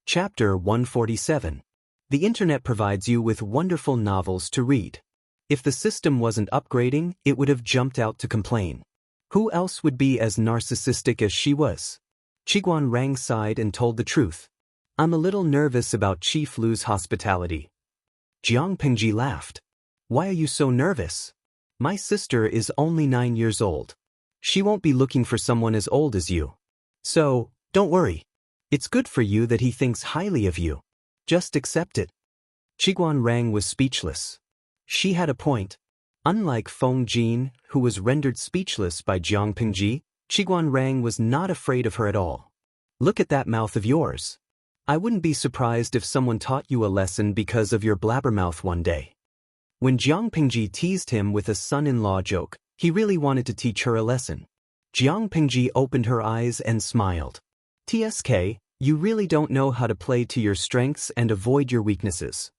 Chapter 147. The internet provides you with wonderful novels to read. If the system wasn't upgrading, it would have jumped out to complain. Who else would be as narcissistic as she was? Qiguan Rang sighed and told the truth. I'm a little nervous about Chief Lu's hospitality. Jiang Pingji laughed. Why are you so nervous? My sister is only 9 years old. She won't be looking for someone as old as you. So, don't worry. It's good for you that he thinks highly of you. Just accept it. Qiguan Rang was speechless. She had a point. Unlike Feng Jin, who was rendered speechless by Jiang Pingji, Qiguan Rang was not afraid of her at all. Look at that mouth of yours. I wouldn't be surprised if someone taught you a lesson because of your blabbermouth one day. When Jiang Pingji teased him with a son-in-law joke, he really wanted to teach her a lesson. Jiang Pingji opened her eyes and smiled. TSK, you really don't know how to play to your strengths and avoid your weaknesses.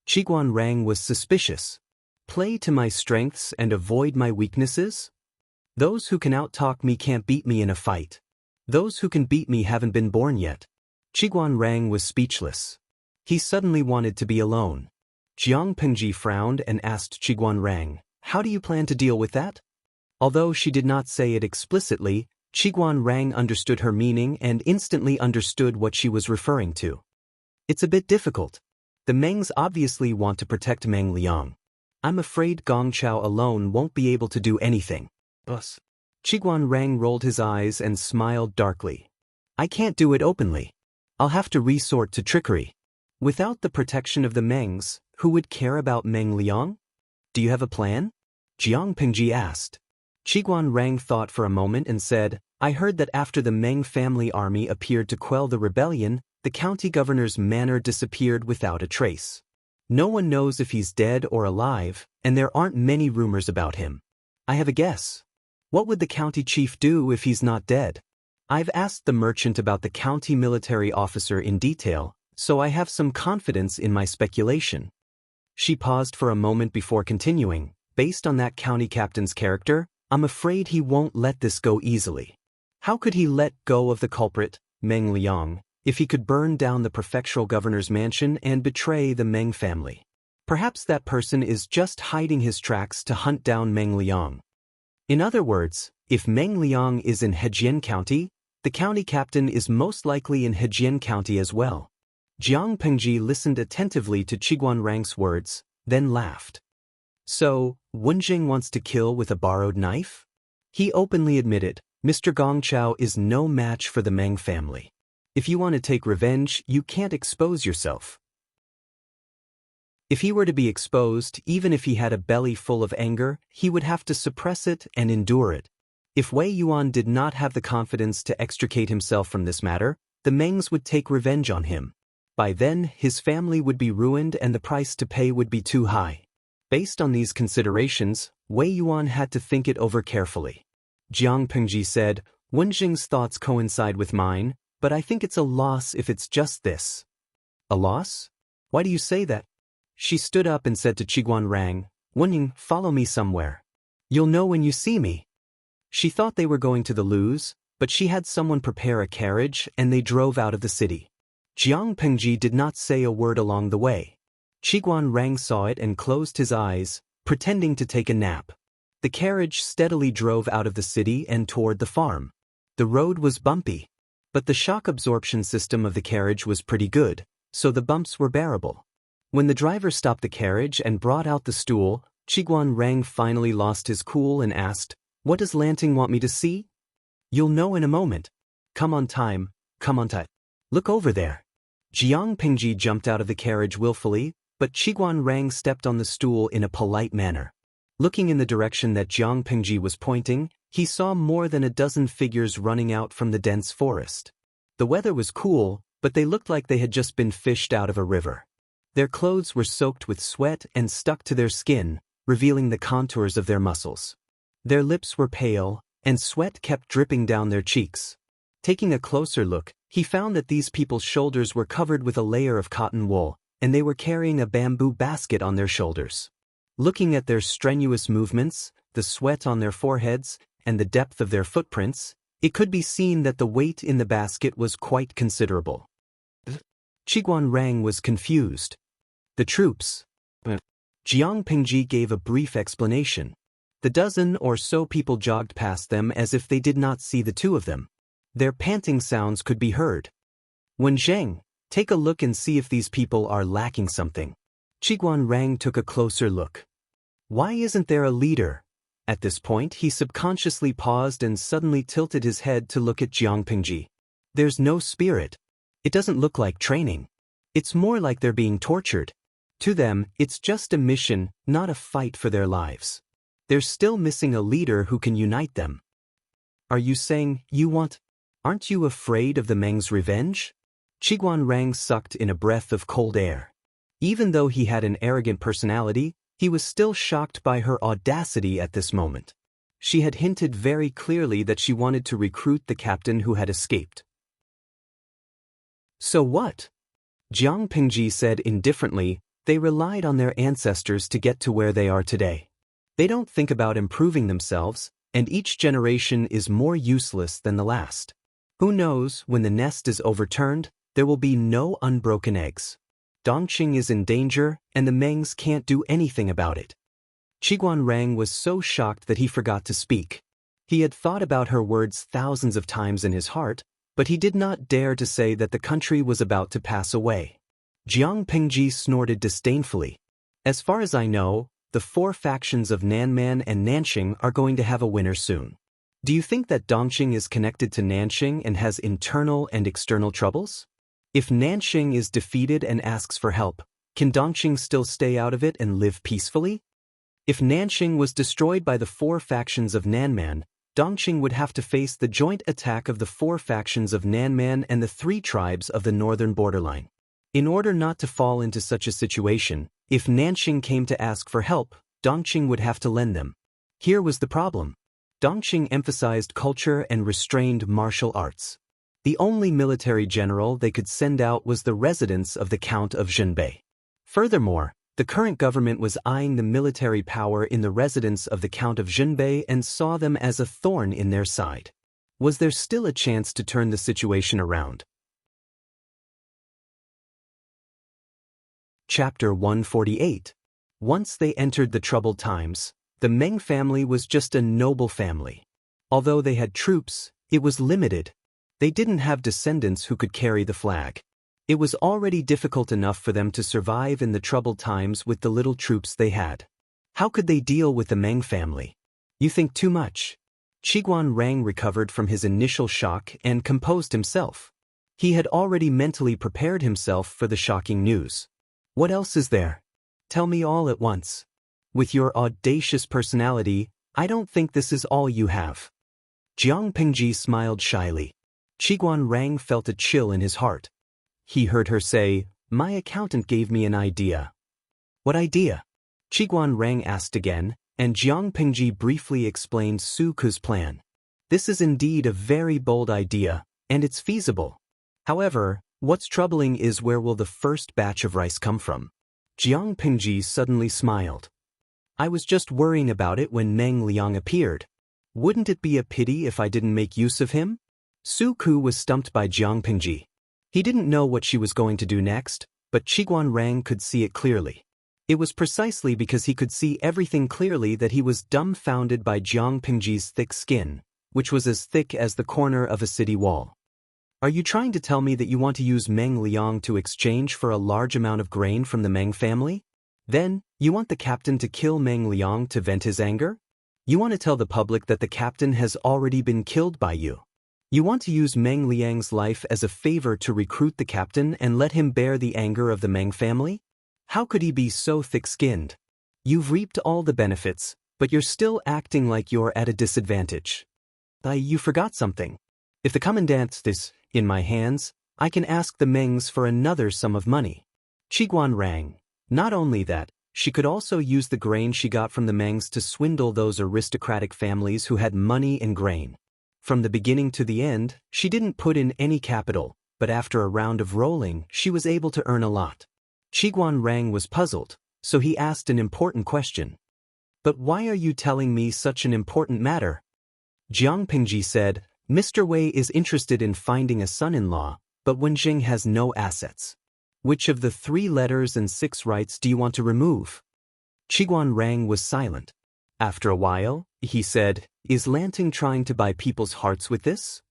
Qiguan Rang was suspicious. Play to my strengths and avoid my weaknesses? Those who can outtalk me can't beat me in a fight. Those who can beat me haven't been born yet. Qiguan Rang was speechless. He suddenly wanted to be alone. Jiang Pingji frowned and asked Qiguan Rang, how do you plan to deal with that? Although she did not say it explicitly, Qiguan Rang understood her meaning and instantly understood what she was referring to. It's a bit difficult. The Mengs obviously want to protect Meng Liang. I'm afraid Gong Chao alone won't be able to do anything. Boss. Qiguan Rang rolled his eyes and smiled darkly. I can't do it openly. I'll have to resort to trickery. Without the protection of the Mengs, who would care about Meng Liang? Do you have a plan? Jiang Pingji asked. Qiguan Rang thought for a moment and said, I heard that after the Meng family army appeared to quell the rebellion, the county governor's manor disappeared without a trace. No one knows if he's dead or alive, and there aren't many rumors about him. I have a guess. What would the county chief do if he's not dead? I've asked the merchant about the county military officer in detail, so I have some confidence in my speculation. She paused for a moment before continuing. Based on that county captain's character, I'm afraid he won't let this go easily. How could he let go of the culprit, Meng Liang, if he could burn down the prefectural governor's mansion and betray the Meng family? Perhaps that person is just hiding his tracks to hunt down Meng Liang. In other words, if Meng Liang is in Hejian County, the county captain is most likely in Hejian County as well. Jiang Pingji listened attentively to Qiguan Rang's words, then laughed. So, Wenjing wants to kill with a borrowed knife? He openly admitted, Mr. Gong Chao is no match for the Meng family. If you want to take revenge, you can't expose yourself. If he were to be exposed, even if he had a belly full of anger, he would have to suppress it and endure it. If Wei Yuan did not have the confidence to extricate himself from this matter, the Mengs would take revenge on him. By then, his family would be ruined and the price to pay would be too high. Based on these considerations, Wei Yuan had to think it over carefully. Jiang Pingji said, Wenjing's thoughts coincide with mine, but I think it's a loss if it's just this. A loss? Why do you say that? She stood up and said to Qiguan Rang, Wenjing, follow me somewhere. You'll know when you see me. She thought they were going to the Lu's, but she had someone prepare a carriage and they drove out of the city. Jiang Pingji did not say a word along the way. Qiguan Rang saw it and closed his eyes, pretending to take a nap. The carriage steadily drove out of the city and toward the farm. The road was bumpy, but the shock absorption system of the carriage was pretty good, so the bumps were bearable. When the driver stopped the carriage and brought out the stool, Qiguan Rang finally lost his cool and asked, What does Lanting want me to see? You'll know in a moment. Come on time, come on time. Look over there. Jiang Pingji jumped out of the carriage willfully, but Qiguan Rang stepped on the stool in a polite manner. Looking in the direction that Jiang Pingji was pointing, he saw more than a dozen figures running out from the dense forest. The weather was cool, but they looked like they had just been fished out of a river. Their clothes were soaked with sweat and stuck to their skin, revealing the contours of their muscles. Their lips were pale, and sweat kept dripping down their cheeks. Taking a closer look, he found that these people's shoulders were covered with a layer of cotton wool, and they were carrying a bamboo basket on their shoulders. Looking at their strenuous movements, the sweat on their foreheads, and the depth of their footprints, it could be seen that the weight in the basket was quite considerable. Qiguan Rang was confused. The troops. Jiang Pingji gave a brief explanation. The dozen or so people jogged past them as if they did not see the two of them. Their panting sounds could be heard. Wen Zheng, take a look and see if these people are lacking something. Qiguan Rang took a closer look. Why isn't there a leader? At this point he subconsciously paused and suddenly tilted his head to look at Jiang Pingji. There's no spirit. It doesn't look like training. It's more like they're being tortured. To them, it's just a mission, not a fight for their lives. They're still missing a leader who can unite them. Are you saying you want? Aren't you afraid of the Meng's revenge? Qiguan Rang sucked in a breath of cold air. Even though he had an arrogant personality, he was still shocked by her audacity at this moment. She had hinted very clearly that she wanted to recruit the captain who had escaped. So what? Jiang Pingji said indifferently. They relied on their ancestors to get to where they are today. They don't think about improving themselves, and each generation is more useless than the last. Who knows, when the nest is overturned, there will be no unbroken eggs. Dongqing is in danger, and the Mengs can't do anything about it. Qiguan Rang was so shocked that he forgot to speak. He had thought about her words thousands of times in his heart, but he did not dare to say that the country was about to pass away. Jiang Pingji snorted disdainfully. As far as I know, the four factions of Nanman and Nanxing are going to have a winner soon. Do you think that Dongqing is connected to Nanxing and has internal and external troubles? If Nanxing is defeated and asks for help, can Dongqing still stay out of it and live peacefully? If Nanxing was destroyed by the four factions of Nanman, Dongqing would have to face the joint attack of the four factions of Nanman and the three tribes of the northern borderline. In order not to fall into such a situation, if Nanxing came to ask for help, Dongqing would have to lend them. Here was the problem. Dongqing emphasized culture and restrained martial arts. The only military general they could send out was the residence of the Count of Zhenbei. Furthermore, the current government was eyeing the military power in the residence of the Count of Zhenbei and saw them as a thorn in their side. Was there still a chance to turn the situation around? Chapter 148. Once they entered the troubled times, the Meng family was just a noble family. Although they had troops, it was limited. They didn't have descendants who could carry the flag. It was already difficult enough for them to survive in the troubled times with the little troops they had. How could they deal with the Meng family? You think too much. Qiguan Rang recovered from his initial shock and composed himself. He had already mentally prepared himself for the shocking news. What else is there? Tell me all at once. With your audacious personality, I don't think this is all you have. Jiang Pingji smiled shyly. Qiguan Rang felt a chill in his heart. He heard her say, "My accountant gave me an idea." What idea? Qiguan Rang asked again, and Jiang Pingji briefly explained Su Ku's plan. This is indeed a very bold idea, and it's feasible. However, what's troubling is where will the first batch of rice come from? Jiang Pingji suddenly smiled. I was just worrying about it when Meng Liang appeared. Wouldn't it be a pity if I didn't make use of him? Su Ku was stumped by Jiang Pingji. He didn't know what she was going to do next, but Qiguan Rang could see it clearly. It was precisely because he could see everything clearly that he was dumbfounded by Jiang Pingji's thick skin, which was as thick as the corner of a city wall. Are you trying to tell me that you want to use Meng Liang to exchange for a large amount of grain from the Meng family? Then, you want the captain to kill Meng Liang to vent his anger? You want to tell the public that the captain has already been killed by you? You want to use Meng Liang's life as a favor to recruit the captain and let him bear the anger of the Meng family? How could he be so thick-skinned? You've reaped all the benefits, but you're still acting like you're at a disadvantage. You forgot something. If the commandant is in my hands, I can ask the Mengs for another sum of money. Qiguan Rang. Not only that, she could also use the grain she got from the Mengs to swindle those aristocratic families who had money and grain. From the beginning to the end, she didn't put in any capital, but after a round of rolling, she was able to earn a lot. Qiguan Rang was puzzled, so he asked an important question. But why are you telling me such an important matter? Jiang Pingji said, Mr. Wei is interested in finding a son-in-law, but Wenjing has no assets. Which of the 3 letters and 6 rights do you want to remove? Qiguan Rang was silent. After a while, he said, Is Lanting trying to buy people's hearts with this?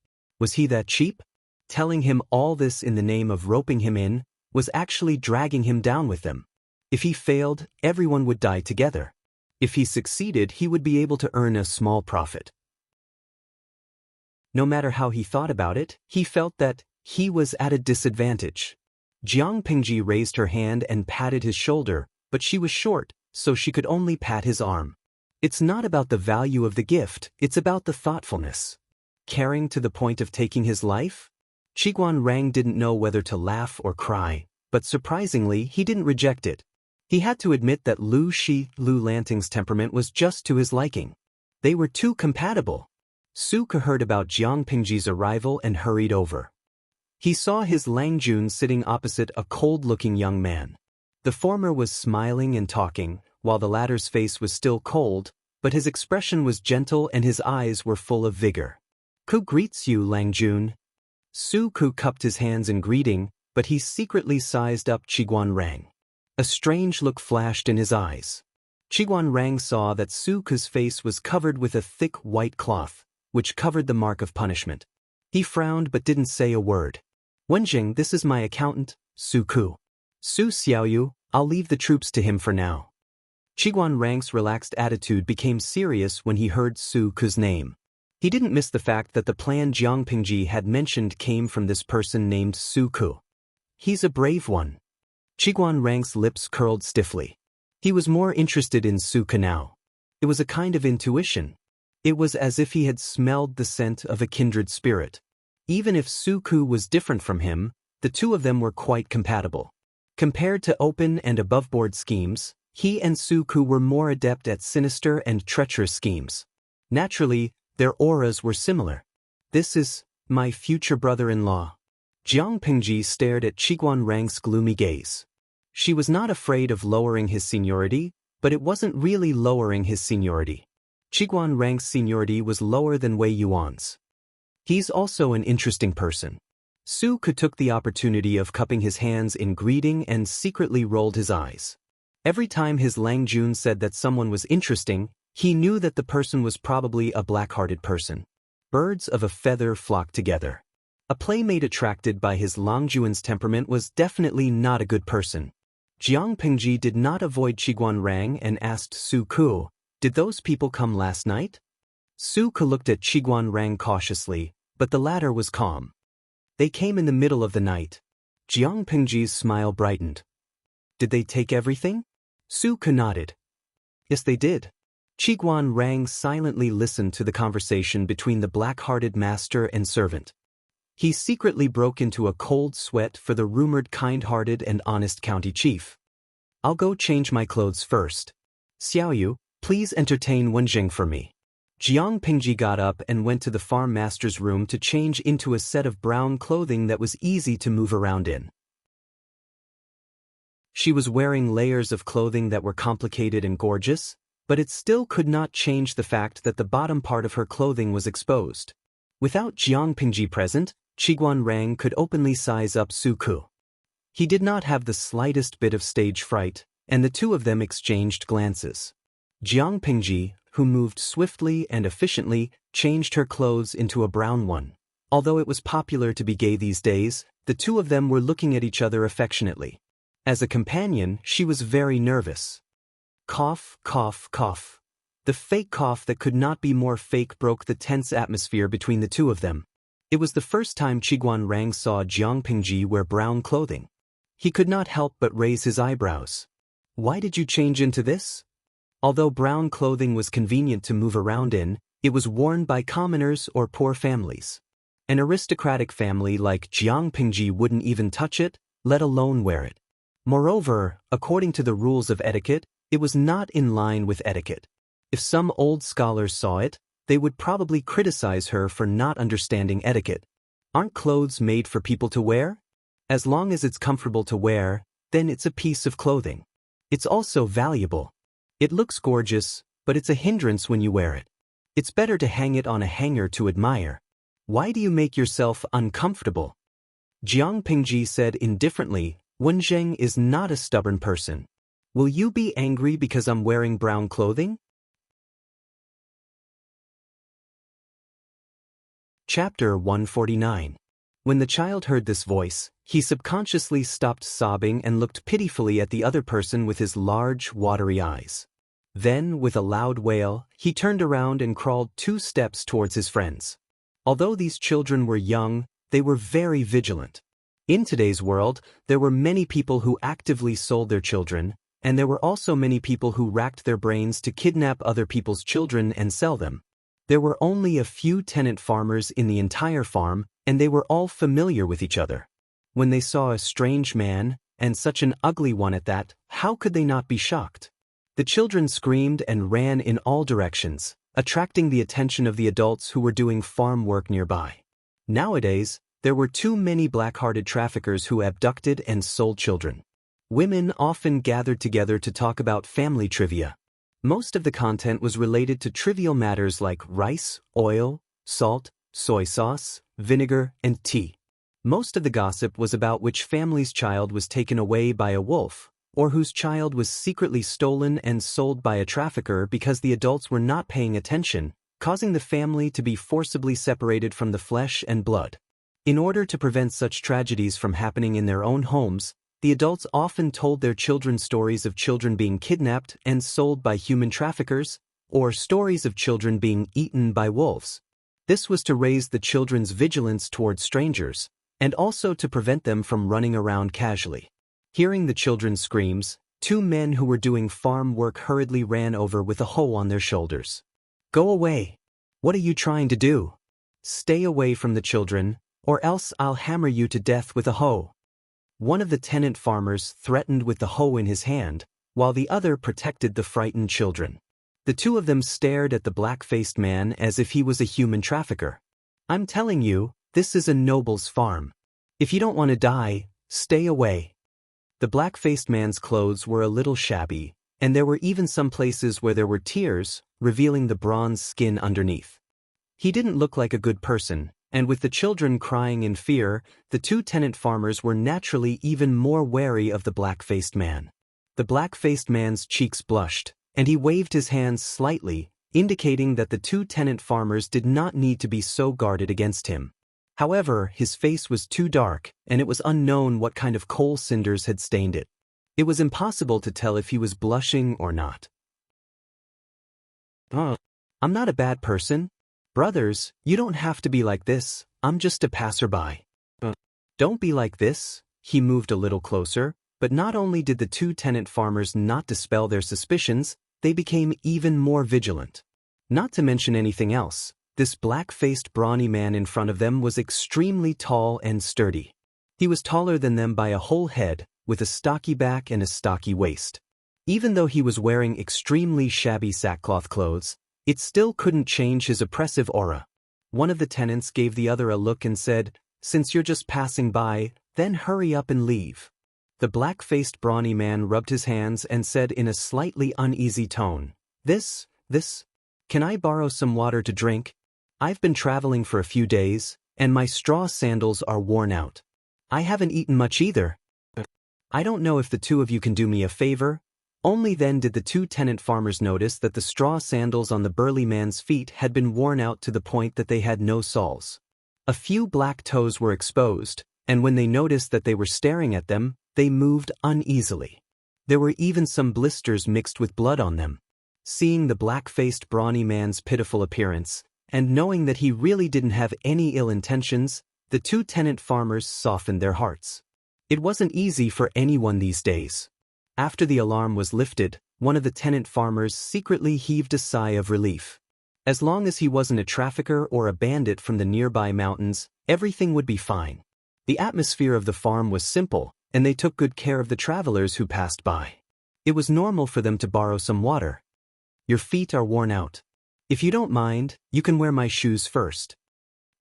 Was he that cheap? Telling him all this in the name of roping him in was actually dragging him down with them. If he failed, everyone would die together. If he succeeded, he would be able to earn a small profit. No matter how he thought about it, he felt that he was at a disadvantage. Jiang Pingji raised her hand and patted his shoulder, but she was short, so she could only pat his arm. It's not about the value of the gift, it's about the thoughtfulness. Caring to the point of taking his life? Qiguan Rang didn't know whether to laugh or cry, but surprisingly, he didn't reject it. He had to admit that Lu Lanting's temperament was just to his liking. They were too compatible. Su Ke heard about Jiang Pingji's arrival and hurried over. He saw his Lang Jun sitting opposite a cold-looking young man. The former was smiling and talking, while the latter's face was still cold, but his expression was gentle and his eyes were full of vigor. Ku greets you, Lang Jun. Su Ke cupped his hands in greeting, but he secretly sized up Qiguan Rang. A strange look flashed in his eyes. Qiguan Rang saw that Su Ke's face was covered with a thick white cloth, which covered the mark of punishment. He frowned but didn't say a word. Wenjing, this is my accountant, Su Ke. Su Xiaoyu, I'll leave the troops to him for now. Qiguan Rang's relaxed attitude became serious when he heard Su Ke's name. He didn't miss the fact that the plan Jiang Pingji had mentioned came from this person named Su Ke. He's a brave one. Qiguan Rang's lips curled stiffly. He was more interested in Su Ke now. It was a kind of intuition. It was as if he had smelled the scent of a kindred spirit. Even if Su Ke was different from him, the two of them were quite compatible. Compared to open and above-board schemes, he and Su Ke were more adept at sinister and treacherous schemes. Naturally, their auras were similar. This is my future brother-in-law. Jiang Pingji stared at Qiguan Rang's gloomy gaze. She was not afraid of lowering his seniority, but it wasn't really lowering his seniority. Qiguan Rang's seniority was lower than Wei Yuan's. He's also an interesting person. Su Ke took the opportunity of cupping his hands in greeting and secretly rolled his eyes. Every time his Lang Jun said that someone was interesting, he knew that the person was probably a black-hearted person. Birds of a feather flocked together. A playmate attracted by his Lang Jun's temperament was definitely not a good person. Jiang Pingji did not avoid Qiguan Rang and asked Su Ke, Did those people come last night? Su Ke looked at Qiguan Rang cautiously, but the latter was calm. They came in the middle of the night. Jiang Pingji's smile brightened. Did they take everything? Su Ke nodded. Yes, they did. Qiguan Rang silently listened to the conversation between the black-hearted master and servant. He secretly broke into a cold sweat for the rumored kind-hearted and honest county chief. I'll go change my clothes first. Xiaoyu, please entertain Wenjing for me. Jiang Pingji got up and went to the farm master's room to change into a set of brown clothing that was easy to move around in. She was wearing layers of clothing that were complicated and gorgeous, but it still could not change the fact that the bottom part of her clothing was exposed. Without Jiang Pingji present, Qiguan Rang could openly size up Su Ke. He did not have the slightest bit of stage fright, and the two of them exchanged glances. Jiang Pingji, who moved swiftly and efficiently, changed her clothes into a brown one. Although it was popular to be gay these days, the two of them were looking at each other affectionately. As a companion, she was very nervous. Cough, cough, cough. The fake cough that could not be more fake broke the tense atmosphere between the two of them. It was the first time Qiguan Rang saw Jiang Pingji wear brown clothing. He could not help but raise his eyebrows. Why did you change into this? Although brown clothing was convenient to move around in, it was worn by commoners or poor families. An aristocratic family like Jiang Pingji wouldn't even touch it, let alone wear it. Moreover, according to the rules of etiquette, it was not in line with etiquette. If some old scholars saw it, they would probably criticize her for not understanding etiquette. Aren't clothes made for people to wear? As long as it's comfortable to wear, then it's a piece of clothing. It's also valuable. It looks gorgeous, but it's a hindrance when you wear it. It's better to hang it on a hanger to admire. Why do you make yourself uncomfortable? Jiang Pingji said indifferently, Zheng is not a stubborn person. Will you be angry because I'm wearing brown clothing? Chapter 149. When the child heard this voice, he subconsciously stopped sobbing and looked pitifully at the other person with his large, watery eyes. Then, with a loud wail, he turned around and crawled 2 steps towards his friends. Although these children were young, they were very vigilant. In today's world, there were many people who actively sold their children, and there were also many people who racked their brains to kidnap other people's children and sell them. There were only a few tenant farmers in the entire farm, and they were all familiar with each other. When they saw a strange man, and such an ugly one at that, how could they not be shocked? The children screamed and ran in all directions, attracting the attention of the adults who were doing farm work nearby. Nowadays, there were too many black-hearted traffickers who abducted and sold children. Women often gathered together to talk about family trivia. Most of the content was related to trivial matters like rice, oil, salt, soy sauce, vinegar, and tea. Most of the gossip was about which family's child was taken away by a wolf, or whose child was secretly stolen and sold by a trafficker because the adults were not paying attention, causing the family to be forcibly separated from the flesh and blood. In order to prevent such tragedies from happening in their own homes, the adults often told their children stories of children being kidnapped and sold by human traffickers, or stories of children being eaten by wolves. This was to raise the children's vigilance towards strangers, and also to prevent them from running around casually. Hearing the children's screams, 2 men who were doing farm work hurriedly ran over with a hoe on their shoulders. "Go away! What are you trying to do? Stay away from the children, or else I'll hammer you to death with a hoe." One of the tenant farmers threatened with the hoe in his hand, while the other protected the frightened children. The 2 of them stared at the black-faced man as if he was a human trafficker. "I'm telling you, this is a noble's farm. If you don't want to die, stay away." The black-faced man's clothes were a little shabby, and there were even some places where there were tears, revealing the bronze skin underneath. He didn't look like a good person, and with the children crying in fear, the 2 tenant farmers were naturally even more wary of the black-faced man. The black-faced man's cheeks blushed, and he waved his hands slightly, indicating that the 2 tenant farmers did not need to be so guarded against him. However, his face was too dark, and it was unknown what kind of coal cinders had stained it. It was impossible to tell if he was blushing or not. "I'm not a bad person. Brothers, you don't have to be like this, I'm just a passerby." "Don't be like this." He moved a little closer, but not only did the 2 tenant farmers not dispel their suspicions, they became even more vigilant. Not to mention anything else, this black-faced brawny man in front of them was extremely tall and sturdy. He was taller than them by a whole head, with a stocky back and a stocky waist. Even though he was wearing extremely shabby sackcloth clothes, it still couldn't change his oppressive aura. One of the tenants gave the other a look and said, "Since you're just passing by, then hurry up and leave." The black-faced brawny man rubbed his hands and said in a slightly uneasy tone, This, can I borrow some water to drink? I've been traveling for a few days, and my straw sandals are worn out. I haven't eaten much either. I don't know if the 2 of you can do me a favor." Only then did the 2 tenant farmers notice that the straw sandals on the burly man's feet had been worn out to the point that they had no soles. A few black toes were exposed, and when they noticed that they were staring at them, they moved uneasily. There were even some blisters mixed with blood on them. Seeing the black-faced brawny man's pitiful appearance, and knowing that he really didn't have any ill intentions, the 2 tenant farmers softened their hearts. It wasn't easy for anyone these days. After the alarm was lifted, one of the tenant farmers secretly heaved a sigh of relief. As long as he wasn't a trafficker or a bandit from the nearby mountains, everything would be fine. The atmosphere of the farm was simple, and they took good care of the travelers who passed by. It was normal for them to borrow some water. "Your feet are worn out. If you don't mind, you can wear my shoes first."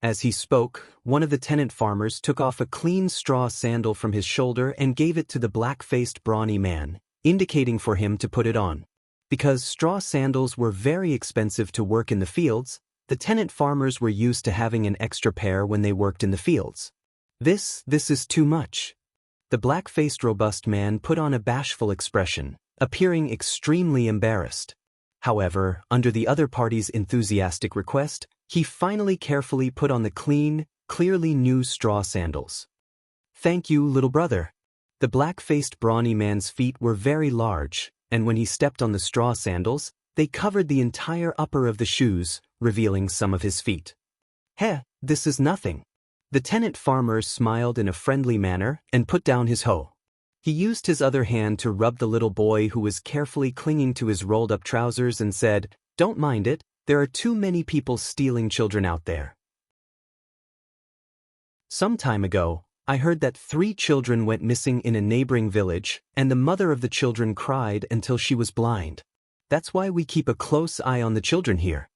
As he spoke, one of the tenant farmers took off a clean straw sandal from his shoulder and gave it to the black-faced brawny man, indicating for him to put it on. Because straw sandals were very expensive to work in the fields, the tenant farmers were used to having an extra pair when they worked in the fields. This is too much. The black-faced robust man put on a bashful expression, appearing extremely embarrassed. However, under the other party's enthusiastic request, he finally carefully put on the clean, clearly new straw sandals. "Thank you, little brother." The black-faced brawny man's feet were very large, and when he stepped on the straw sandals, they covered the entire upper of the shoes, revealing some of his feet. "Heh, this is nothing." The tenant farmer smiled in a friendly manner and put down his hoe. He used his other hand to rub the little boy who was carefully clinging to his rolled-up trousers and said, "Don't mind it, there are too many people stealing children out there." Some time ago, I heard that 3 children went missing in a neighboring village, and the mother of the children cried until she was blind. That's why we keep a close eye on the children here.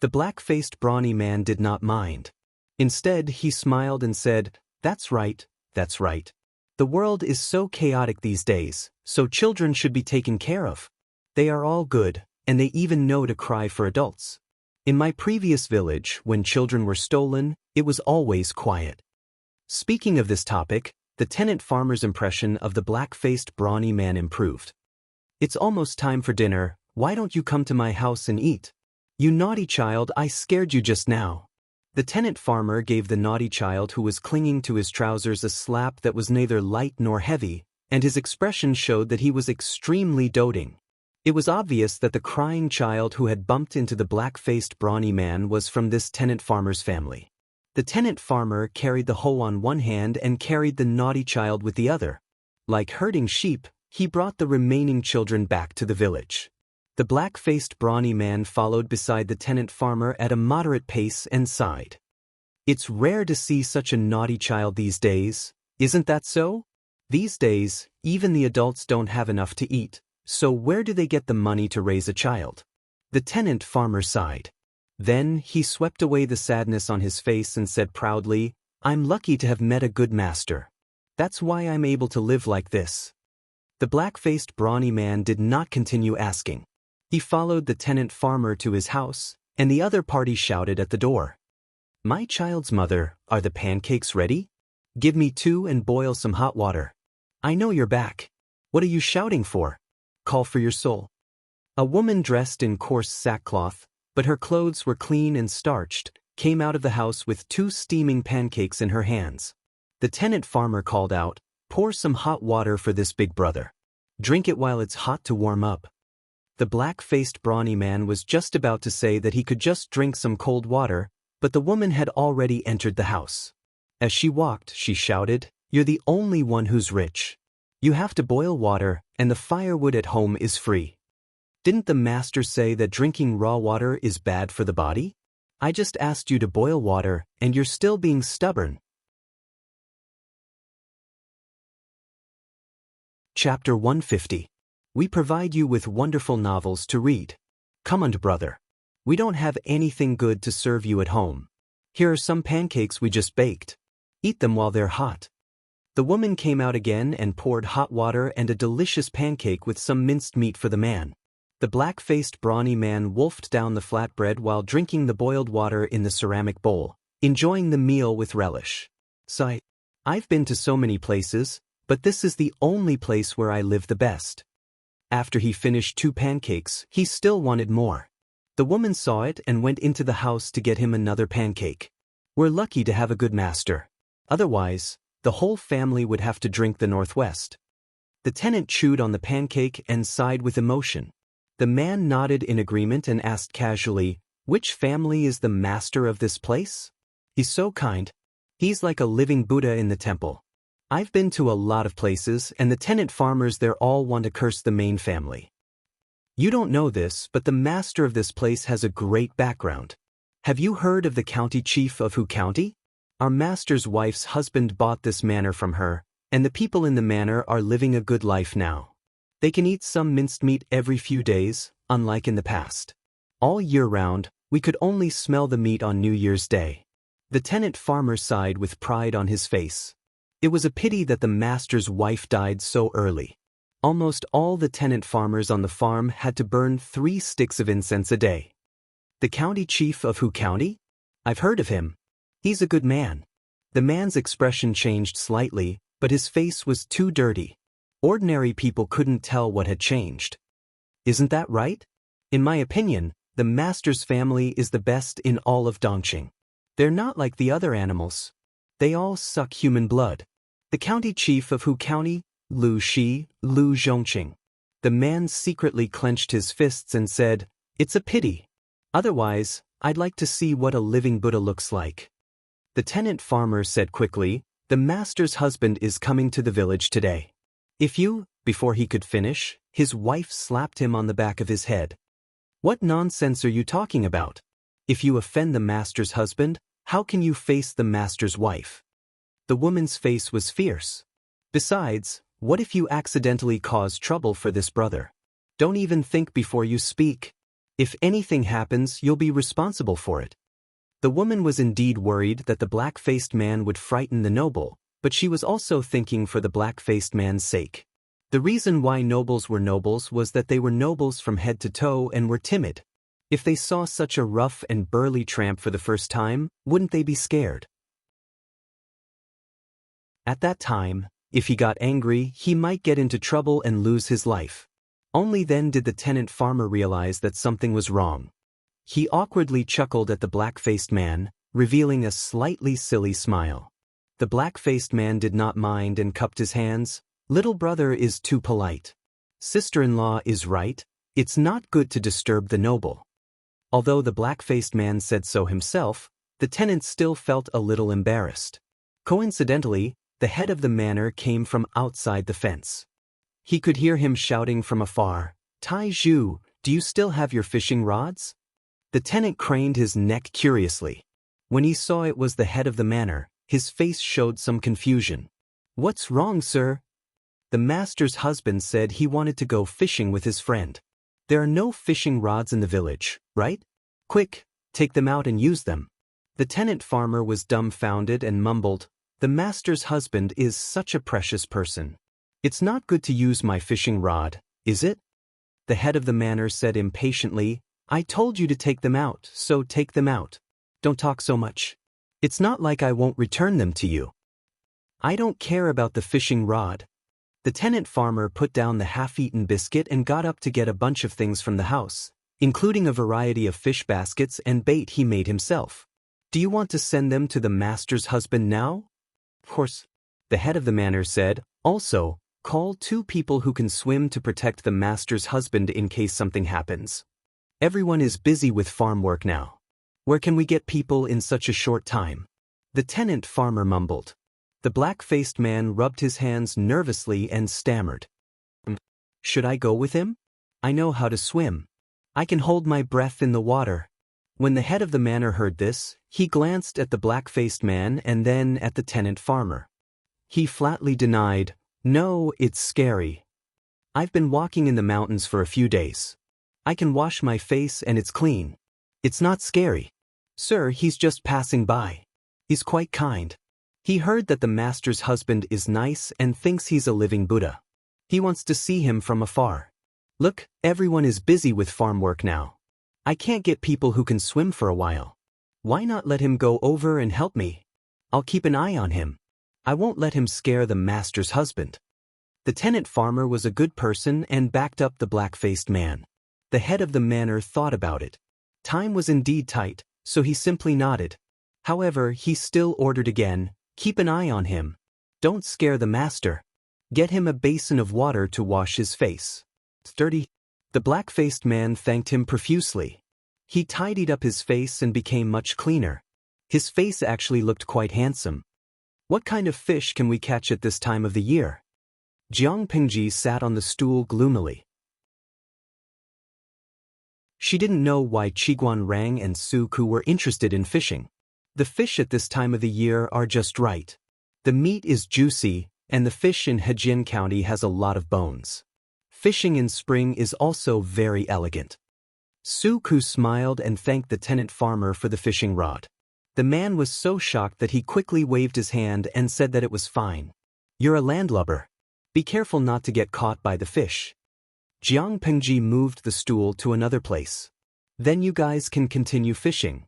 The black-faced brawny man did not mind. Instead, he smiled and said, that's right. The world is so chaotic these days, so children should be taken care of. They are all good, and they even know to cry for adults. In my previous village, when children were stolen, it was always quiet." Speaking of this topic, the tenant farmer's impression of the black-faced brawny man improved. "It's almost time for dinner, why don't you come to my house and eat? You naughty child, I scared you just now." The tenant farmer gave the naughty child who was clinging to his trousers a slap that was neither light nor heavy, and his expression showed that he was extremely doting. It was obvious that the crying child who had bumped into the black-faced brawny man was from this tenant farmer's family. The tenant farmer carried the hoe on one hand and carried the naughty child with the other. Like herding sheep, he brought the remaining children back to the village. The black-faced brawny man followed beside the tenant farmer at a moderate pace and sighed. "It's rare to see such a naughty child these days, isn't that so? These days, even the adults don't have enough to eat, so where do they get the money to raise a child?" The tenant farmer sighed. Then he swept away the sadness on his face and said proudly, "I'm lucky to have met a good master. That's why I'm able to live like this." The black-faced brawny man did not continue asking. He followed the tenant farmer to his house, and the other party shouted at the door, "My child's mother, are the pancakes ready? Give me 2 and boil some hot water. I know you're back. What are you shouting for? Call for your soul." A woman dressed in coarse sackcloth, but her clothes were clean and starched, came out of the house with 2 steaming pancakes in her hands. The tenant farmer called out, "Pour some hot water for this big brother. Drink it while it's hot to warm up." The black-faced brawny man was just about to say that he could just drink some cold water, but the woman had already entered the house. As she walked, she shouted, "You're the only one who's rich. You have to boil water, and the firewood at home is free. Didn't the master say that drinking raw water is bad for the body? I just asked you to boil water, and you're still being stubborn." Chapter 150. We provide you with wonderful novels to read. Come on, brother. We don't have anything good to serve you at home. Here are some pancakes we just baked. Eat them while they're hot. The woman came out again and poured hot water and a delicious pancake with some minced meat for the man. The black-faced brawny man wolfed down the flatbread while drinking the boiled water in the ceramic bowl, enjoying the meal with relish. Sigh. "I've been to so many places, but this is the only place where I live the best." After he finished 2 pancakes, he still wanted more. The woman saw it and went into the house to get him another pancake. "We're lucky to have a good master. Otherwise, the whole family would have to drink the Northwest." The tenant chewed on the pancake and sighed with emotion. The man nodded in agreement and asked casually, "Which family is the master of this place? He's so kind. He's like a living Buddha in the temple. I've been to a lot of places, and the tenant farmers there all want to curse the main family. You don't know this, but the master of this place has a great background. Have you heard of the county chief of Hu County? Our master's wife's husband bought this manor from her, and the people in the manor are living a good life now. They can eat some minced meat every few days, unlike in the past. All year round, we could only smell the meat on New Year's Day." The tenant farmer sighed with pride on his face. It was a pity that the master's wife died so early. Almost all the tenant farmers on the farm had to burn 3 sticks of incense a day. "The county chief of Hu County? I've heard of him. He's a good man." The man's expression changed slightly, but his face was too dirty. Ordinary people couldn't tell what had changed. Isn't that right? In my opinion, the master's family is the best in all of Dongqing. They're not like the other animals. They all suck human blood. The county chief of Hu County, Lu Zhongqing. The man secretly clenched his fists and said, "It's a pity. Otherwise, I'd like to see what a living Buddha looks like." The tenant farmer said quickly, "The master's husband is coming to the village today. If you..." Before he could finish, his wife slapped him on the back of his head. "What nonsense are you talking about? If you offend the master's husband, how can you face the master's wife?" The woman's face was fierce. "Besides, what if you accidentally cause trouble for this brother? Don't even think before you speak. If anything happens, you'll be responsible for it." The woman was indeed worried that the black-faced man would frighten the noble, but she was also thinking for the black-faced man's sake. The reason why nobles were nobles was that they were nobles from head to toe and were timid. If they saw such a rough and burly tramp for the first time, wouldn't they be scared? At that time, if he got angry, he might get into trouble and lose his life. Only then did the tenant farmer realize that something was wrong. He awkwardly chuckled at the black-faced man, revealing a slightly silly smile. The black-faced man did not mind and cupped his hands. "Little brother is too polite. Sister-in-law is right. It's not good to disturb the noble." Although the black-faced man said so himself, the tenant still felt a little embarrassed. Coincidentally, the head of the manor came from outside the fence. He could hear him shouting from afar, "Tai Zhu, do you still have your fishing rods?" The tenant craned his neck curiously. When he saw it was the head of the manor, his face showed some confusion. "What's wrong, sir?" The master's husband said he wanted to go fishing with his friend. "There are no fishing rods in the village, right? Quick, take them out and use them." The tenant farmer was dumbfounded and mumbled, "The master's husband is such a precious person. It's not good to use my fishing rod, is it?" The head of the manor said impatiently, "I told you to take them out, so take them out. Don't talk so much. It's not like I won't return them to you." "I don't care about the fishing rod." The tenant farmer put down the half-eaten biscuit and got up to get a bunch of things from the house, including a variety of fish baskets and bait he made himself. "Do you want to send them to the master's husband now?" "Of course," the head of the manor said. "Also, call 2 people who can swim to protect the master's husband in case something happens. Everyone is busy with farm work now. Where can we get people in such a short time?" The tenant farmer mumbled. The black-faced man rubbed his hands nervously and stammered. "Should I go with him? I know how to swim. I can hold my breath in the water." When the head of the manor heard this, he glanced at the black-faced man and then at the tenant farmer. He flatly denied, "No, it's scary. I've been walking in the mountains for a few days. I can wash my face and it's clean. It's not scary. Sir, he's just passing by. He's quite kind. He heard that the master's husband is nice and thinks he's a living Buddha. He wants to see him from afar. Look, everyone is busy with farm work now. I can't get people who can swim for a while. Why not let him go over and help me? I'll keep an eye on him. I won't let him scare the master's husband." The tenant farmer was a good person and backed up the black-faced man. The head of the manor thought about it. Time was indeed tight, so he simply nodded. However, he still ordered again, "Keep an eye on him. Don't scare the master. Get him a basin of water to wash his face. It's dirty." The black-faced man thanked him profusely. He tidied up his face and became much cleaner. His face actually looked quite handsome. "What kind of fish can we catch at this time of the year?" Jiang Pingji sat on the stool gloomily. She didn't know why Qiguan Rang and Su Ku were interested in fishing. The fish at this time of the year are just right. The meat is juicy, and the fish in Hejian County has a lot of bones. Fishing in spring is also very elegant. Su Ku smiled and thanked the tenant farmer for the fishing rod. The man was so shocked that he quickly waved his hand and said that it was fine. "You're a landlubber. Be careful not to get caught by the fish." Jiang Pengji moved the stool to another place. "Then you guys can continue fishing."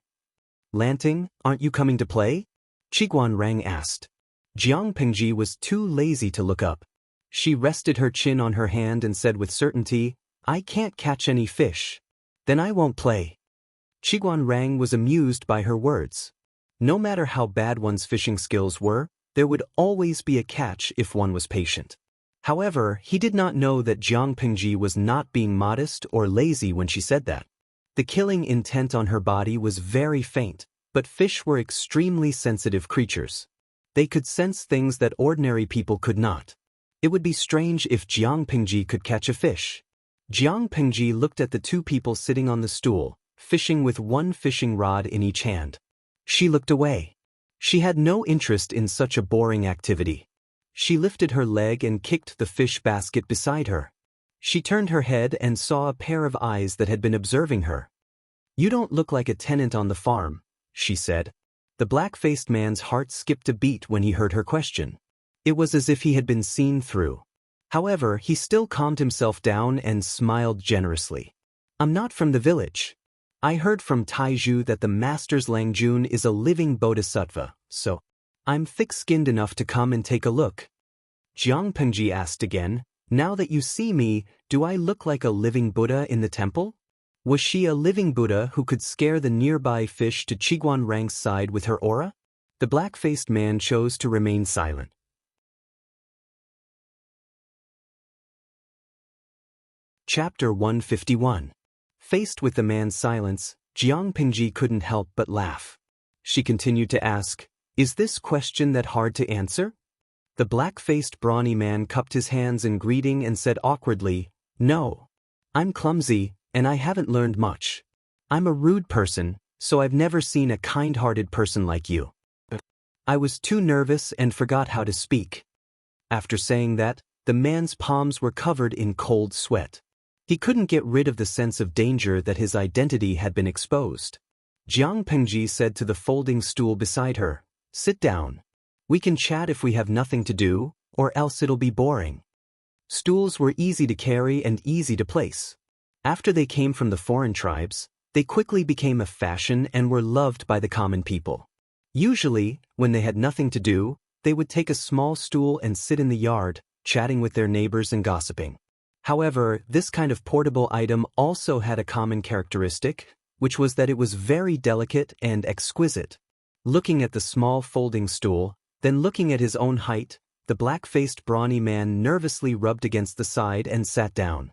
"Lanting, aren't you coming to play?" Qiguan Rang asked. Jiang Pengji was too lazy to look up. She rested her chin on her hand and said with certainty, "I can't catch any fish. Then I won't play." Qiguan Rang was amused by her words. No matter how bad one's fishing skills were, there would always be a catch if one was patient. However, he did not know that Jiang Pengji was not being modest or lazy when she said that. The killing intent on her body was very faint, but fish were extremely sensitive creatures. They could sense things that ordinary people could not. It would be strange if Jiang Pengji could catch a fish. Jiang Pengji looked at the two people sitting on the stool, fishing with one fishing rod in each hand. She looked away. She had no interest in such a boring activity. She lifted her leg and kicked the fish basket beside her. She turned her head and saw a pair of eyes that had been observing her. "You don't look like a tenant on the farm," she said. The black-faced man's heart skipped a beat when he heard her question. It was as if he had been seen through. However, he still calmed himself down and smiled generously. "I'm not from the village. I heard from Taizhu that the master's Langjun is a living bodhisattva, so I'm thick-skinned enough to come and take a look." Jiang Pengji asked again, "Now that you see me, do I look like a living Buddha in the temple?" Was she a living Buddha who could scare the nearby fish to Qiguan Rang's side with her aura? The black-faced man chose to remain silent. Chapter 151. Faced with the man's silence, Jiang Pengji couldn't help but laugh. She continued to ask, "Is this question that hard to answer?" The black-faced brawny man cupped his hands in greeting and said awkwardly, "No. I'm clumsy, and I haven't learned much. I'm a rude person, so I've never seen a kind-hearted person like you. I was too nervous and forgot how to speak." After saying that, the man's palms were covered in cold sweat. He couldn't get rid of the sense of danger that his identity had been exposed. Jiang Pengji said to the folding stool beside her, "Sit down. We can chat if we have nothing to do, or else it'll be boring." Stools were easy to carry and easy to place. After they came from the foreign tribes, they quickly became a fashion and were loved by the common people. Usually, when they had nothing to do, they would take a small stool and sit in the yard, chatting with their neighbors and gossiping. However, this kind of portable item also had a common characteristic, which was that it was very delicate and exquisite. Looking at the small folding stool, then looking at his own height, the black-faced brawny man nervously rubbed against the side and sat down.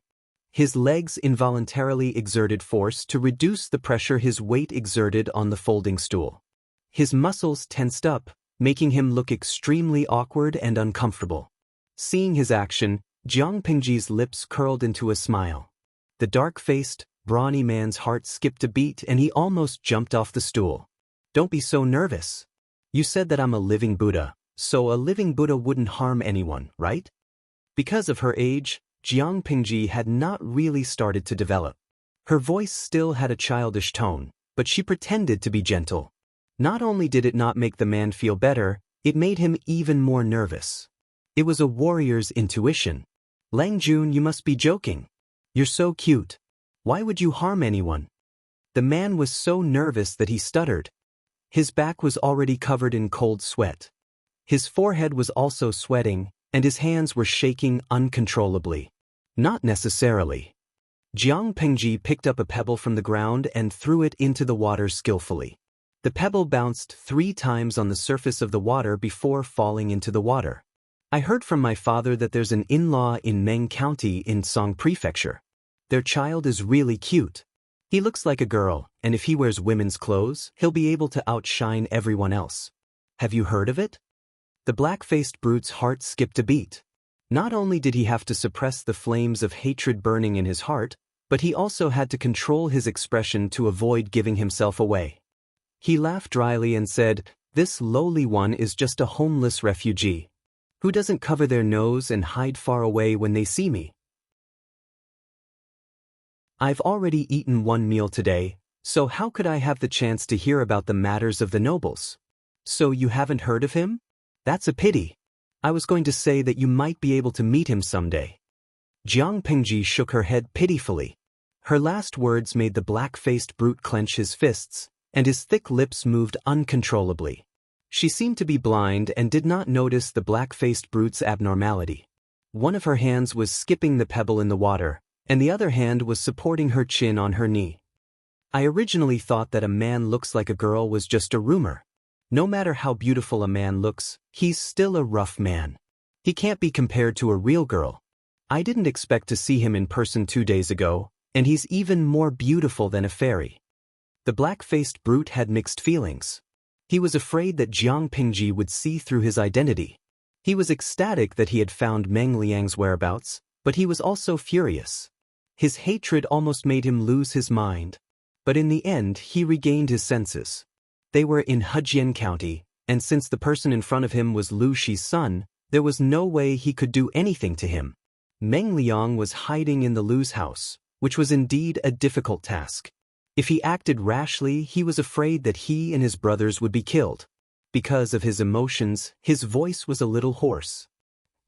His legs involuntarily exerted force to reduce the pressure his weight exerted on the folding stool. His muscles tensed up, making him look extremely awkward and uncomfortable. Seeing his action, Jiang Pengji's lips curled into a smile. The dark-faced, brawny man's heart skipped a beat and he almost jumped off the stool. "Don't be so nervous. You said that I'm a living Buddha, so a living Buddha wouldn't harm anyone, right?" Because of her age, Jiang Pengji had not really started to develop. Her voice still had a childish tone, but she pretended to be gentle. Not only did it not make the man feel better, it made him even more nervous. It was a warrior's intuition. "Langjun, you must be joking. You're so cute. Why would you harm anyone?" The man was so nervous that he stuttered. His back was already covered in cold sweat. His forehead was also sweating, and his hands were shaking uncontrollably. "Not necessarily." Jiang Pengji picked up a pebble from the ground and threw it into the water skillfully. The pebble bounced 3 times on the surface of the water before falling into the water. "I heard from my father that there's an in-law in Meng County in Song Prefecture. Their child is really cute. He looks like a girl, and if he wears women's clothes, he'll be able to outshine everyone else. Have you heard of it?" The black-faced brute's heart skipped a beat. Not only did he have to suppress the flames of hatred burning in his heart, but he also had to control his expression to avoid giving himself away. He laughed dryly and said, "This lowly one is just a homeless refugee, who doesn't cover their nose and hide far away when they see me. I've already eaten 1 meal today, so how could I have the chance to hear about the matters of the nobles?" "So you haven't heard of him? That's a pity. I was going to say that you might be able to meet him someday." Jiang Pengji shook her head pitifully. Her last words made the black-faced brute clench his fists, and his thick lips moved uncontrollably. She seemed to be blind and did not notice the black-faced brute's abnormality. One of her hands was skipping the pebble in the water, and the other hand was supporting her chin on her knee. I originally thought that a man looks like a girl was just a rumor. No matter how beautiful a man looks, he's still a rough man. He can't be compared to a real girl. I didn't expect to see him in person 2 days ago, and he's even more beautiful than a fairy. The black-faced brute had mixed feelings. He was afraid that Jiang Pingji would see through his identity. He was ecstatic that he had found Meng Liang's whereabouts, but he was also furious. His hatred almost made him lose his mind. But in the end he regained his senses. They were in Hejian County, and since the person in front of him was Lu Shi's son, there was no way he could do anything to him. Meng Liang was hiding in the Lu's house, which was indeed a difficult task. If he acted rashly, he was afraid that he and his brothers would be killed. Because of his emotions, his voice was a little hoarse.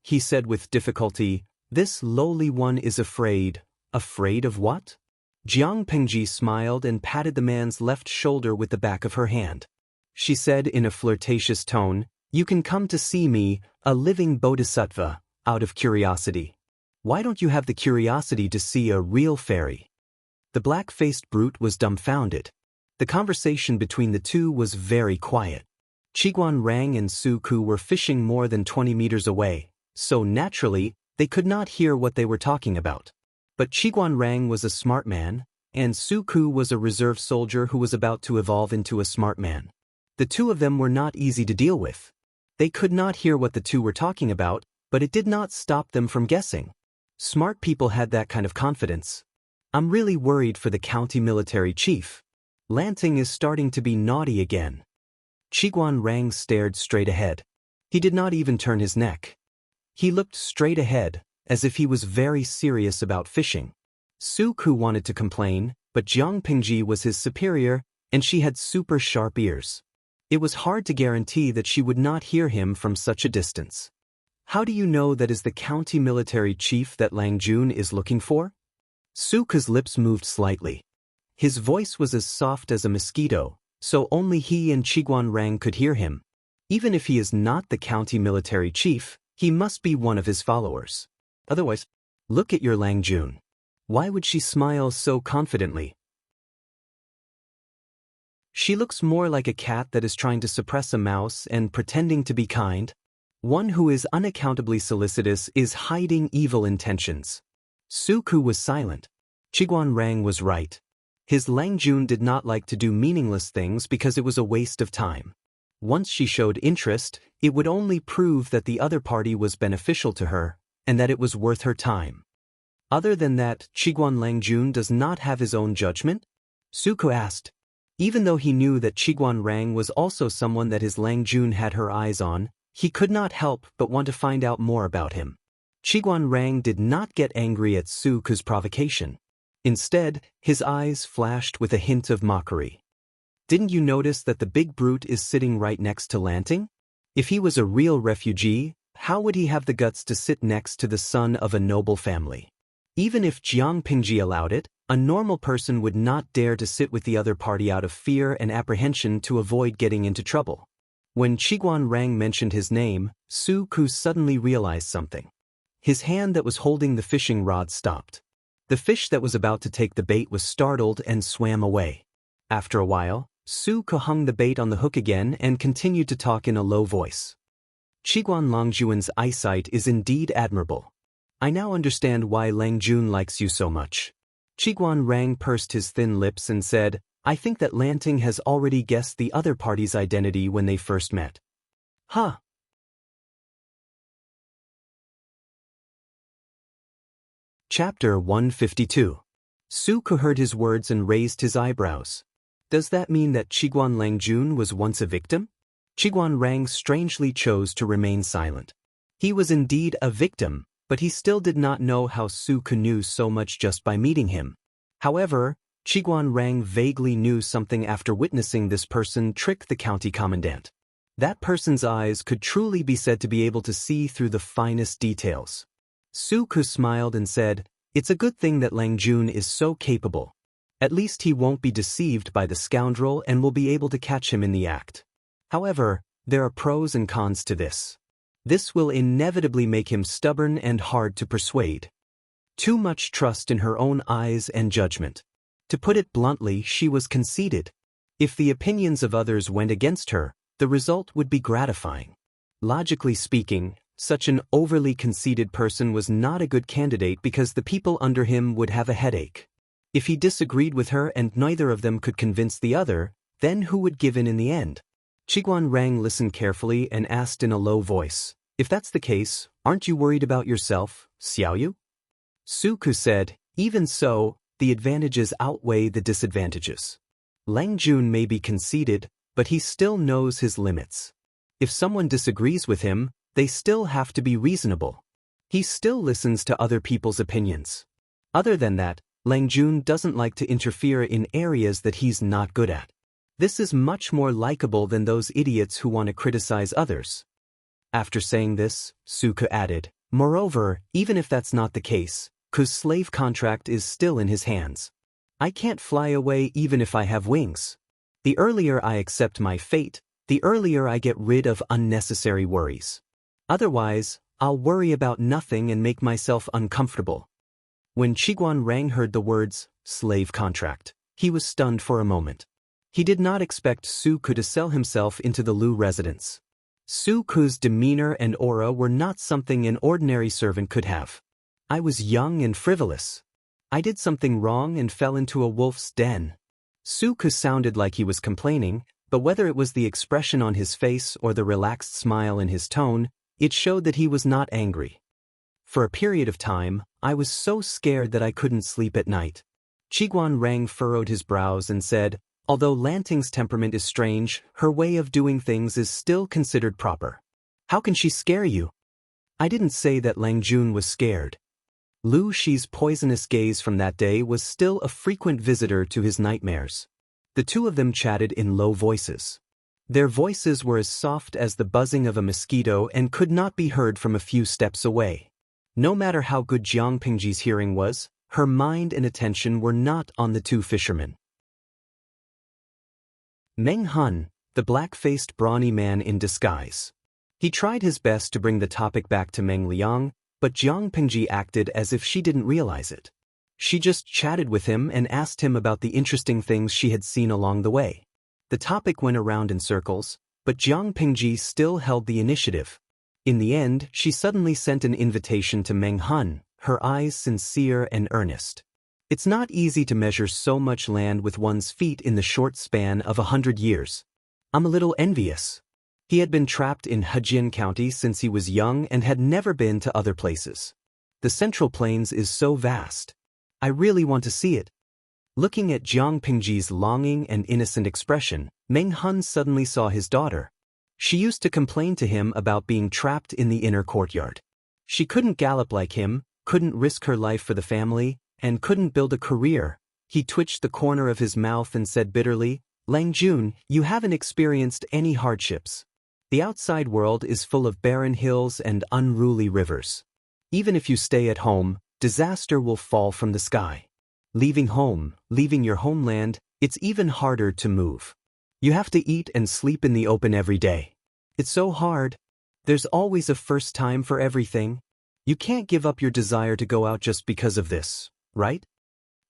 He said with difficulty, "This lowly one is afraid." Afraid of what? Jiang Pingji smiled and patted the man's left shoulder with the back of her hand. She said in a flirtatious tone, "You can come to see me, a living bodhisattva, out of curiosity. Why don't you have the curiosity to see a real fairy?" The black-faced brute was dumbfounded. The conversation between the two was very quiet. Qiguan Rang and Su Ku were fishing more than 20 meters away, so naturally, they could not hear what they were talking about. But Qiguan Rang was a smart man, and Su Ku was a reserve soldier who was about to evolve into a smart man. The two of them were not easy to deal with. They could not hear what the two were talking about, but it did not stop them from guessing. Smart people had that kind of confidence. I'm really worried for the county military chief. Lanting is starting to be naughty again. Qiguan Rang stared straight ahead. He did not even turn his neck. He looked straight ahead, as if he was very serious about fishing. Su Ku wanted to complain, but Jiang Pingji was his superior, and she had super sharp ears. It was hard to guarantee that she would not hear him from such a distance. "How do you know that is the county military chief that Lang Jun is looking for?" Su Ku's lips moved slightly. His voice was as soft as a mosquito, so only he and Qiguan Rang could hear him. Even if he is not the county military chief, he must be one of his followers. Otherwise, look at your Lang Jun. Why would she smile so confidently? She looks more like a cat that is trying to suppress a mouse and pretending to be kind. One who is unaccountably solicitous is hiding evil intentions. Su Ku was silent. Qiguan Rang was right. His Lang Jun did not like to do meaningless things because it was a waste of time. Once she showed interest, it would only prove that the other party was beneficial to her, and that it was worth her time. Other than that, Qiguan Lang Jun does not have his own judgment? Su Ku asked. Even though he knew that Qiguan Rang was also someone that his Lang Jun had her eyes on, he could not help but want to find out more about him. Qiguan Rang did not get angry at Su Ku's provocation. Instead, his eyes flashed with a hint of mockery. "Didn't you notice that the big brute is sitting right next to Lanting? If he was a real refugee, how would he have the guts to sit next to the son of a noble family? Even if Jiang Pingji allowed it, a normal person would not dare to sit with the other party out of fear and apprehension to avoid getting into trouble." When Qiguan Rang mentioned his name, Su Ku suddenly realized something. His hand that was holding the fishing rod stopped. The fish that was about to take the bait was startled and swam away. After a while, Su Ku hung the bait on the hook again and continued to talk in a low voice. "Qiguan Langjuan's eyesight is indeed admirable. I now understand why Lang Jun likes you so much." Qiguan Rang pursed his thin lips and said, "I think that Lanting has already guessed the other party's identity when they first met." Huh. Chapter 152. Su Ku heard his words and raised his eyebrows. Does that mean that Qiguan Lang Jun was once a victim? Qiguan Rang strangely chose to remain silent. He was indeed a victim, but he still did not know how Su Ku knew so much just by meeting him. However, Qiguan Rang vaguely knew something after witnessing this person trick the county commandant. That person's eyes could truly be said to be able to see through the finest details. Su Ku smiled and said, "It's a good thing that Lang Jun is so capable. At least he won't be deceived by the scoundrel and will be able to catch him in the act. However, There are pros and cons to this. This will inevitably make him stubborn and hard to persuade. Too much trust in her own eyes and judgment. To put it bluntly, she was conceited. If the opinions of others went against her, the result would be gratifying. Logically speaking, such an overly conceited person was not a good candidate because the people under him would have a headache. If he disagreed with her and neither of them could convince the other, then who would give in the end? Qiguan Rang listened carefully and asked in a low voice, "If that's the case, aren't you worried about yourself, Xiaoyu?" Su Ku said, "Even so, the advantages outweigh the disadvantages. Lang Jun may be conceited, but he still knows his limits. If someone disagrees with him, they still have to be reasonable. He still listens to other people's opinions. Other than that, Lang Jun doesn't like to interfere in areas that he's not good at. This is much more likable than those idiots who want to criticize others." After saying this, Su Ke added, "Moreover, even if that's not the case, Ku's slave contract is still in his hands. I can't fly away even if I have wings. The earlier I accept my fate, the earlier I get rid of unnecessary worries. Otherwise, I'll worry about nothing and make myself uncomfortable." When Qiguan Rang heard the words, slave contract, he was stunned for a moment. He did not expect Su Ku to sell himself into the Lu residence. Su Ku's demeanor and aura were not something an ordinary servant could have. "I was young and frivolous. I did something wrong and fell into a wolf's den." Su Ku sounded like he was complaining, but whether it was the expression on his face or the relaxed smile in his tone, it showed that he was not angry. "For a period of time, I was so scared that I couldn't sleep at night." Qiguan Rang furrowed his brows and said, "Although Lanting's temperament is strange, her way of doing things is still considered proper. How can she scare you?" "I didn't say that Lang Jun was scared." Lu Shi's poisonous gaze from that day was still a frequent visitor to his nightmares. The two of them chatted in low voices. Their voices were as soft as the buzzing of a mosquito and could not be heard from a few steps away. No matter how good Jiang Pingji's hearing was, her mind and attention were not on the two fishermen. Meng Hun, the black-faced brawny man in disguise. He tried his best to bring the topic back to Meng Liang, but Jiang Pingji acted as if she didn't realize it. She just chatted with him and asked him about the interesting things she had seen along the way. The topic went around in circles, but Jiang Pingji still held the initiative. In the end, she suddenly sent an invitation to Meng Hun, her eyes sincere and earnest. "It's not easy to measure so much land with one's feet in the short span of 100 years. I'm a little envious." He had been trapped in Hejian County since he was young and had never been to other places. "The Central Plains is so vast. I really want to see it." Looking at Jiang Pingji's longing and innocent expression, Meng Hun suddenly saw his daughter. She used to complain to him about being trapped in the inner courtyard. She couldn't gallop like him, couldn't risk her life for the family, and couldn't build a career. He twitched the corner of his mouth and said bitterly, "Lang Jun, you haven't experienced any hardships. The outside world is full of barren hills and unruly rivers. Even if you stay at home, disaster will fall from the sky. Leaving home, leaving your homeland, it's even harder to move. You have to eat and sleep in the open every day. It's so hard. There's always a first time for everything. You can't give up your desire to go out just because of this, right?"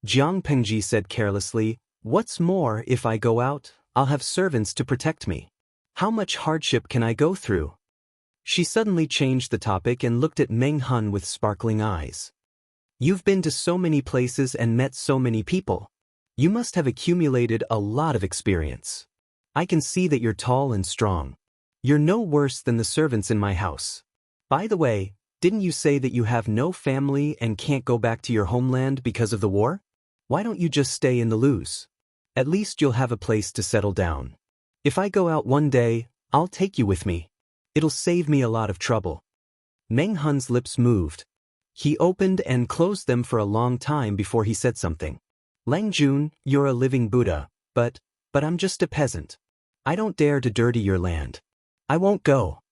Jiang Pengji said carelessly, "What's more, if I go out, I'll have servants to protect me. How much hardship can I go through?" She suddenly changed the topic and looked at Meng Hun with sparkling eyes. "You've been to so many places and met so many people. You must have accumulated a lot of experience. I can see that you're tall and strong. You're no worse than the servants in my house. By the way, didn't you say that you have no family and can't go back to your homeland because of the war? Why don't you just stay in the Lus? At least you'll have a place to settle down. If I go out one day, I'll take you with me. It'll save me a lot of trouble." Meng Hun's lips moved. He opened and closed them for a long time before he said something. "Lang Jun, you're a living Buddha, but I'm just a peasant. I don't dare to dirty your land. I won't go."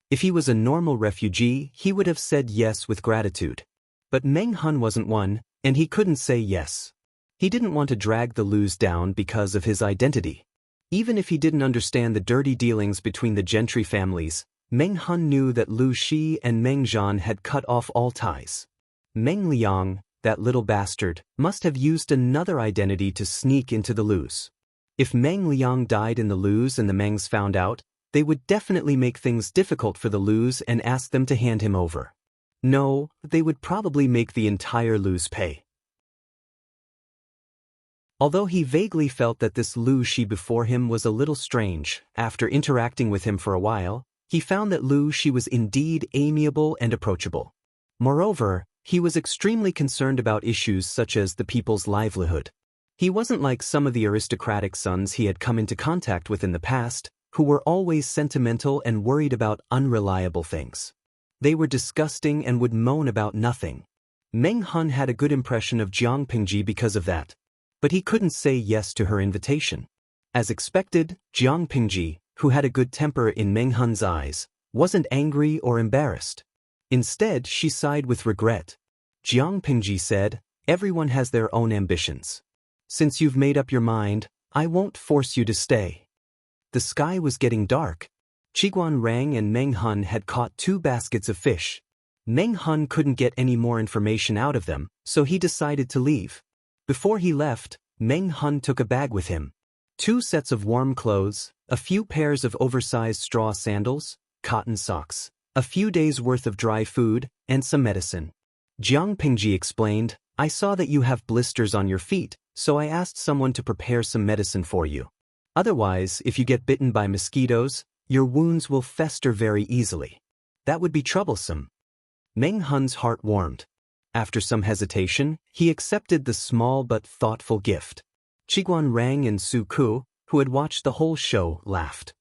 If he was a normal refugee, he would have said yes with gratitude. But Meng Hun wasn't one, and he couldn't say yes. He didn't want to drag the Lus down because of his identity. Even if he didn't understand the dirty dealings between the gentry families, Meng Hun knew that Lu Shi and Meng Zhan had cut off all ties. Meng Liang, that little bastard, must have used another identity to sneak into the Lus. If Meng Liang died in the Lus and the Mengs found out, they would definitely make things difficult for the Lus and ask them to hand him over. No, they would probably make the entire Lus pay. Although he vaguely felt that this Lu Shi before him was a little strange, after interacting with him for a while, he found that Lu Shi was indeed amiable and approachable. Moreover, he was extremely concerned about issues such as the people's livelihood. He wasn't like some of the aristocratic sons he had come into contact with in the past, who were always sentimental and worried about unreliable things. They were disgusting and would moan about nothing. Meng Hun had a good impression of Jiang Pingji because of that. But he couldn't say yes to her invitation. As expected, Jiang Pingji, who had a good temper in Meng Hun's eyes, wasn't angry or embarrassed. Instead, she sighed with regret. Jiang Pingji said, "Everyone has their own ambitions. Since you've made up your mind, I won't force you to stay." The sky was getting dark. Qiguan Rang and Meng Hun had caught 2 baskets of fish. Meng Hun couldn't get any more information out of them, so he decided to leave. Before he left, Meng Hun took a bag with him. 2 sets of warm clothes, a few pairs of oversized straw sandals, cotton socks, a few days' worth of dry food, and some medicine. Jiang Pingji explained, "I saw that you have blisters on your feet, so I asked someone to prepare some medicine for you. Otherwise, if you get bitten by mosquitoes, your wounds will fester very easily. That would be troublesome." Meng Hun's heart warmed. After some hesitation, he accepted the small but thoughtful gift. Qiguan Rang and Su Ku, who had watched the whole show, laughed.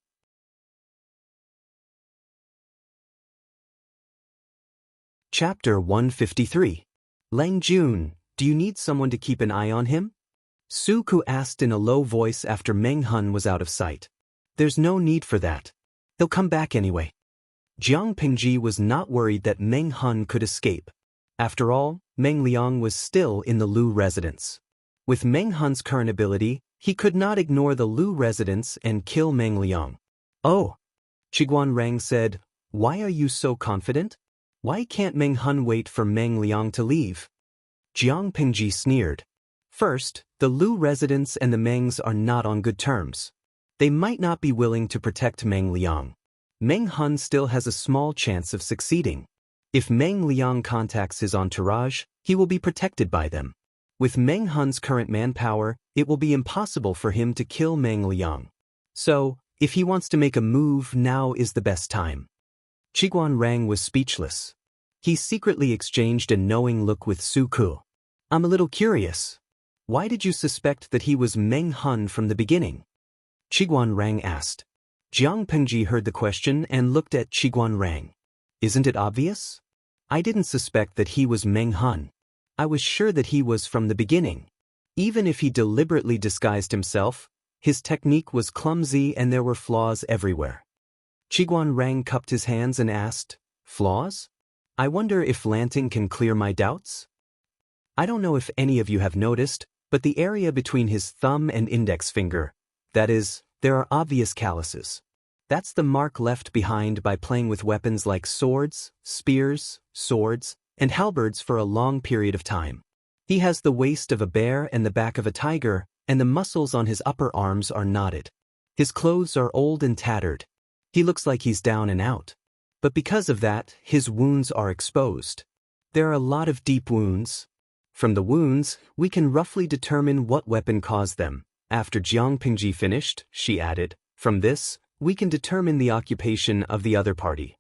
Chapter 153. Lang Jun, do you need someone to keep an eye on him? Su Ku asked in a low voice after Meng Hun was out of sight. There's no need for that. He'll come back anyway. Jiang Pingji was not worried that Meng Hun could escape. After all, Meng Liang was still in the Lu residence. With Meng Hun's current ability, he could not ignore the Lu residence and kill Meng Liang. Oh, Qiguan Rang said, why are you so confident? Why can't Meng Hun wait for Meng Liang to leave? Jiang Pingji sneered. First, the Lu residents and the Mengs are not on good terms. They might not be willing to protect Meng Liang. Meng Hun still has a small chance of succeeding. If Meng Liang contacts his entourage, he will be protected by them. With Meng Hun's current manpower, it will be impossible for him to kill Meng Liang. So, if he wants to make a move, now is the best time. Qiguan Rang was speechless. He secretly exchanged a knowing look with Su Ku. I'm a little curious. Why did you suspect that he was Meng Hun from the beginning? Qiguan Rang asked. Jiang Pingji heard the question and looked at Qiguan Rang. Isn't it obvious? I didn't suspect that he was Meng Hun. I was sure that he was from the beginning. Even if he deliberately disguised himself, his technique was clumsy and there were flaws everywhere. Qiguan Rang cupped his hands and asked, Flaws? I wonder if Lanting can clear my doubts? I don't know if any of you have noticed, but the area between his thumb and index finger, that is, there are obvious calluses. That's the mark left behind by playing with weapons like swords, spears, swords, and halberds for a long period of time. He has the waist of a bear and the back of a tiger, and the muscles on his upper arms are knotted. His clothes are old and tattered. He looks like he's down and out. But because of that, his wounds are exposed. There are a lot of deep wounds. From the wounds, we can roughly determine what weapon caused them. After Jiang Pingji finished, she added, from this, we can determine the occupation of the other party.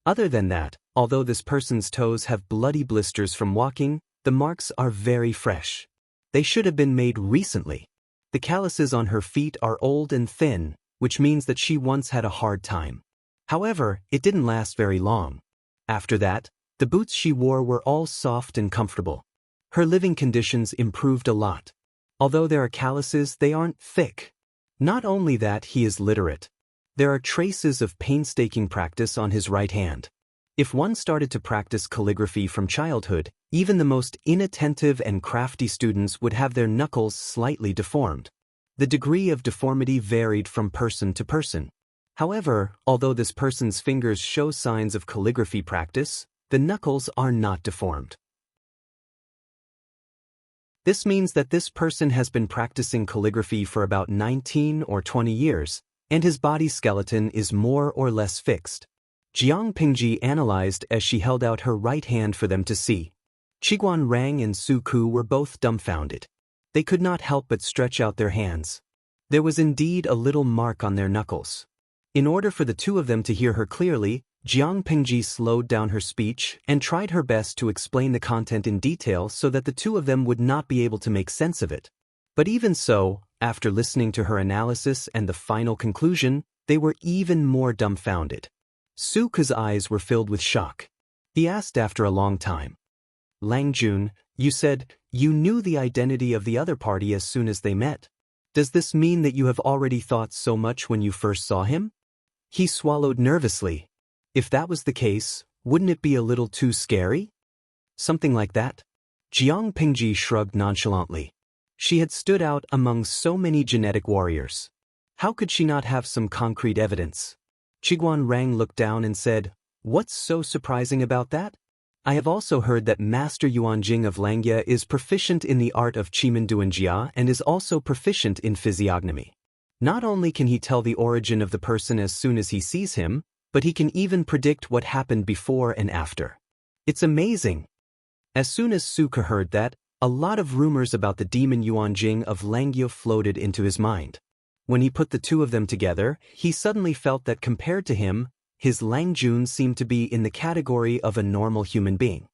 Other than that, although this person's toes have bloody blisters from walking, the marks are very fresh. They should have been made recently. The calluses on her feet are old and thin, which means that she once had a hard time. However, it didn't last very long. After that, the boots she wore were all soft and comfortable. Her living conditions improved a lot. Although there are calluses, they aren't thick. Not only that, he is literate. There are traces of painstaking practice on his right hand. If one started to practice calligraphy from childhood, even the most inattentive and crafty students would have their knuckles slightly deformed. The degree of deformity varied from person to person. However, although this person's fingers show signs of calligraphy practice, the knuckles are not deformed. This means that this person has been practicing calligraphy for about 19 or 20 years, and his body skeleton is more or less fixed. Jiang Pingji analyzed as she held out her right hand for them to see. Qiguan Rang and Su Ku were both dumbfounded. They could not help but stretch out their hands. There was indeed a little mark on their knuckles. In order for the two of them to hear her clearly, Jiang Pingji slowed down her speech and tried her best to explain the content in detail so that the two of them would not be able to make sense of it. But even so, after listening to her analysis and the final conclusion, they were even more dumbfounded. Su Ku's eyes were filled with shock. He asked after a long time. Lang Jun, you said you knew the identity of the other party as soon as they met. Does this mean that you have already thought so much when you first saw him? He swallowed nervously. If that was the case, wouldn't it be a little too scary? Something like that? Jiang Pingji shrugged nonchalantly. She had stood out among so many genetic warriors. How could she not have some concrete evidence? Qiguan Rang looked down and said, "What's so surprising about that? I have also heard that Master Yuanjing of Langjie is proficient in the art of Qimenduanjia and is also proficient in physiognomy. Not only can he tell the origin of the person as soon as he sees him, but he can even predict what happened before and after. It's amazing." As soon as Su Ke heard that, a lot of rumors about the demon Yuanjing of Langjie floated into his mind. When he put the two of them together, he suddenly felt that compared to him, his Lang Jun seemed to be in the category of a normal human being.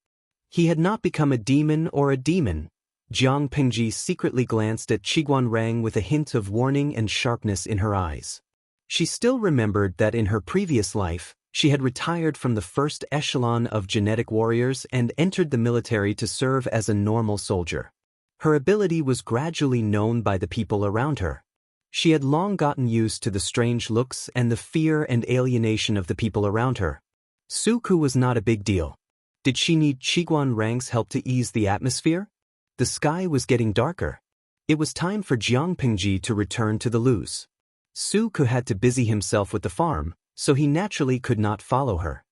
He had not become a demon or a demon. Jiang Pingji secretly glanced at Qiguan Rang with a hint of warning and sharpness in her eyes. She still remembered that in her previous life, she had retired from the first echelon of genetic warriors and entered the military to serve as a normal soldier. Her ability was gradually known by the people around her. She had long gotten used to the strange looks and the fear and alienation of the people around her. Su Ku was not a big deal. Did she need Qiguan Rang's help to ease the atmosphere? The sky was getting darker. It was time for Jiang Pingji to return to the Luz. Su Ku had to busy himself with the farm, so he naturally could not follow her.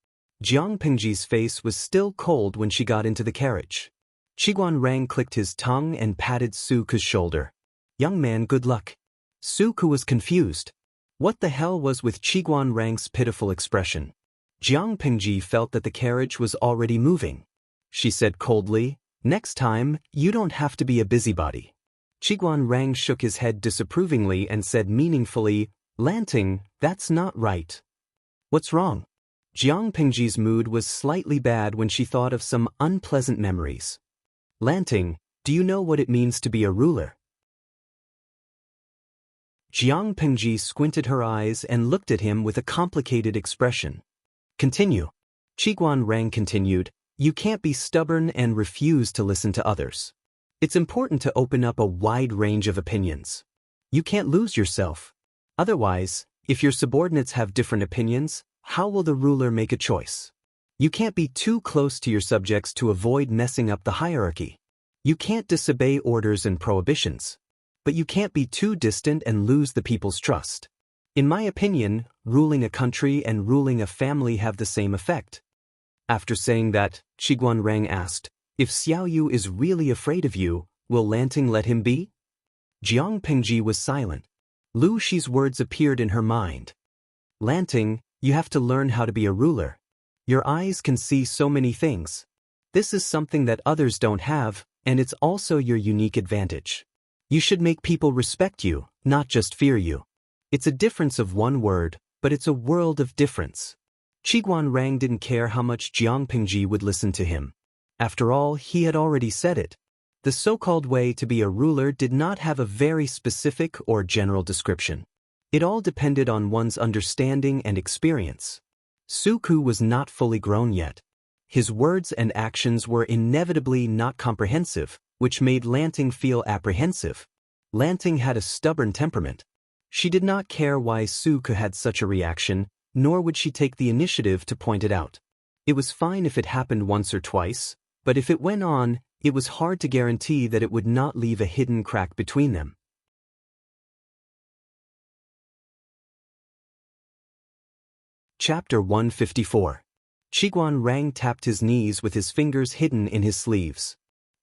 Jiang Pingji's face was still cold when she got into the carriage. Qiguan Rang clicked his tongue and patted Su Ku's shoulder. "Young man, good luck." Su Ku was confused. What the hell was with Qiguan Rang's pitiful expression? Jiang Pingji felt that the carriage was already moving. She said coldly, "Next time, you don't have to be a busybody." Qiguan Rang shook his head disapprovingly and said meaningfully, "Lanting, that's not right." "What's wrong?" Jiang Pingji's mood was slightly bad when she thought of some unpleasant memories. "Lanting, do you know what it means to be a ruler?" Jiang Pingji squinted her eyes and looked at him with a complicated expression. "Continue." Qiguan Rang continued, "You can't be stubborn and refuse to listen to others. It's important to open up a wide range of opinions. You can't lose yourself. Otherwise, if your subordinates have different opinions, how will the ruler make a choice? You can't be too close to your subjects to avoid messing up the hierarchy. You can't disobey orders and prohibitions. But you can't be too distant and lose the people's trust. In my opinion, ruling a country and ruling a family have the same effect." After saying that, Qiguan Rang asked, "If Xiaoyu is really afraid of you, will Lanting let him be?" Jiang Pingji was silent. Lu Shi's words appeared in her mind. "Lanting, you have to learn how to be a ruler. Your eyes can see so many things. This is something that others don't have, and it's also your unique advantage. You should make people respect you, not just fear you. It's a difference of one word, but it's a world of difference." Qiguan Rang didn't care how much Jiang Pingji would listen to him. After all, he had already said it. The so-called way to be a ruler did not have a very specific or general description. It all depended on one's understanding and experience. Su Ku was not fully grown yet. His words and actions were inevitably not comprehensive, which made Lanting feel apprehensive. Lanting had a stubborn temperament. She did not care why Su Ke had such a reaction, nor would she take the initiative to point it out. It was fine if it happened once or twice, but if it went on, it was hard to guarantee that it would not leave a hidden crack between them. Chapter 154. Qiguan Rang tapped his knees with his fingers hidden in his sleeves.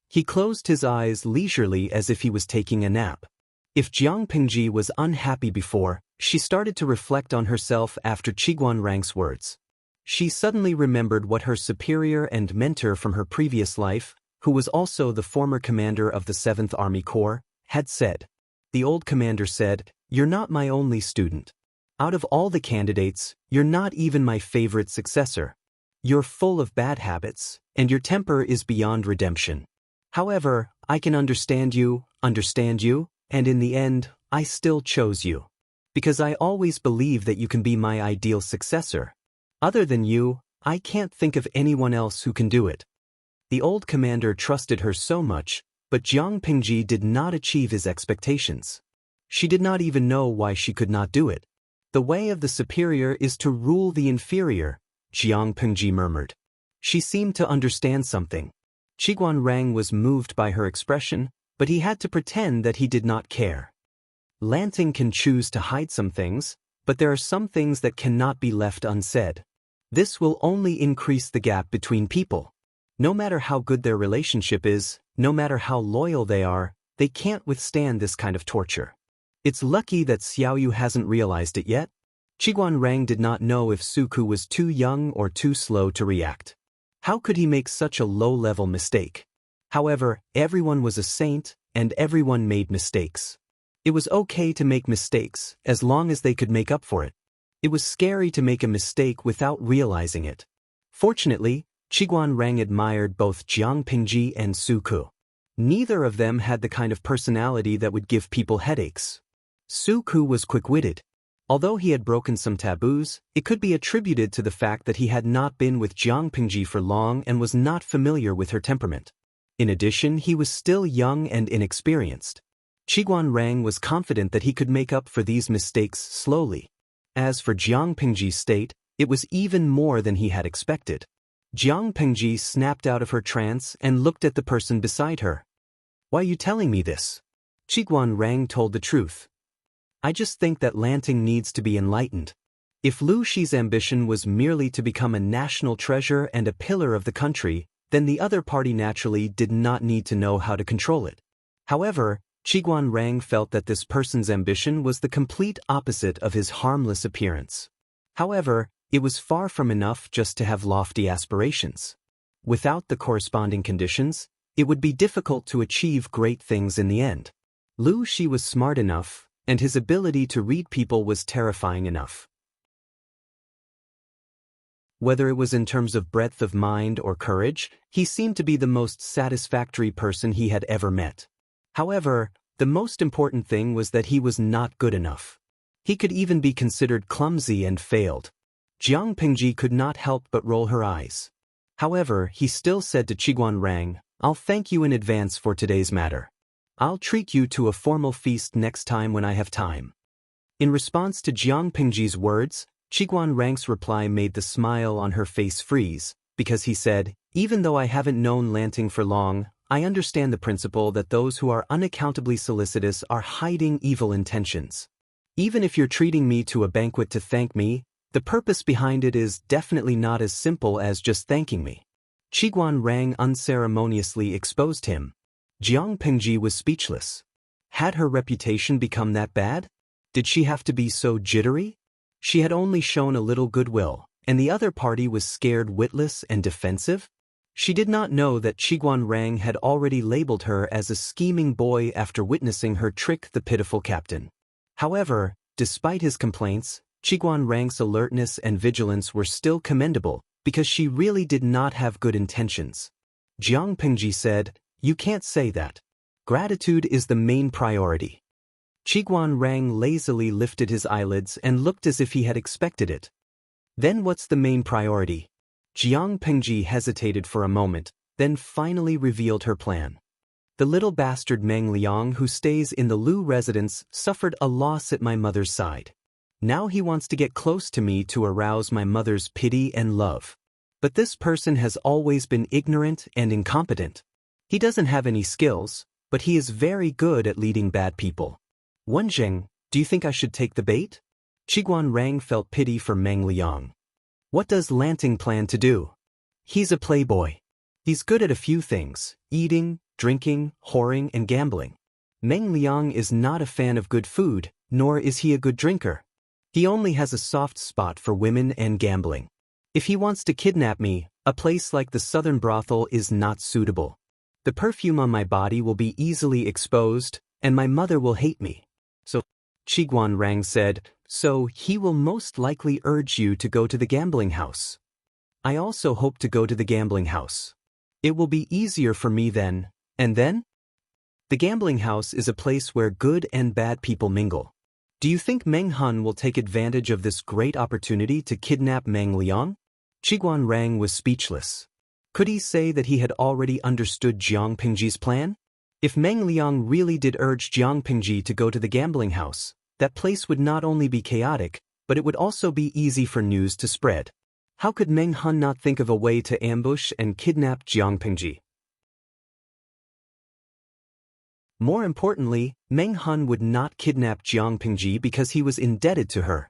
He closed his eyes leisurely as if he was taking a nap. If Jiang Pingji was unhappy before, she started to reflect on herself after Qiguan Rang's words. She suddenly remembered what her superior and mentor from her previous life, who was also the former commander of the 7th Army Corps, had said. The old commander said, "You're not my only student. Out of all the candidates, you're not even my favorite successor. You're full of bad habits, and your temper is beyond redemption. However, I can understand you, and in the end, I still chose you. Because I always believe that you can be my ideal successor. Other than you, I can't think of anyone else who can do it." The old commander trusted her so much, but Jiang Pingji did not achieve his expectations. She did not even know why she could not do it. The way of the superior is to rule the inferior, Jiang Pingji murmured. She seemed to understand something. Qiguan Rang was moved by her expression, but he had to pretend that he did not care. Lanting can choose to hide some things, but there are some things that cannot be left unsaid. This will only increase the gap between people. No matter how good their relationship is, no matter how loyal they can't withstand this kind of torture. It's lucky that Xiaoyu hasn't realized it yet. Qiguan Rang did not know if Suku was too young or too slow to react. How could he make such a low-level mistake? However, everyone was a saint, and everyone made mistakes. It was okay to make mistakes, as long as they could make up for it. It was scary to make a mistake without realizing it. Fortunately, Qiguan Rang admired both Jiang Pingji and Suku. Neither of them had the kind of personality that would give people headaches. Suku was quick-witted. Although he had broken some taboos, it could be attributed to the fact that he had not been with Jiang Pingji for long and was not familiar with her temperament. In addition, he was still young and inexperienced. Qiguan Rang was confident that he could make up for these mistakes slowly. As for Jiang Pingji's state, it was even more than he had expected. Jiang Pingji snapped out of her trance and looked at the person beside her. "Why are you telling me this?" Qiguan Rang told the truth. "I just think that Lanting needs to be enlightened. If Lu Shi's ambition was merely to become a national treasure and a pillar of the country, then the other party naturally did not need to know how to control it. However, Qiguan Rang felt that this person's ambition was the complete opposite of his harmless appearance. However, it was far from enough just to have lofty aspirations. Without the corresponding conditions, it would be difficult to achieve great things in the end. Lu Shi was smart enough, and his ability to read people was terrifying enough. Whether it was in terms of breadth of mind or courage, he seemed to be the most satisfactory person he had ever met. However, the most important thing was that he was not good enough. He could even be considered clumsy and failed. Jiang Pingji could not help but roll her eyes. However, he still said to Qiguan Rang, "I'll thank you in advance for today's matter. I'll treat you to a formal feast next time when I have time." In response to Jiang Pingji's words, Qiguan Rang's reply made the smile on her face freeze, because he said, "Even though I haven't known Lanting for long, I understand the principle that those who are unaccountably solicitous are hiding evil intentions. Even if you're treating me to a banquet to thank me, the purpose behind it is definitely not as simple as just thanking me." Qiguan Rang unceremoniously exposed him. Jiang Pingji was speechless. Had her reputation become that bad? Did she have to be so jittery? She had only shown a little goodwill, and the other party was scared witless and defensive? She did not know that Qiguan Rang had already labeled her as a scheming boy after witnessing her trick the pitiful captain. However, despite his complaints, Qiguan Rang's alertness and vigilance were still commendable, because she really did not have good intentions. Jiang Pingji said, "You can't say that. Gratitude is the main priority." Qiguan Rang lazily lifted his eyelids and looked as if he had expected it. "Then what's the main priority?" Jiang Pingji hesitated for a moment, then finally revealed her plan. "The little bastard Meng Liang who stays in the Lu residence suffered a loss at my mother's side. Now he wants to get close to me to arouse my mother's pity and love. But this person has always been ignorant and incompetent. He doesn't have any skills, but he is very good at leading bad people. Wenjing, do you think I should take the bait?" Qiguan Rang felt pity for Meng Liang. What does Lanting plan to do? He's a playboy. He's good at a few things: eating, drinking, whoring, and gambling. Meng Liang is not a fan of good food, nor is he a good drinker. He only has a soft spot for women and gambling. If he wants to kidnap me, a place like the southern brothel is not suitable. The perfume on my body will be easily exposed, and my mother will hate me. So, Qiguan Rang said, so he will most likely urge you to go to the gambling house. I also hope to go to the gambling house. It will be easier for me then, and then? The gambling house is a place where good and bad people mingle. Do you think Meng Hun will take advantage of this great opportunity to kidnap Meng Liang? Qiguan Rang was speechless. Could he say that he had already understood Jiang Pingji's plan? If Meng Liang really did urge Jiang Pingji to go to the gambling house, that place would not only be chaotic, but it would also be easy for news to spread. How could Meng Hun not think of a way to ambush and kidnap Jiang Pingji? More importantly, Meng Hun would not kidnap Jiang Pingji because he was indebted to her.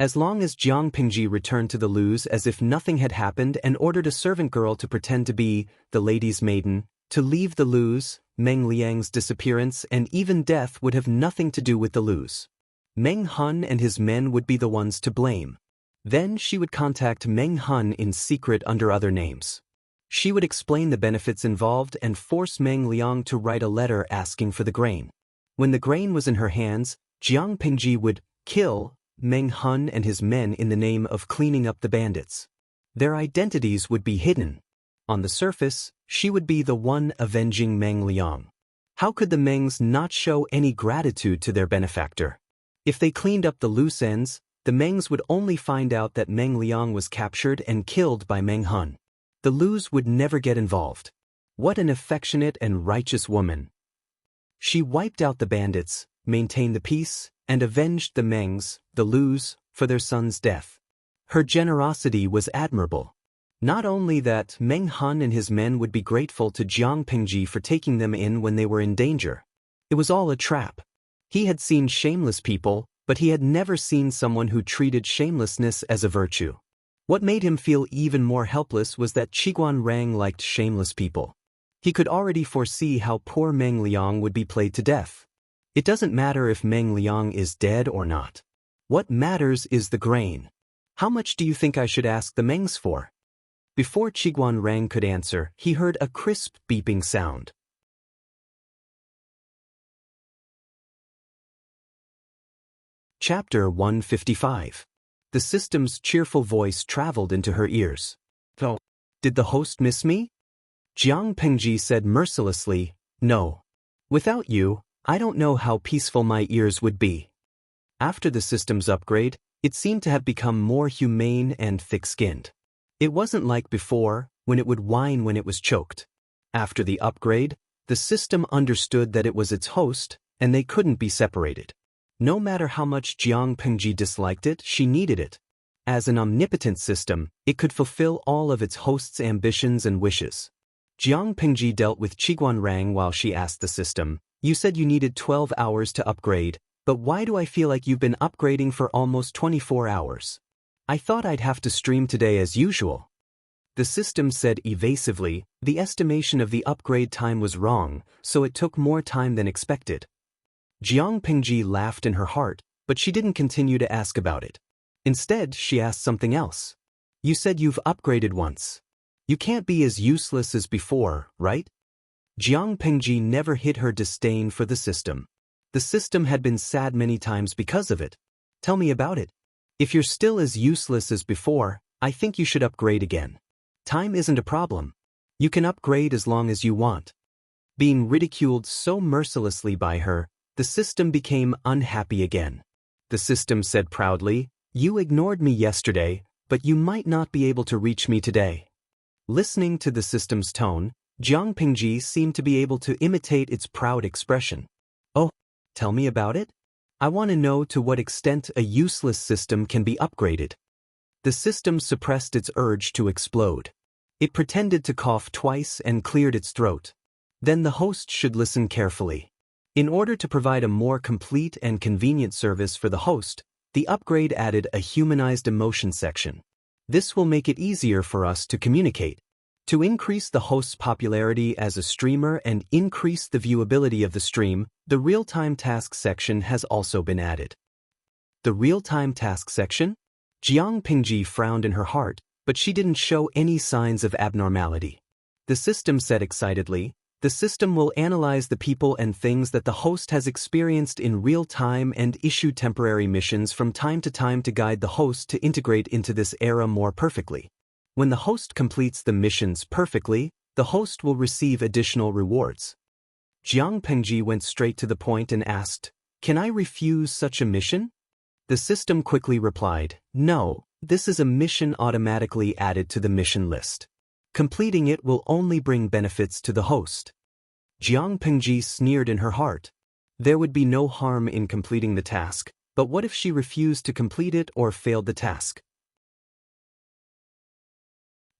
As long as Jiang Pingji returned to the Lus as if nothing had happened and ordered a servant girl to pretend to be the lady's maiden, to leave the Lus, Meng Liang's disappearance and even death would have nothing to do with the Lus. Meng Hun and his men would be the ones to blame. Then she would contact Meng Hun in secret under other names. She would explain the benefits involved and force Meng Liang to write a letter asking for the grain. When the grain was in her hands, Jiang Pingji would kill Meng Hun and his men in the name of cleaning up the bandits. Their identities would be hidden. On the surface, she would be the one avenging Meng Liang. How could the Mengs not show any gratitude to their benefactor? If they cleaned up the loose ends, the Mengs would only find out that Meng Liang was captured and killed by Meng Hun. The Lus would never get involved. What an affectionate and righteous woman. She wiped out the bandits, maintained the peace, and avenged the Mengs, the Lus, for their son's death. Her generosity was admirable. Not only that, Meng Hun and his men would be grateful to Jiang Pingji for taking them in when they were in danger. It was all a trap. He had seen shameless people, but he had never seen someone who treated shamelessness as a virtue. What made him feel even more helpless was that Qiguan Rang liked shameless people. He could already foresee how poor Meng Liang would be played to death. It doesn't matter if Meng Liang is dead or not. What matters is the grain. How much do you think I should ask the Mengs for? Before Qiguan Rang could answer, he heard a crisp beeping sound. Chapter 155. The system's cheerful voice traveled into her ears. Oh, did the host miss me? Jiang Pingji said mercilessly, no. Without you, I don't know how peaceful my ears would be. After the system's upgrade, it seemed to have become more humane and thick-skinned. It wasn't like before, when it would whine when it was choked. After the upgrade, the system understood that it was its host, and they couldn't be separated. No matter how much Jiang Pingji disliked it, she needed it. As an omnipotent system, it could fulfill all of its host's ambitions and wishes. Jiang Pingji dealt with Qiguan Rang while she asked the system, you said you needed 12 hours to upgrade, but why do I feel like you've been upgrading for almost 24 hours? I thought I'd have to stream today as usual. The system said evasively, the estimation of the upgrade time was wrong, so it took more time than expected. Jiang Pingji laughed in her heart, but she didn't continue to ask about it. Instead, she asked something else. You said you've upgraded once. You can't be as useless as before, right? Jiang Pingji never hid her disdain for the system. The system had been sad many times because of it. Tell me about it. If you're still as useless as before, I think you should upgrade again. Time isn't a problem. You can upgrade as long as you want. Being ridiculed so mercilessly by her, the system became unhappy again. The system said proudly, you ignored me yesterday, but you might not be able to reach me today. Listening to the system's tone, Jiang Pingji seemed to be able to imitate its proud expression. Oh, tell me about it? I want to know to what extent a useless system can be upgraded. The system suppressed its urge to explode. It pretended to cough twice and cleared its throat. Then the host should listen carefully. In order to provide a more complete and convenient service for the host, the upgrade added a humanized emotion section. This will make it easier for us to communicate. To increase the host's popularity as a streamer and increase the viewability of the stream, the real-time task section has also been added. The real-time task section? Jiang Pingji frowned in her heart, but she didn't show any signs of abnormality. The system said excitedly, the system will analyze the people and things that the host has experienced in real time and issue temporary missions from time to guide the host to integrate into this era more perfectly. When the host completes the missions perfectly, the host will receive additional rewards. Jiang Pengji went straight to the point and asked, "Can I refuse such a mission?" The system quickly replied, "No, this is a mission automatically added to the mission list. Completing it will only bring benefits to the host." Jiang Pengji sneered in her heart. There would be no harm in completing the task, but what if she refused to complete it or failed the task?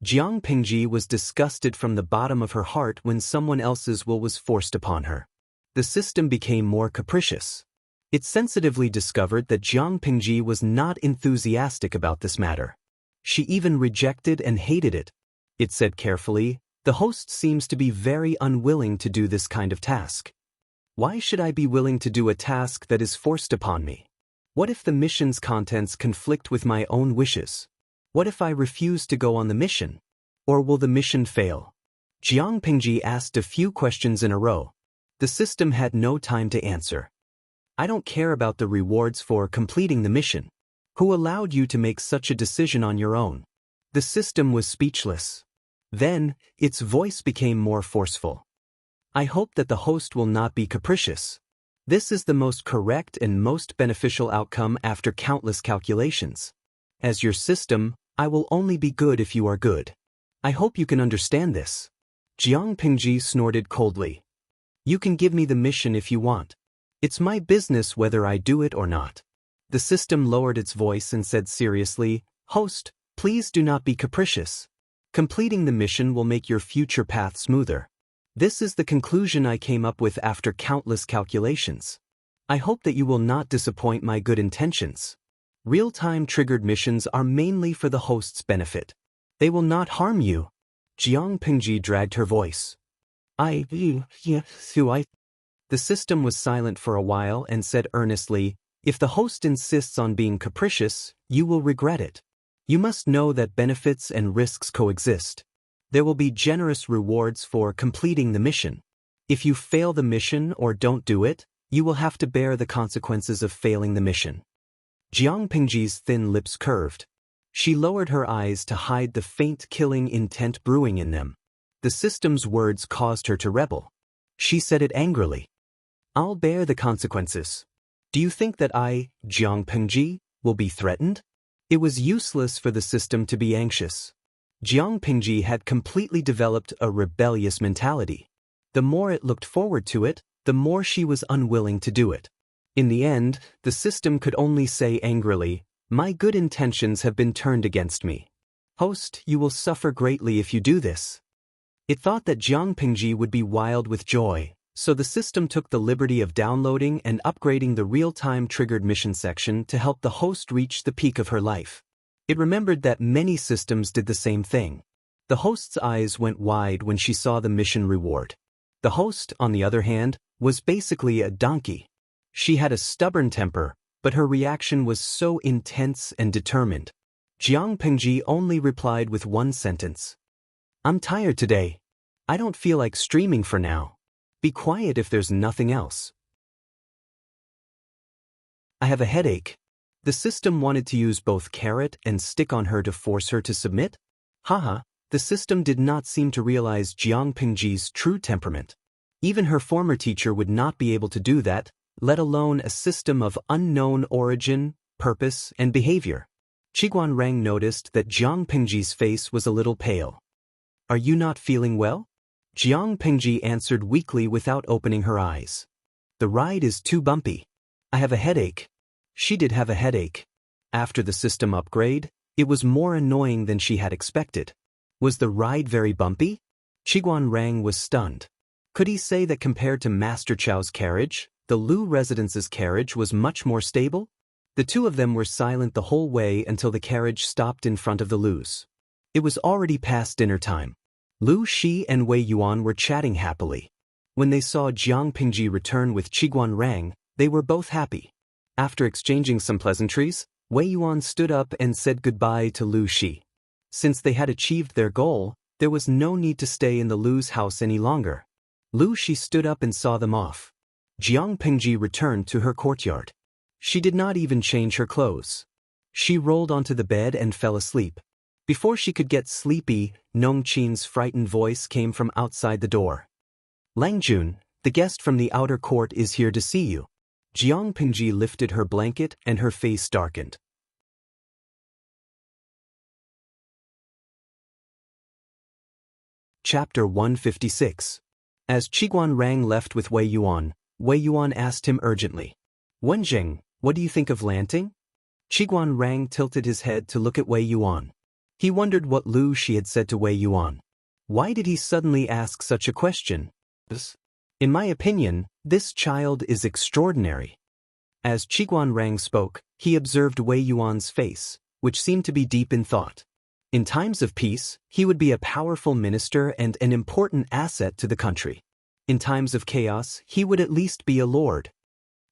Jiang Pengji was disgusted from the bottom of her heart when someone else's will was forced upon her. The system became more capricious. It sensitively discovered that Jiang Pengji was not enthusiastic about this matter. She even rejected and hated it. It said carefully, "The host seems to be very unwilling to do this kind of task. Why should I be willing to do a task that is forced upon me? What if the mission's contents conflict with my own wishes? What if I refuse to go on the mission? Or will the mission fail?" Jiang Pengji asked a few questions in a row. The system had no time to answer. "I don't care about the rewards for completing the mission. Who allowed you to make such a decision on your own?" The system was speechless. Then, its voice became more forceful. "I hope that the host will not be capricious. This is the most correct and most beneficial outcome after countless calculations. As your system, I will only be good if you are good. I hope you can understand this." Jiang Pengji snorted coldly. "You can give me the mission if you want. It's my business whether I do it or not." The system lowered its voice and said seriously, "Host, please do not be capricious. Completing the mission will make your future path smoother. This is the conclusion I came up with after countless calculations. I hope that you will not disappoint my good intentions. Real-time triggered missions are mainly for the host's benefit. They will not harm you." Jiang Pengji dragged her voice. The system was silent for a while and said earnestly, "If the host insists on being capricious, you will regret it. You must know that benefits and risks coexist. There will be generous rewards for completing the mission. If you fail the mission or don't do it, you will have to bear the consequences of failing the mission." Jiang Pengji's thin lips curved. She lowered her eyes to hide the faint killing intent brewing in them. The system's words caused her to rebel. She said it angrily. "I'll bear the consequences. Do you think that I, Jiang Pengji, will be threatened?" It was useless for the system to be anxious. Jiang Pengji had completely developed a rebellious mentality. The more it looked forward to it, the more she was unwilling to do it. In the end, the system could only say angrily, "My good intentions have been turned against me. Host, you will suffer greatly if you do this." It thought that Jiang Pengji would be wild with joy, so the system took the liberty of downloading and upgrading the real-time triggered mission section to help the host reach the peak of her life. It remembered that many systems did the same thing. The host's eyes went wide when she saw the mission reward. The host, on the other hand, was basically a donkey. She had a stubborn temper, but her reaction was so intense and determined. Jiang Pengji only replied with one sentence. "I'm tired today. I don't feel like streaming for now. Be quiet if there's nothing else." "I have a headache." The system wanted to use both carrot and stick on her to force her to submit? Haha, the system did not seem to realize Jiang Pengji's true temperament. Even her former teacher would not be able to do that, let alone a system of unknown origin, purpose, and behavior. Qiguan Rang noticed that Jiang Pengji's face was a little pale. "Are you not feeling well?" Jiang Pengji answered weakly without opening her eyes. "The ride is too bumpy. I have a headache." She did have a headache. After the system upgrade, it was more annoying than she had expected. Was the ride very bumpy? Qiguan Rang was stunned. Could he say that compared to Master Chow's carriage, the Lu residence's carriage was much more stable? The two of them were silent the whole way until the carriage stopped in front of the Lu's. It was already past dinner time. Lu Shi and Wei Yuan were chatting happily. When they saw Jiang Pingji return with Qiguan Rang, they were both happy. After exchanging some pleasantries, Wei Yuan stood up and said goodbye to Lu Shi. Since they had achieved their goal, there was no need to stay in the Lu's house any longer. Lu Shi stood up and saw them off. Jiang Pingji returned to her courtyard. She did not even change her clothes. She rolled onto the bed and fell asleep. Before she could get sleepy, Nong Qin's frightened voice came from outside the door. Lang Jun, the guest from the outer court is here to see you. Jiang Pingji lifted her blanket and her face darkened. Chapter 156. As Qiguan Rang left with Wei Yuan asked him urgently, "Wenjing, what do you think of Lanting?" Qiguan Rang tilted his head to look at Wei Yuan. He wondered what Lu Shi had said to Wei Yuan. Why did he suddenly ask such a question? In my opinion, this child is extraordinary. As Qiguan Rang spoke, he observed Wei Yuan's face, which seemed to be deep in thought. In times of peace, he would be a powerful minister and an important asset to the country. In times of chaos, he would at least be a lord.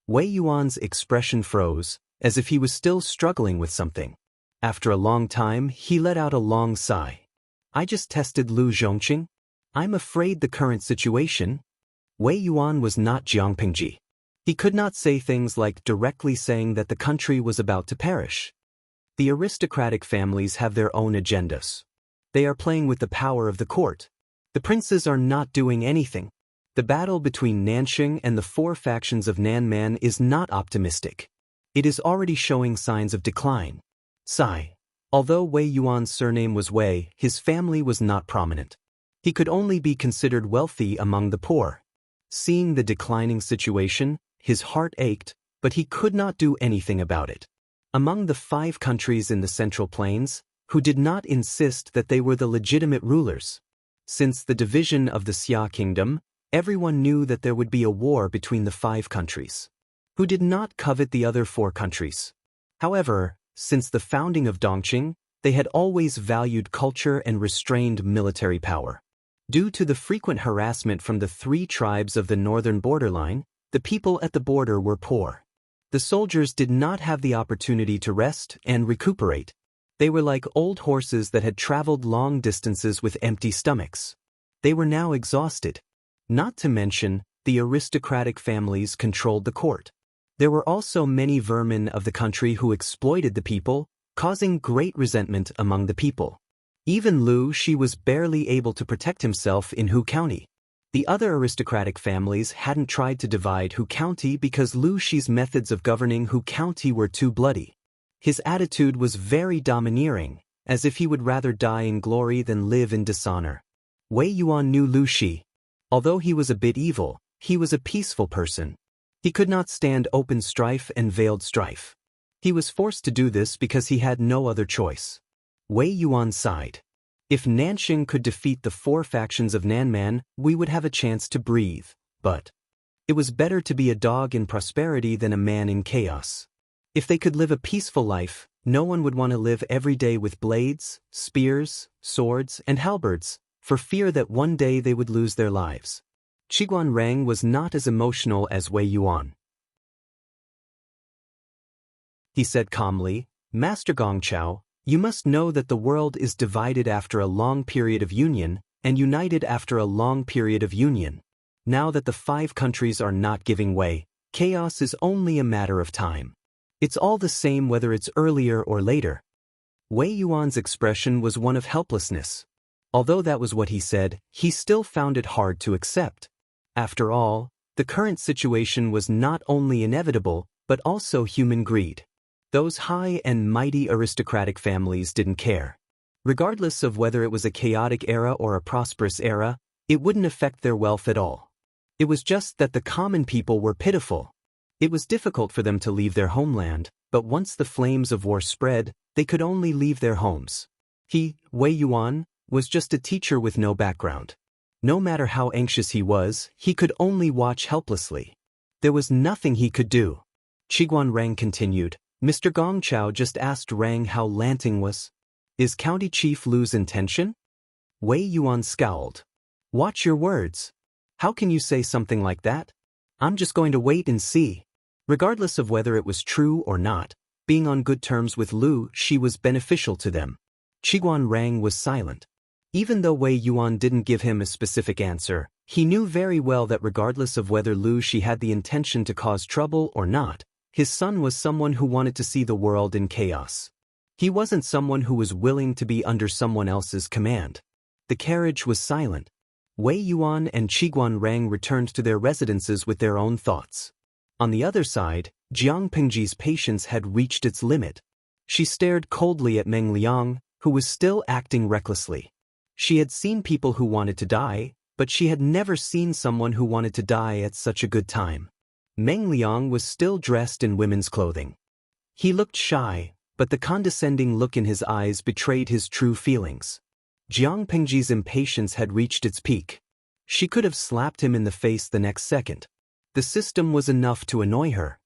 Wei Yuan's expression froze, as if he was still struggling with something. After a long time, he let out a long sigh. I just tested Lu Zhongqing. I'm afraid the current situation. Wei Yuan was not Jiang Pingji. He could not say things like directly saying that the country was about to perish. The aristocratic families have their own agendas. They are playing with the power of the court. The princes are not doing anything. The battle between Nanxing and the four factions of Nanman is not optimistic. It is already showing signs of decline. Sigh. Although Wei Yuan's surname was Wei, his family was not prominent. He could only be considered wealthy among the poor. Seeing the declining situation, his heart ached, but he could not do anything about it. Among the 5 countries in the Central Plains, who did not insist that they were the legitimate rulers. Since the division of the Xia kingdom, everyone knew that there would be a war between the 5 countries, who did not covet the other 4 countries. However, since the founding of Dongqing, they had always valued culture and restrained military power. Due to the frequent harassment from the 3 tribes of the northern borderline, the people at the border were poor. The soldiers did not have the opportunity to rest and recuperate. They were like old horses that had traveled long distances with empty stomachs. They were now exhausted. Not to mention, the aristocratic families controlled the court. There were also many vermin of the country who exploited the people, causing great resentment among the people. Even Lu Shi was barely able to protect himself in Hu County. The other aristocratic families hadn't tried to divide Hu County because Lu Shi's methods of governing Hu County were too bloody. His attitude was very domineering, as if he would rather die in glory than live in dishonor. Wei Yuan knew Lu Shi. Although he was a bit evil, he was a peaceful person. He could not stand open strife and veiled strife. He was forced to do this because he had no other choice. Wei Yuan sighed. If Nanxing could defeat the 4 factions of Nanman, we would have a chance to breathe, but it was better to be a dog in prosperity than a man in chaos. If they could live a peaceful life, no one would want to live every day with blades, spears, swords, and halberds, for fear that one day they would lose their lives. Qiguan Rang was not as emotional as Wei Yuan. He said calmly, Master Gongqiao, you must know that the world is divided after a long period of union, and united after a long period of union. Now that the 5 countries are not giving way, chaos is only a matter of time. It's all the same whether it's earlier or later. Wei Yuan's expression was one of helplessness. Although that was what he said, he still found it hard to accept. After all, the current situation was not only inevitable, but also human greed. Those high and mighty aristocratic families didn't care. Regardless of whether it was a chaotic era or a prosperous era, it wouldn't affect their wealth at all. It was just that the common people were pitiful. It was difficult for them to leave their homeland, but once the flames of war spread, they could only leave their homes. He, Wei Yuan, was just a teacher with no background. No matter how anxious he was, he could only watch helplessly. There was nothing he could do. Qiguan Rang continued, Mr. Gong Chao just asked Rang how Lanting was. Is County Chief Lu's intention? Wei Yuan scowled. Watch your words. How can you say something like that? I'm just going to wait and see. Regardless of whether it was true or not, being on good terms with Lu, she was beneficial to them. Qiguan Rang was silent. Even though Wei Yuan didn't give him a specific answer, he knew very well that regardless of whether Lu Shi had the intention to cause trouble or not, his son was someone who wanted to see the world in chaos. He wasn't someone who was willing to be under someone else's command. The carriage was silent. Wei Yuan and Qiguan Rang returned to their residences with their own thoughts. On the other side, Jiang Pingji's patience had reached its limit. She stared coldly at Meng Liang, who was still acting recklessly. She had seen people who wanted to die, but she had never seen someone who wanted to die at such a good time. Meng Liang was still dressed in women's clothing. He looked shy, but the condescending look in his eyes betrayed his true feelings. Jiang Pingji's impatience had reached its peak. She could have slapped him in the face the next second. The system was enough to annoy her.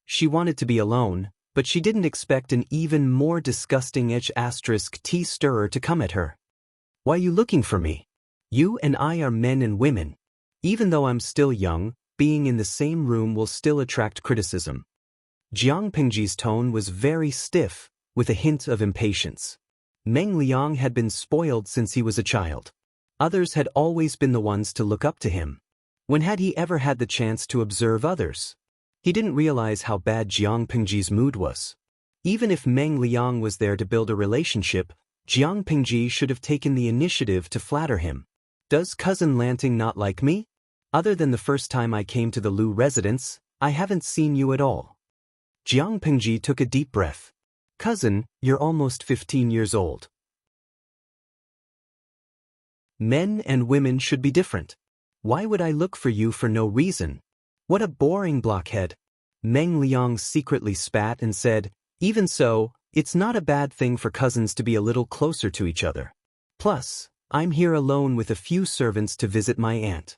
She wanted to be alone, but she didn't expect an even more disgusting *T stirrer to come at her. Why are you looking for me? You and I are men and women. Even though I'm still young, being in the same room will still attract criticism. Jiang Pingji's tone was very stiff, with a hint of impatience. Meng Liang had been spoiled since he was a child. Others had always been the ones to look up to him. When had he ever had the chance to observe others? He didn't realize how bad Jiang Pingji's mood was. Even if Meng Liang was there to build a relationship, Jiang Pingji should have taken the initiative to flatter him. Does Cousin Lanting not like me? Other than the first time I came to the Lu residence, I haven't seen you at all. Jiang Pingji took a deep breath. Cousin, you're almost 15 years old. Men and women should be different. Why would I look for you for no reason? What a boring blockhead. Meng Liang secretly spat and said, even so, it's not a bad thing for cousins to be a little closer to each other. Plus, I'm here alone with a few servants to visit my aunt.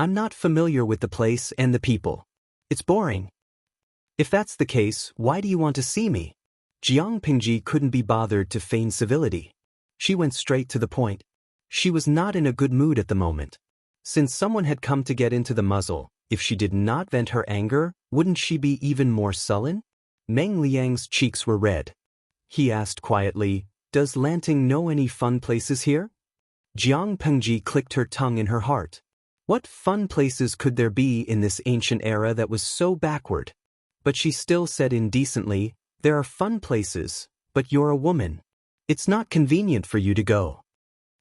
I'm not familiar with the place and the people. It's boring. If that's the case, why do you want to see me? Jiang Pingji couldn't be bothered to feign civility. She went straight to the point. She was not in a good mood at the moment. Since someone had come to get into the muzzle, if she did not vent her anger, wouldn't she be even more sullen? Meng Liang's cheeks were red. He asked quietly, does Lanting know any fun places here? Jiang Pingji clicked her tongue in her heart. What fun places could there be in this ancient era that was so backward? But she still said indecently, there are fun places, but you're a woman. It's not convenient for you to go.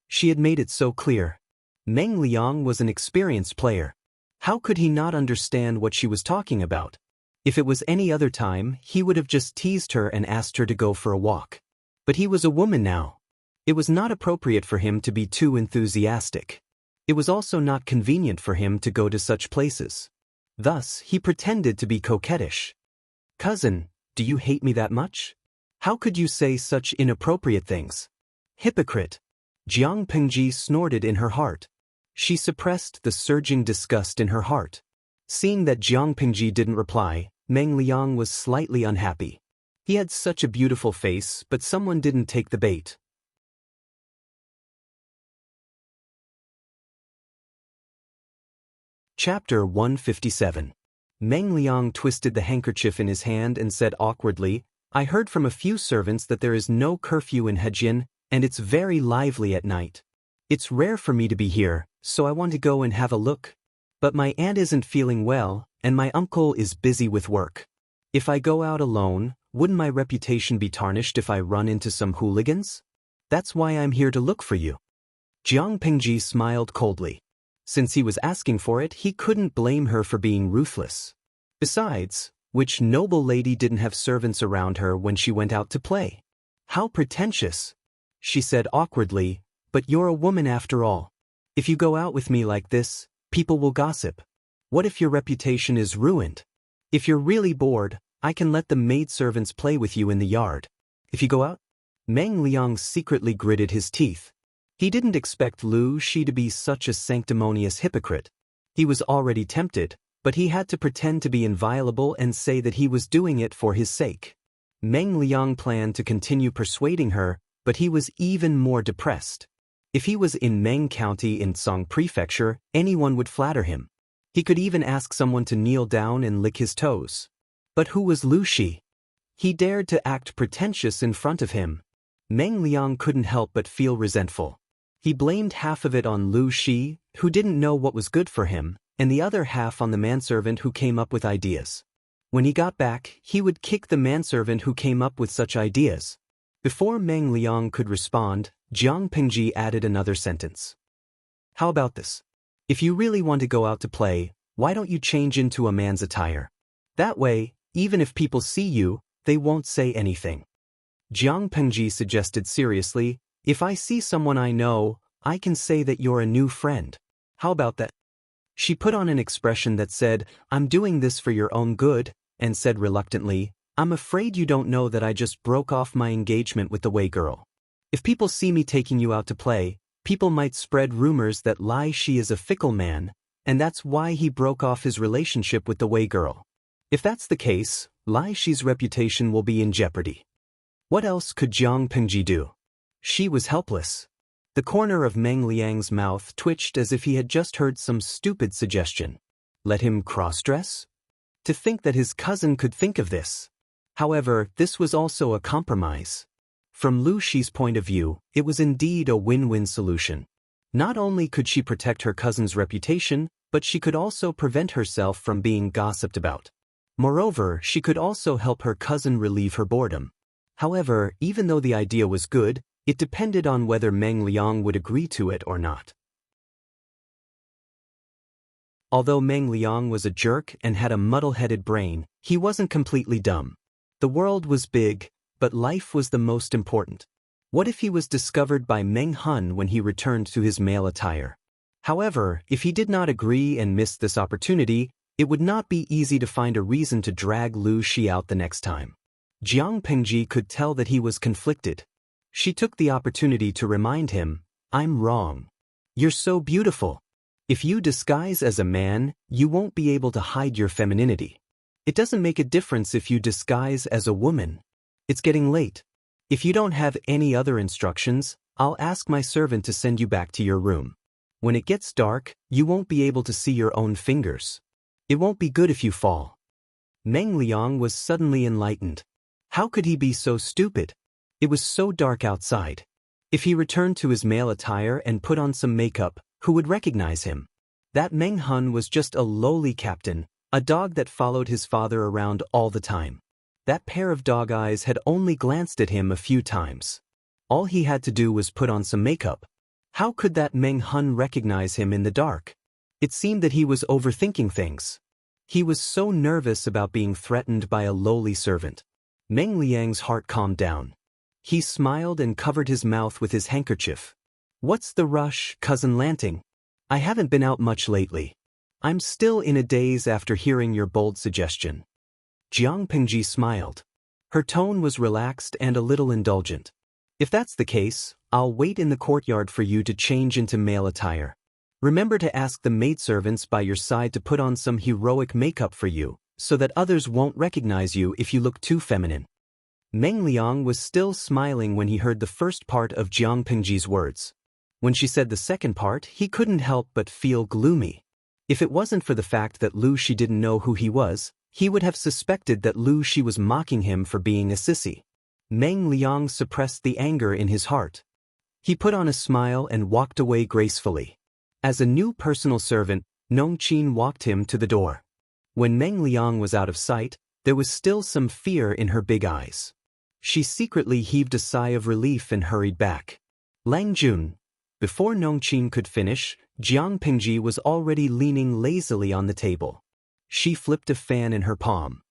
She had made it so clear. Meng Liang was an experienced player. How could he not understand what she was talking about? If it was any other time, he would have just teased her and asked her to go for a walk. But he was a woman now. It was not appropriate for him to be too enthusiastic. It was also not convenient for him to go to such places. Thus, he pretended to be coquettish. Cousin, do you hate me that much? How could you say such inappropriate things? Hypocrite. Jiang Pingji snorted in her heart. She suppressed the surging disgust in her heart. Seeing that Jiang Pingji didn't reply, Meng Liang was slightly unhappy. He had such a beautiful face, but someone didn't take the bait. Chapter 157. Meng Liang twisted the handkerchief in his hand and said awkwardly, I heard from a few servants that there is no curfew in Hejin, and it's very lively at night. It's rare for me to be here, so I want to go and have a look. But my aunt isn't feeling well, and my uncle is busy with work. If I go out alone, wouldn't my reputation be tarnished if I run into some hooligans? That's why I'm here to look for you. Jiang Pingji smiled coldly. Since he was asking for it, he couldn't blame her for being ruthless. Besides, which noble lady didn't have servants around her when she went out to play? How pretentious! She said awkwardly, but you're a woman after all. If you go out with me like this, people will gossip. What if your reputation is ruined? If you're really bored, I can let the maidservants play with you in the yard. If you go out? Meng Liang secretly gritted his teeth. He didn't expect Lu Shi to be such a sanctimonious hypocrite. He was already tempted, but he had to pretend to be inviolable and say that he was doing it for his sake. Meng Liang planned to continue persuading her, but he was even more depressed. If he was in Meng County in Song Prefecture, anyone would flatter him. He could even ask someone to kneel down and lick his toes. But who was Lu Shi? He dared to act pretentious in front of him. Meng Liang couldn't help but feel resentful. He blamed half of it on Lu Shi, who didn't know what was good for him, and the other half on the manservant who came up with ideas. When he got back, he would kick the manservant who came up with such ideas. Before Meng Liang could respond, Jiang Pingji added another sentence. How about this? If you really want to go out to play, why don't you change into a man's attire? That way, even if people see you, they won't say anything. Jiang Pingji suggested seriously, if I see someone I know, I can say that you're a new friend. How about that? She put on an expression that said, I'm doing this for your own good, and said reluctantly, I'm afraid you don't know that I just broke off my engagement with the Wei girl. If people see me taking you out to play, people might spread rumors that Lai Shi is a fickle man, and that's why he broke off his relationship with the Wei girl. If that's the case, Lai Shi's reputation will be in jeopardy. What else could Jiang Pingji do? She was helpless. The corner of Meng Liang's mouth twitched as if he had just heard some stupid suggestion. Let him cross-dress? To think that his cousin could think of this. However, this was also a compromise. From Lu Shi's point of view, it was indeed a win-win solution. Not only could she protect her cousin's reputation, but she could also prevent herself from being gossiped about. Moreover, she could also help her cousin relieve her boredom. However, even though the idea was good, it depended on whether Meng Liang would agree to it or not. Although Meng Liang was a jerk and had a muddle-headed brain, he wasn't completely dumb. The world was big, but life was the most important. What if he was discovered by Meng Hun when he returned to his male attire? However, if he did not agree and missed this opportunity, it would not be easy to find a reason to drag Lu Shi out the next time. Jiang Pingji could tell that he was conflicted. She took the opportunity to remind him, I'm wrong. You're so beautiful. If you disguise as a man, you won't be able to hide your femininity. It doesn't make a difference if you disguise as a woman. It's getting late. If you don't have any other instructions, I'll ask my servant to send you back to your room. When it gets dark, you won't be able to see your own fingers. It won't be good if you fall. Meng Liang was suddenly enlightened. How could he be so stupid? It was so dark outside. If he returned to his male attire and put on some makeup, who would recognize him? That Meng Hun was just a lowly captain, a dog that followed his father around all the time. That pair of dog eyes had only glanced at him a few times. All he had to do was put on some makeup. How could that Meng Hun recognize him in the dark? It seemed that he was overthinking things. He was so nervous about being threatened by a lowly servant. Meng Liang's heart calmed down. He smiled and covered his mouth with his handkerchief. What's the rush, Cousin Lanting? I haven't been out much lately. I'm still in a daze after hearing your bold suggestion. Jiang Pingji smiled. Her tone was relaxed and a little indulgent. If that's the case, I'll wait in the courtyard for you to change into male attire. Remember to ask the maidservants by your side to put on some heroic makeup for you, so that others won't recognize you if you look too feminine. Meng Liang was still smiling when he heard the first part of Jiang Pingji's words. When she said the second part, he couldn't help but feel gloomy. If it wasn't for the fact that Lu Shi didn't know who he was, he would have suspected that Lu Shi was mocking him for being a sissy. Meng Liang suppressed the anger in his heart. He put on a smile and walked away gracefully. As a new personal servant, Nong Qin walked him to the door. When Meng Liang was out of sight, there was still some fear in her big eyes. She secretly heaved a sigh of relief and hurried back. Lang Jun. Before Nong Qin could finish, Jiang Pingji was already leaning lazily on the table. She flipped a fan in her palm.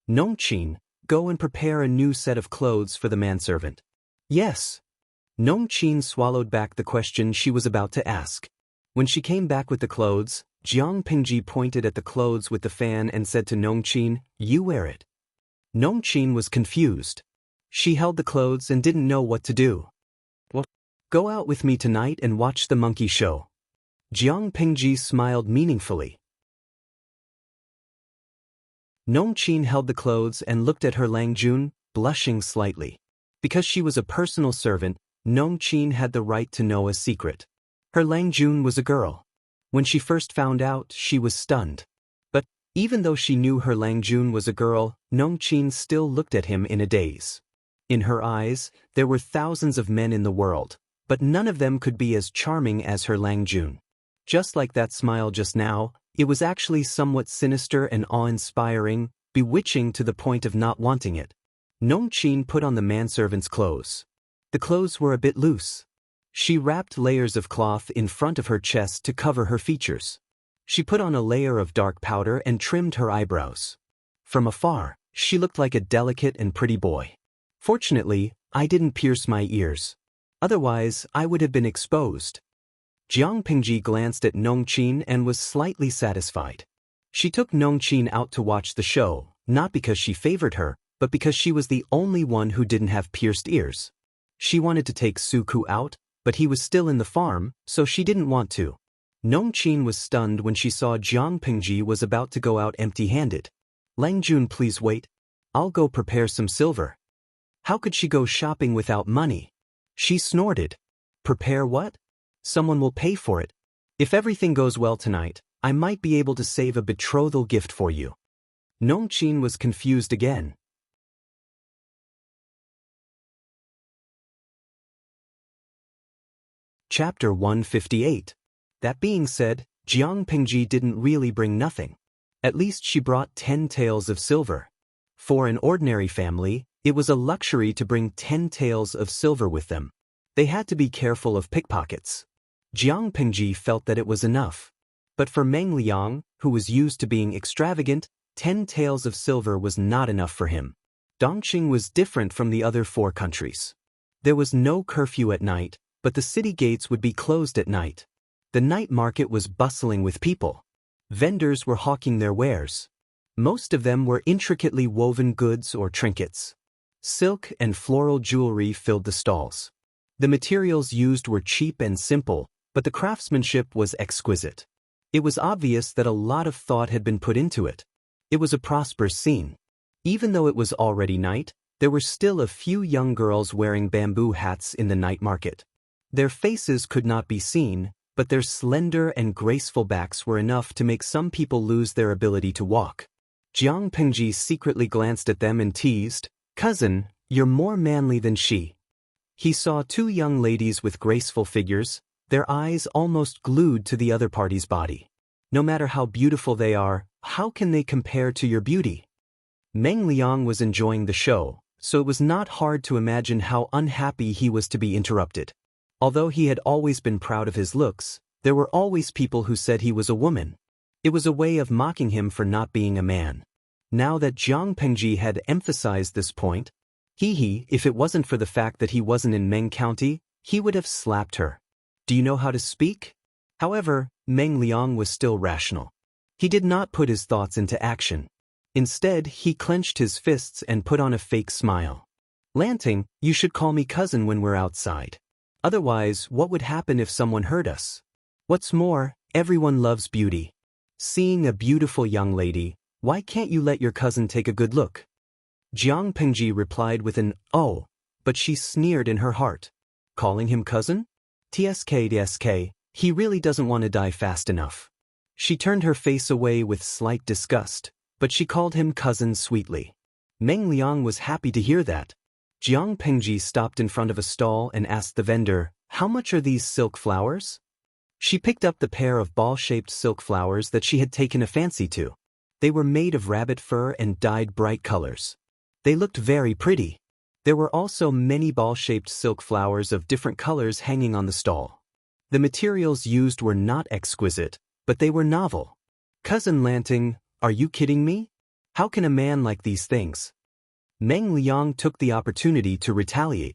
Nong Qin, go and prepare a new set of clothes for the manservant. Yes. Nong Qin swallowed back the question she was about to ask. When she came back with the clothes, Jiang Pingji pointed at the clothes with the fan and said to Nong Qin, you wear it. Nong Qin was confused. She held the clothes and didn't know what to do. Well, go out with me tonight and watch the monkey show. Jiang Pingji smiled meaningfully. Nong Qin held the clothes and looked at her. Lang Jun, blushing slightly. Because she was a personal servant, Nongqin had the right to know a secret. Her Langjun was a girl. When she first found out, she was stunned. But, even though she knew her Langjun was a girl, Nongqin still looked at him in a daze. In her eyes, there were thousands of men in the world, but none of them could be as charming as her Langjun. Just like that smile just now, it was actually somewhat sinister and awe-inspiring, bewitching to the point of not wanting it. Nongqin put on the manservant's clothes. The clothes were a bit loose. She wrapped layers of cloth in front of her chest to cover her features. She put on a layer of dark powder and trimmed her eyebrows. From afar, she looked like a delicate and pretty boy. Fortunately, I didn't pierce my ears. Otherwise, I would have been exposed. Jiang Pingji glanced at Nongqin and was slightly satisfied. She took Nongqin out to watch the show, not because she favored her, but because she was the only one who didn't have pierced ears. She wanted to take Suku out, but he was still in the farm, so she didn't want to. Nongqin was stunned when she saw Jiang Pingji was about to go out empty-handed. Langjun, please wait. I'll go prepare some silver. How could she go shopping without money? She snorted. Prepare what? Someone will pay for it. If everything goes well tonight, I might be able to save a betrothal gift for you. Nongqin was confused again. Chapter 158. That being said, Jiang Pingji didn't really bring nothing. At least she brought 10 taels of silver. For an ordinary family, it was a luxury to bring 10 taels of silver with them. They had to be careful of pickpockets. Jiang Pingji felt that it was enough. But for Meng Liang, who was used to being extravagant, 10 taels of silver was not enough for him. Dongqing was different from the other 4 countries. There was no curfew at night, but the city gates would be closed at night. The night market was bustling with people. Vendors were hawking their wares. Most of them were intricately woven goods or trinkets. Silk and floral jewelry filled the stalls. The materials used were cheap and simple, but the craftsmanship was exquisite. It was obvious that a lot of thought had been put into it. It was a prosperous scene. Even though it was already night, there were still a few young girls wearing bamboo hats in the night market. Their faces could not be seen, but their slender and graceful backs were enough to make some people lose their ability to walk. Jiang Pingji secretly glanced at them and teased, "Cousin, you're more manly than she." He saw 2 young ladies with graceful figures, their eyes almost glued to the other party's body. No matter how beautiful they are, how can they compare to your beauty? Meng Liang was enjoying the show, so it was not hard to imagine how unhappy he was to be interrupted. Although he had always been proud of his looks, there were always people who said he was a woman. It was a way of mocking him for not being a man. Now that Jiang Pingji had emphasized this point, if it wasn't for the fact that he wasn't in Meng County, he would have slapped her. Do you know how to speak? However, Meng Liang was still rational. He did not put his thoughts into action. Instead, he clenched his fists and put on a fake smile. Lanting, you should call me cousin when we're outside. Otherwise, what would happen if someone heard us? What's more, everyone loves beauty. Seeing a beautiful young lady, why can't you let your cousin take a good look? Jiang Pingji replied with an "oh," but she sneered in her heart. Calling him cousin? TSK, he really doesn't want to die fast enough. She turned her face away with slight disgust, but she called him cousin sweetly. Meng Liang was happy to hear that. Jiang Pingji stopped in front of a stall and asked the vendor, "How much are these silk flowers?" She picked up the pair of ball-shaped silk flowers that she had taken a fancy to. They were made of rabbit fur and dyed bright colors. They looked very pretty. There were also many ball-shaped silk flowers of different colors hanging on the stall. The materials used were not exquisite, but they were novel. Cousin Lanting, are you kidding me? How can a man like these things? Meng Liang took the opportunity to retaliate.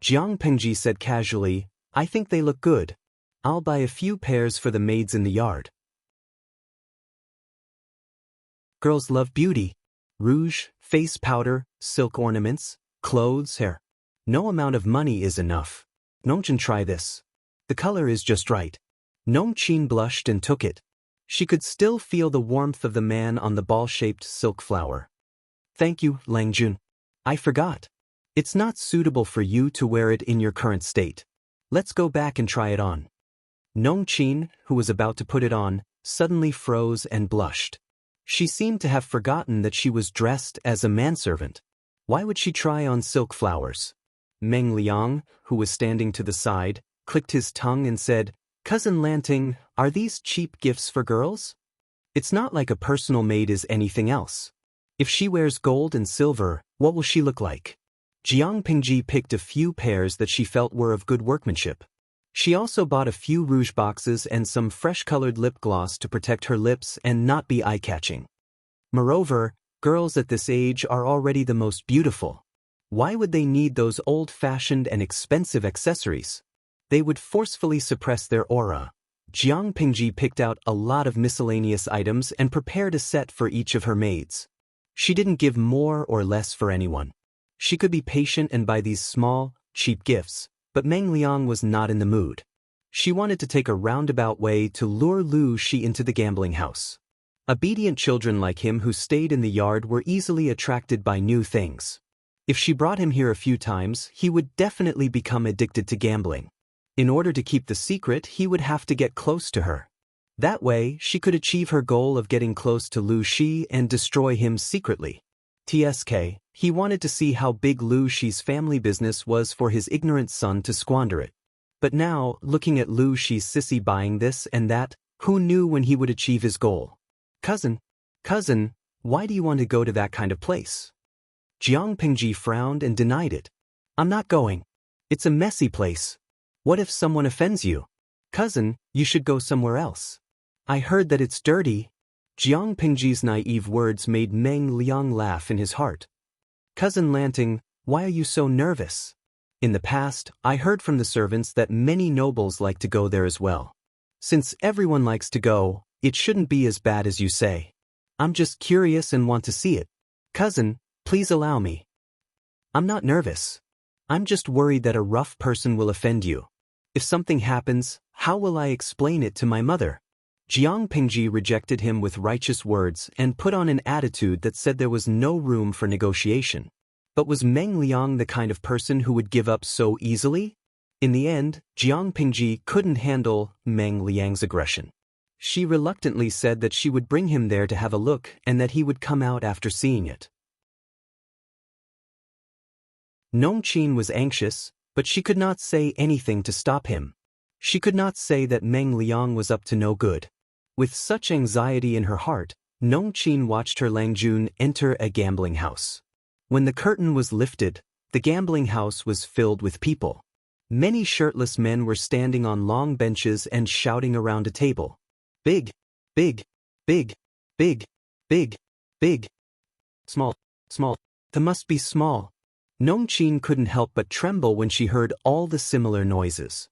Jiang Pingji said casually, "I think they look good. I'll buy a few pairs for the maids in the yard." Girls love beauty. Rouge, face powder, silk ornaments, clothes, hair. No amount of money is enough. Nongqin, try this. The color is just right. Nongqin blushed and took it. She could still feel the warmth of the man on the ball-shaped silk flower. Thank you, Langjun. I forgot. It's not suitable for you to wear it in your current state. Let's go back and try it on. Nongqin, who was about to put it on, suddenly froze and blushed. She seemed to have forgotten that she was dressed as a manservant. Why would she try on silk flowers? Meng Liang, who was standing to the side, clicked his tongue and said, "Cousin Lanting, are these cheap gifts for girls? It's not like a personal maid is anything else. If she wears gold and silver, what will she look like?" Jiang Pingji picked a few pairs that she felt were of good workmanship. She also bought a few rouge boxes and some fresh-colored lip gloss to protect her lips and not be eye-catching. Moreover, girls at this age are already the most beautiful. Why would they need those old-fashioned and expensive accessories? They would forcefully suppress their aura. Jiang Pingji picked out a lot of miscellaneous items and prepared a set for each of her maids. She didn't give more or less for anyone. She could be patient and buy these small, cheap gifts, but Meng Liang was not in the mood. She wanted to take a roundabout way to lure Lu Shi into the gambling house. Obedient children like him who stayed in the yard were easily attracted by new things. If she brought him here a few times, he would definitely become addicted to gambling. In order to keep the secret, he would have to get close to her. That way, she could achieve her goal of getting close to Lu Shi and destroy him secretly. TSK, he wanted to see how big Lu Shi's family business was for his ignorant son to squander it. But now, looking at Lu Shi's sissy buying this and that, who knew when he would achieve his goal? Cousin, why do you want to go to that kind of place? Jiang Pingji frowned and denied it. I'm not going. It's a messy place. What if someone offends you? Cousin, you should go somewhere else. I heard that it's dirty. Jiang Pingji's naive words made Meng Liang laugh in his heart. Cousin Lanting, why are you so nervous? In the past, I heard from the servants that many nobles like to go there as well. Since everyone likes to go, it shouldn't be as bad as you say. I'm just curious and want to see it. Cousin, please allow me. I'm not nervous. I'm just worried that a rough person will offend you. If something happens, how will I explain it to my mother? Jiang Pingji rejected him with righteous words and put on an attitude that said there was no room for negotiation. But was Meng Liang the kind of person who would give up so easily? In the end, Jiang Pingji couldn't handle Meng Liang's aggression. She reluctantly said that she would bring him there to have a look and that he would come out after seeing it. Nongqin was anxious, but she could not say anything to stop him. She could not say that Meng Liang was up to no good. With such anxiety in her heart, Nongqin watched her Langjun enter a gambling house. When the curtain was lifted, the gambling house was filled with people. Many shirtless men were standing on long benches and shouting around a table. Big, big, big, big, big, big. Small, small. That must be small. Nongqin couldn't help but tremble when she heard all the similar noises.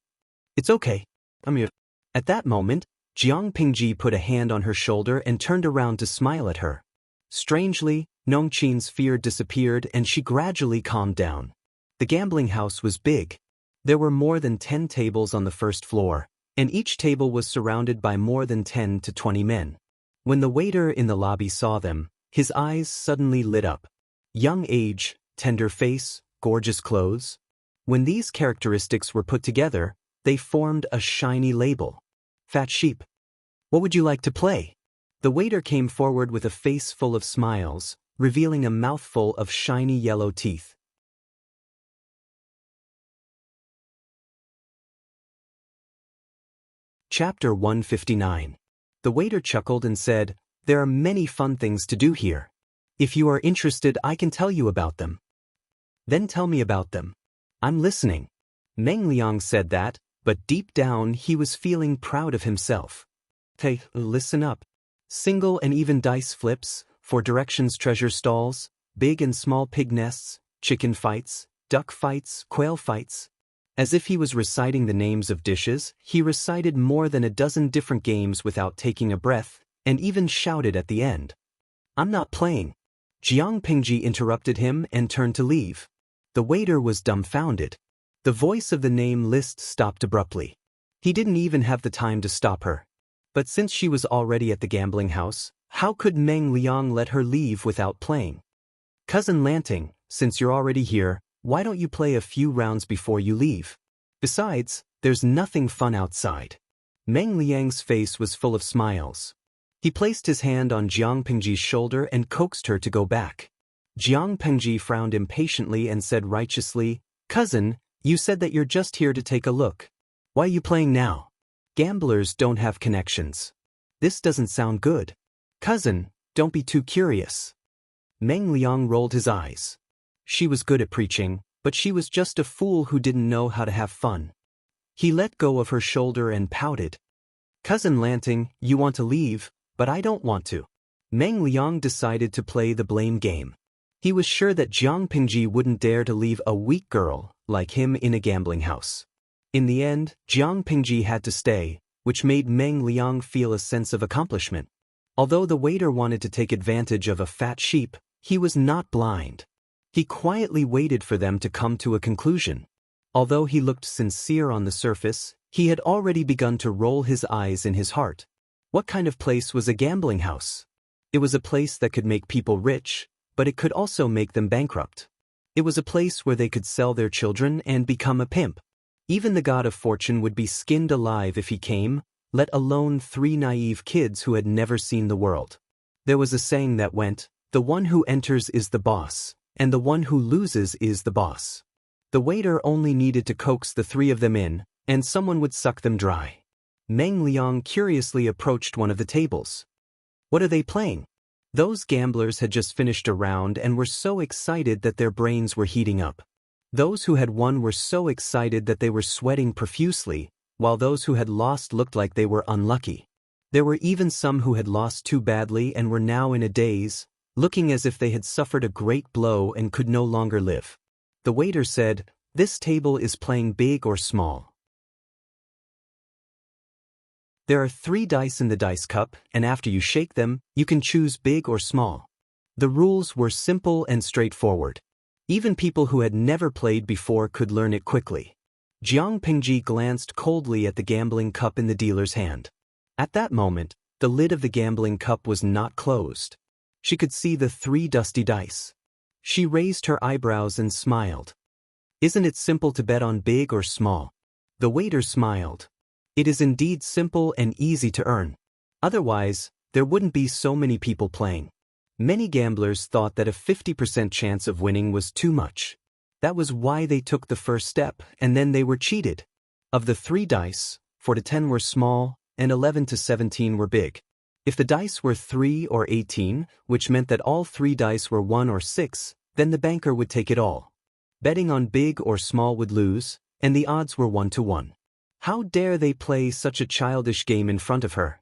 It's okay. I'm here. At that moment, Jiang Pingji put a hand on her shoulder and turned around to smile at her. Strangely, Nongqin's fear disappeared and she gradually calmed down. The gambling house was big. There were more than 10 tables on the first floor, and each table was surrounded by more than 10 to 20 men. When the waiter in the lobby saw them, his eyes suddenly lit up. Young age, tender face, gorgeous clothes. When these characteristics were put together, they formed a shiny label. Fat sheep. What would you like to play? The waiter came forward with a face full of smiles, revealing a mouthful of shiny yellow teeth. Chapter 159. The waiter chuckled and said, "There are many fun things to do here. If you are interested, I can tell you about them." Then tell me about them. I'm listening. Meng Liang said that, but deep down he was feeling proud of himself. Hey, listen up. Single and even dice flips, 4 directions treasure stalls, big and small pig nests, chicken fights, duck fights, quail fights. As if he was reciting the names of dishes, he recited more than a dozen different games without taking a breath, and even shouted at the end. I'm not playing. Jiang Pingji interrupted him and turned to leave. The waiter was dumbfounded. The voice of the name list stopped abruptly. He didn't even have the time to stop her. But since she was already at the gambling house, how could Meng Liang let her leave without playing? Cousin Lanting, since you're already here, why don't you play a few rounds before you leave? Besides, there's nothing fun outside. Meng Liang's face was full of smiles. He placed his hand on Jiang Pingji's shoulder and coaxed her to go back. Jiang Pingji frowned impatiently and said righteously, "Cousin, you said that you're just here to take a look. Why are you playing now? Gamblers don't have connections. This doesn't sound good. Cousin, don't be too curious." Meng Liang rolled his eyes. She was good at preaching, but she was just a fool who didn't know how to have fun. He let go of her shoulder and pouted. "Cousin Lanting, you want to leave, but I don't want to." Meng Liang decided to play the blame game. He was sure that Jiang Pingji wouldn't dare to leave a weak girl like him in a gambling house. In the end, Jiang Pingji had to stay, which made Meng Liang feel a sense of accomplishment. Although the waiter wanted to take advantage of a fat sheep, he was not blind. He quietly waited for them to come to a conclusion. Although he looked sincere on the surface, he had already begun to roll his eyes in his heart. What kind of place was a gambling house? It was a place that could make people rich, but it could also make them bankrupt. It was a place where they could sell their children and become a pimp. Even the god of fortune would be skinned alive if he came, let alone 3 naive kids who had never seen the world. There was a saying that went, "The one who enters is the boss, and the one who loses is the boss." The waiter only needed to coax the 3 of them in, and someone would suck them dry. Meng Liang curiously approached one of the tables. "What are they playing?" Those gamblers had just finished a round and were so excited that their brains were heating up. Those who had won were so excited that they were sweating profusely, while those who had lost looked like they were unlucky. There were even some who had lost too badly and were now in a daze, looking as if they had suffered a great blow and could no longer live. The waiter said, "This table is playing big or small. There are 3 dice in the dice cup, and after you shake them, you can choose big or small." The rules were simple and straightforward. Even people who had never played before could learn it quickly. Jiang Pingji glanced coldly at the gambling cup in the dealer's hand. At that moment, the lid of the gambling cup was not closed. She could see the 3 dusty dice. She raised her eyebrows and smiled. "Isn't it simple to bet on big or small?" The waiter smiled. "It is indeed simple and easy to earn. Otherwise, there wouldn't be so many people playing." Many gamblers thought that a 50% chance of winning was too much. That was why they took the first step, and then they were cheated. Of the 3 dice, 4 to 10 were small, and 11 to 17 were big. If the dice were 3 or 18, which meant that all 3 dice were 1 or 6, then the banker would take it all. Betting on big or small would lose, and the odds were 1 to 1. How dare they play such a childish game in front of her?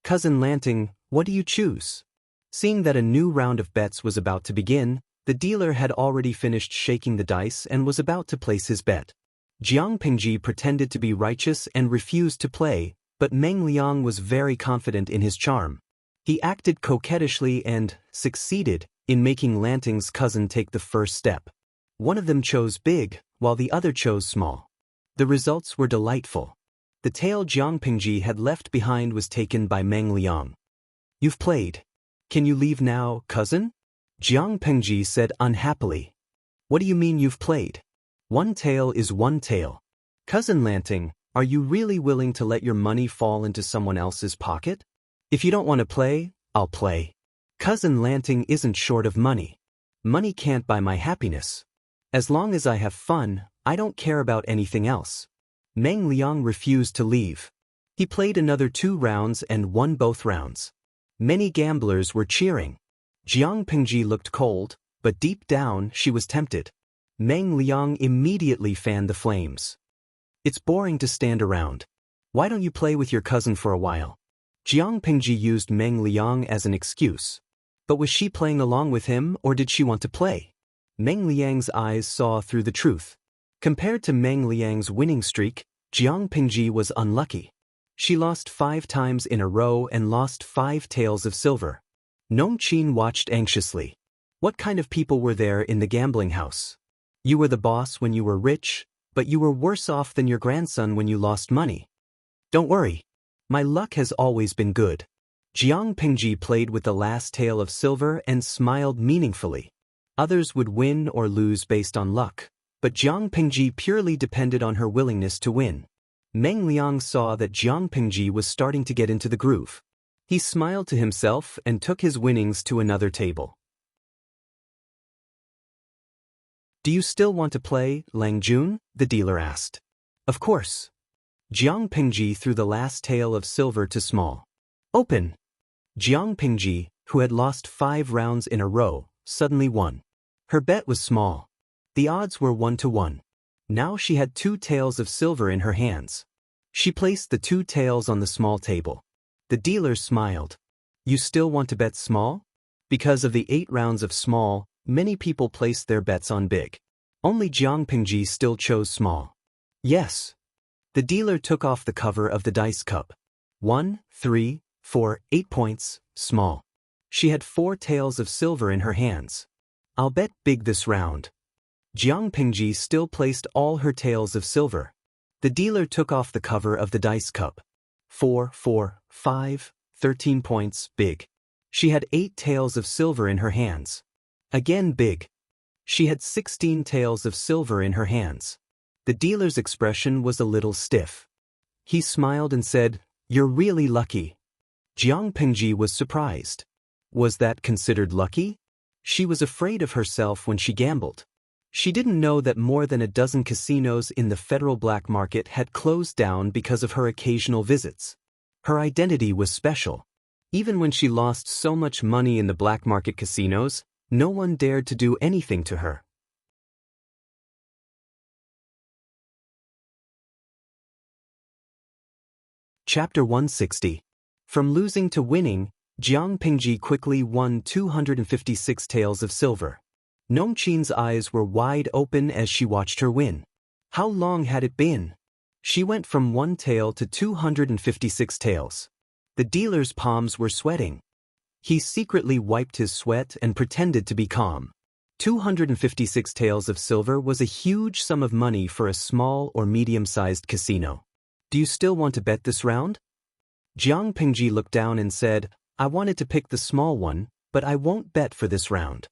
"Cousin Lanting, what do you choose?" Seeing that a new round of bets was about to begin, the dealer had already finished shaking the dice and was about to place his bet. Jiang Pingji pretended to be righteous and refused to play, but Meng Liang was very confident in his charm. He acted coquettishly and succeeded in making Lanting's cousin take the first step. One of them chose big, while the other chose small. The results were delightful. The tail Jiang Pingji had left behind was taken by Meng Liang. "You've played. Can you leave now, cousin?" Jiang Pingji said unhappily. "What do you mean you've played? One tail is one tail. Cousin Lanting, are you really willing to let your money fall into someone else's pocket? If you don't want to play, I'll play. Cousin Lanting isn't short of money. Money can't buy my happiness. As long as I have fun, I don't care about anything else." Meng Liang refused to leave. He played another 2 rounds and won both rounds. Many gamblers were cheering. Jiang Pingji looked cold, but deep down she was tempted. Meng Liang immediately fanned the flames. "It's boring to stand around. Why don't you play with your cousin for a while?" Jiang Pingji used Meng Liang as an excuse. But was she playing along with him, or did she want to play? Meng Liang's eyes saw through the truth. Compared to Meng Liang's winning streak, Jiang Pingji was unlucky. She lost 5 times in a row and lost 5 taels of silver. Nong Qin watched anxiously. What kind of people were there in the gambling house? You were the boss when you were rich, but you were worse off than your grandson when you lost money. Don't worry. My luck has always been good. Jiang Pingji played with the last tael of silver and smiled meaningfully. Others would win or lose based on luck, but Jiang Pingji purely depended on her willingness to win. Meng Liang saw that Jiang Pingji was starting to get into the groove. He smiled to himself and took his winnings to another table. "Do you still want to play, Lang Jun?" the dealer asked. "Of course." Jiang Pingji threw the last tael of silver to small. "Open." Jiang Pingji, who had lost 5 rounds in a row, suddenly won. Her bet was small. The odds were 1-to-1. Now she had 2 taels of silver in her hands. She placed the 2 taels on the small table. The dealer smiled. "You still want to bet small?" Because of the 8 rounds of small, many people placed their bets on big. Only Jiang Pingji still chose small. "Yes." The dealer took off the cover of the dice cup. 1, 3, 4, 8 points, small. She had 4 taels of silver in her hands. "I'll bet big this round." Jiang Pingji still placed all her taels of silver. The dealer took off the cover of the dice cup. 4, 4, 5, 13 points, big. She had 8 taels of silver in her hands. Again big. She had 16 taels of silver in her hands. The dealer's expression was a little stiff. He smiled and said, "You're really lucky." Jiang Pingji was surprised. Was that considered lucky? She was afraid of herself when she gambled. She didn't know that more than a dozen casinos in the federal black market had closed down because of her occasional visits. Her identity was special. Even when she lost so much money in the black market casinos, no one dared to do anything to her. Chapter 160. From losing to winning, Jiang Pingji quickly won 256 taels of silver. Nongqin's eyes were wide open as she watched her win. How long had it been? She went from 1 tael to 256 taels. The dealer's palms were sweating. He secretly wiped his sweat and pretended to be calm. 256 taels of silver was a huge sum of money for a small or medium-sized casino. "Do you still want to bet this round?" Jiang Pingji looked down and said, "I wanted to pick the small one, but I won't bet for this round."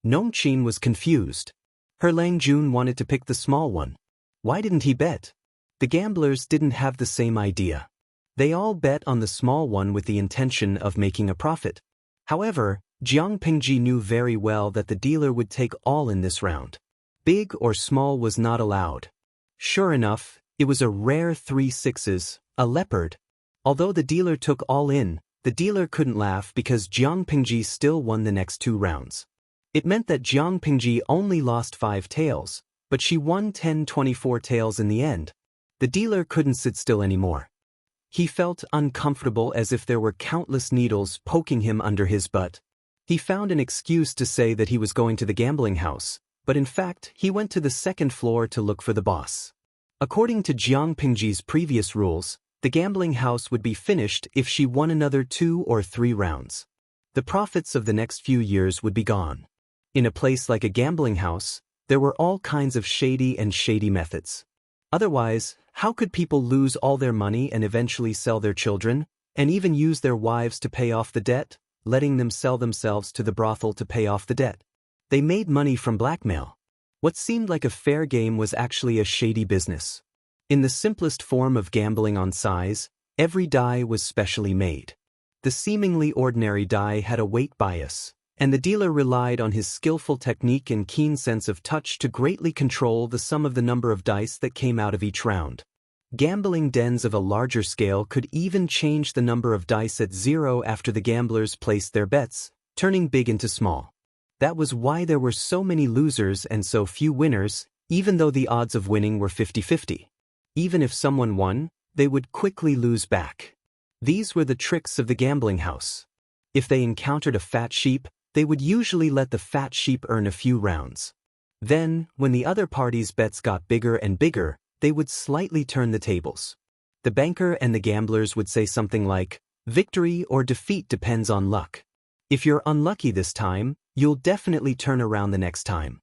Nongqin was confused. Her Lang Jun wanted to pick the small one. Why didn't he bet? The gamblers didn't have the same idea. They all bet on the small one with the intention of making a profit. However, Jiang Pingji knew very well that the dealer would take all in this round. Big or small was not allowed. Sure enough, it was a rare 3 sixes, a leopard. Although the dealer took all in, the dealer couldn't laugh because Jiang Pingji still won the next 2 rounds. It meant that Jiang Pingji only lost 5 taels, but she won 10-24 taels in the end. The dealer couldn't sit still anymore. He felt uncomfortable as if there were countless needles poking him under his butt. He found an excuse to say that he was going to the gambling house, but in fact he went to the 2nd floor to look for the boss. According to Jiang Pingji's previous rules, the gambling house would be finished if she won another 2 or 3 rounds. The profits of the next few years would be gone. In a place like a gambling house, there were all kinds of shady methods. Otherwise, how could people lose all their money and eventually sell their children, and even use their wives to pay off the debt, letting them sell themselves to the brothel to pay off the debt? They made money from blackmail. What seemed like a fair game was actually a shady business. In the simplest form of gambling on size, every die was specially made. The seemingly ordinary die had a weight bias, and the dealer relied on his skillful technique and keen sense of touch to greatly control the sum of the number of dice that came out of each round. Gambling dens of a larger scale could even change the number of dice at 0 after the gamblers placed their bets, turning big into small. That was why there were so many losers and so few winners, even though the odds of winning were 50-50. Even if someone won, they would quickly lose back. These were the tricks of the gambling house. If they encountered a fat sheep, they would usually let the fat sheep earn a few rounds. Then, when the other party's bets got bigger and bigger, they would slightly turn the tables. The banker and the gamblers would say something like, "Victory or defeat depends on luck. If you're unlucky this time, you'll definitely turn around the next time."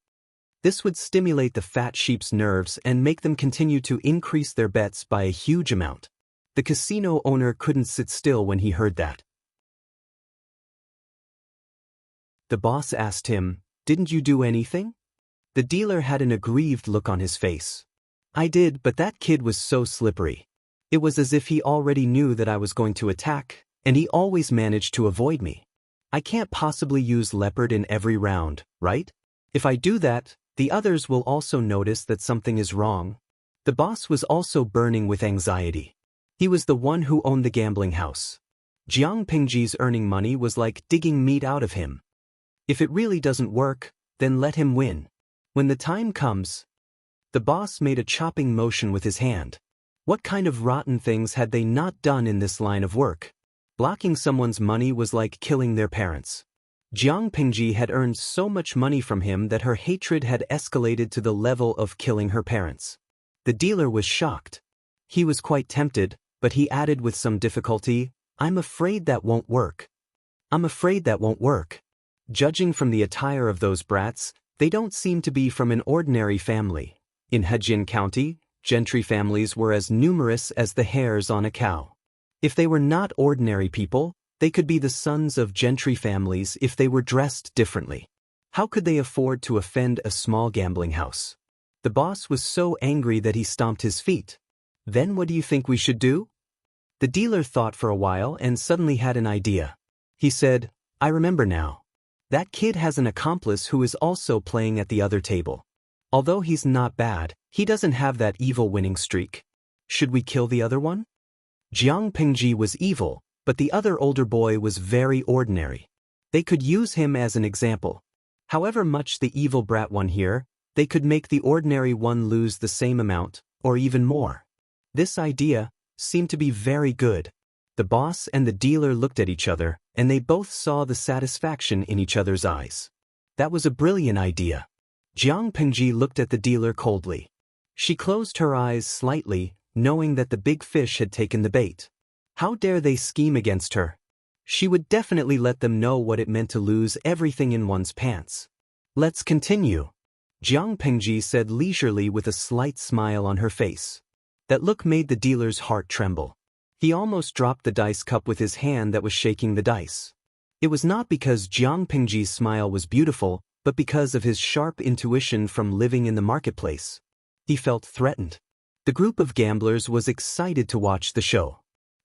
This would stimulate the fat sheep's nerves and make them continue to increase their bets by a huge amount. The casino owner couldn't sit still when he heard that. The boss asked him, Didn't you do anything? The dealer had an aggrieved look on his face. I did, but that kid was so slippery. It was as if he already knew that I was going to attack, and he always managed to avoid me. I can't possibly use leopard in every round, right? If I do that, the others will also notice that something is wrong. The boss was also burning with anxiety. He was the one who owned the gambling house. Jiang Pingji's earning money was like digging meat out of him. If it really doesn't work, then let him win. When the time comes, the boss made a chopping motion with his hand. What kind of rotten things had they not done in this line of work? Blocking someone's money was like killing their parents. Jiang Pingji had earned so much money from him that her hatred had escalated to the level of killing her parents. The dealer was shocked. He was quite tempted, but he added with some difficulty, I'm afraid that won't work. I'm afraid that won't work. Judging from the attire of those brats, they don't seem to be from an ordinary family. In Hejin County, gentry families were as numerous as the hairs on a cow. If they were not ordinary people, they could be the sons of gentry families if they were dressed differently. How could they afford to offend a small gambling house? The boss was so angry that he stomped his feet. Then what do you think we should do? The dealer thought for a while and suddenly had an idea. He said, I remember now. That kid has an accomplice who is also playing at the other table. Although he's not bad, he doesn't have that evil winning streak. Should we kill the other one? Jiang Pingji was evil, but the other older boy was very ordinary. They could use him as an example. However much the evil brat won here, they could make the ordinary one lose the same amount, or even more. This idea seemed to be very good. The boss and the dealer looked at each other, and they both saw the satisfaction in each other's eyes. That was a brilliant idea. Jiang Pingji looked at the dealer coldly. She closed her eyes slightly, knowing that the big fish had taken the bait. How dare they scheme against her? She would definitely let them know what it meant to lose everything in one's pants. Let's continue. Jiang Pingji said leisurely with a slight smile on her face. That look made the dealer's heart tremble. He almost dropped the dice cup with his hand that was shaking the dice. It was not because Jiang Pingji's smile was beautiful, but because of his sharp intuition from living in the marketplace. He felt threatened. The group of gamblers was excited to watch the show.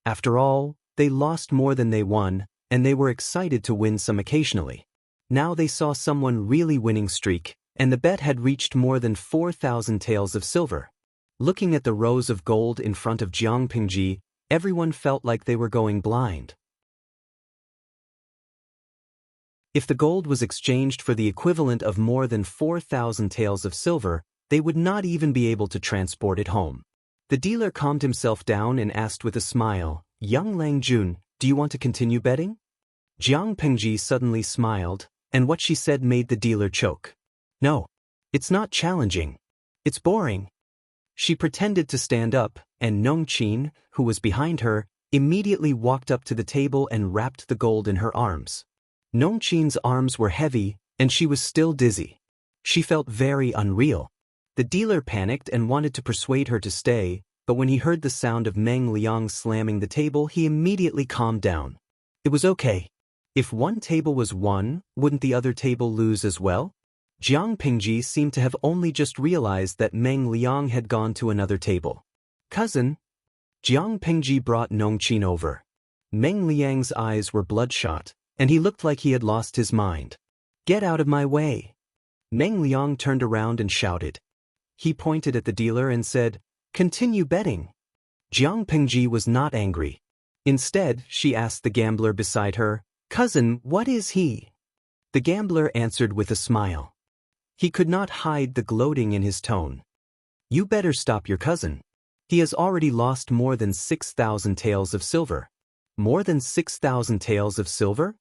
After all, they lost more than they won, and they were excited to win some occasionally. Now they saw someone really winning streak, and the bet had reached more than 4,000 taels of silver. Looking at the rows of gold in front of Jiang Pingji, everyone felt like they were going blind. If the gold was exchanged for the equivalent of more than 4,000 taels of silver, they would not even be able to transport it home. The dealer calmed himself down and asked with a smile, Young Lang Jun, do you want to continue betting? Jiang Pingji suddenly smiled, and what she said made the dealer choke. No. It's not challenging. It's boring. She pretended to stand up, and Nongqin, who was behind her, immediately walked up to the table and wrapped the gold in her arms. Nongqin's arms were heavy, and she was still dizzy. She felt very unreal. The dealer panicked and wanted to persuade her to stay, but when he heard the sound of Meng Liang slamming the table, he immediately calmed down. It was okay. If one table was won, wouldn't the other table lose as well? Jiang Pingji seemed to have only just realized that Meng Liang had gone to another table. Cousin. Jiang Pingji brought Nongqin over. Meng Liang's eyes were bloodshot, and he looked like he had lost his mind. Get out of my way. Meng Liang turned around and shouted. He pointed at the dealer and said, Continue betting. Jiang Pingji was not angry. Instead, she asked the gambler beside her, Cousin, what is he? The gambler answered with a smile. He could not hide the gloating in his tone. You better stop your cousin. He has already lost more than 6,000 taels of silver. More than 6,000 taels of silver?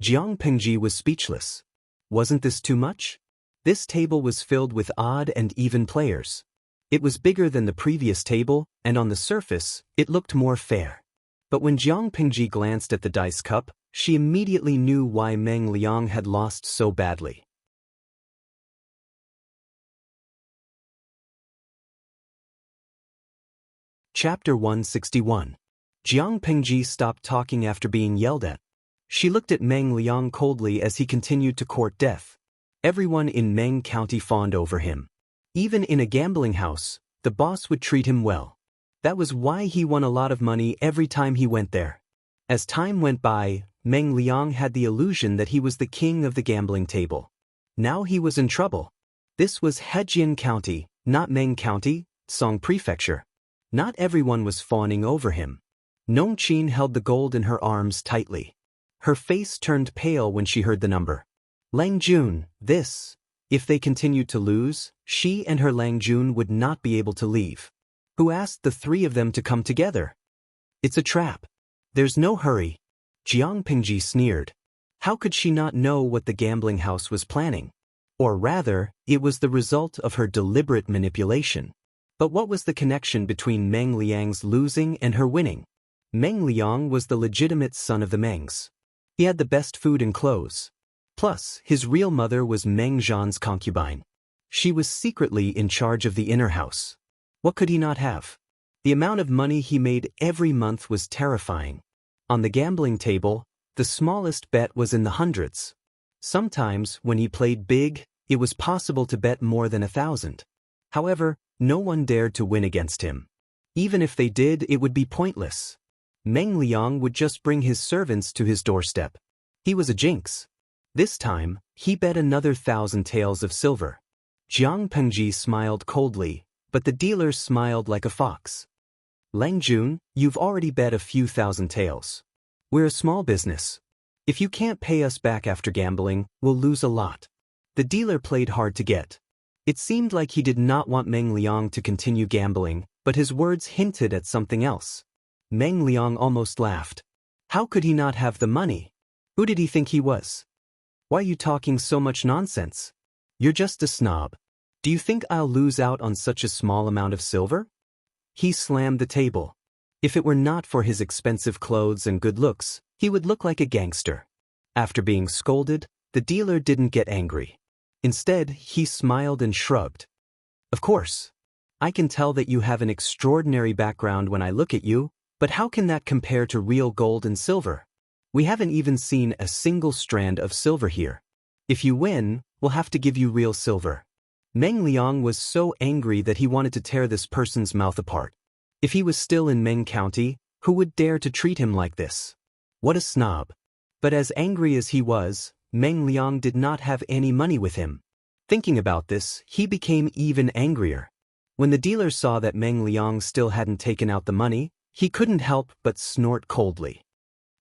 Jiang Pingji was speechless. Wasn't this too much? This table was filled with odd and even players. It was bigger than the previous table, and on the surface, it looked more fair. But when Jiang Pingji glanced at the dice cup, she immediately knew why Meng Liang had lost so badly. Chapter 161. Jiang Pingji stopped talking after being yelled at. She looked at Meng Liang coldly as he continued to court death. Everyone in Meng County fawned over him. Even in a gambling house, the boss would treat him well. That was why he won a lot of money every time he went there. As time went by, Meng Liang had the illusion that he was the king of the gambling table. Now he was in trouble. This was Hejian County, not Meng County, Song Prefecture. Not everyone was fawning over him. Nongqin held the gold in her arms tightly. Her face turned pale when she heard the number. Lang Jun, this. If they continued to lose, she and her Lang Jun would not be able to leave. Who asked the three of them to come together? It's a trap. There's no hurry. Jiang Pingji sneered. How could she not know what the gambling house was planning? Or rather, it was the result of her deliberate manipulation. But what was the connection between Meng Liang's losing and her winning? Meng Liang was the legitimate son of the Mengs. He had the best food and clothes. Plus, his real mother was Meng Zhan's concubine. She was secretly in charge of the inner house. What could he not have? The amount of money he made every month was terrifying. On the gambling table, the smallest bet was in the hundreds. Sometimes, when he played big, it was possible to bet more than 1,000. However, no one dared to win against him. Even if they did, it would be pointless. Meng Liang would just bring his servants to his doorstep. He was a jinx. This time, he bet another 1,000 taels of silver. Jiang Pengji smiled coldly, but the dealer smiled like a fox. Lang Jun, you've already bet a few thousand taels. We're a small business. If you can't pay us back after gambling, we'll lose a lot. The dealer played hard to get. It seemed like he did not want Meng Liang to continue gambling, but his words hinted at something else. Meng Liang almost laughed. How could he not have the money? Who did he think he was? Why are you talking so much nonsense? You're just a snob. Do you think I'll lose out on such a small amount of silver? He slammed the table. If it were not for his expensive clothes and good looks, he would look like a gangster. After being scolded, the dealer didn't get angry. Instead, he smiled and shrugged. Of course. I can tell that you have an extraordinary background when I look at you, but how can that compare to real gold and silver? We haven't even seen a single strand of silver here. If you win, we'll have to give you real silver. Meng Liang was so angry that he wanted to tear this person's mouth apart. If he was still in Meng County, who would dare to treat him like this? What a snob. But as angry as he was, Meng Liang did not have any money with him. Thinking about this, he became even angrier. When the dealer saw that Meng Liang still hadn't taken out the money, he couldn't help but snort coldly.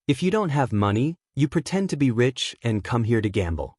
If you don't have money, you pretend to be rich and come here to gamble.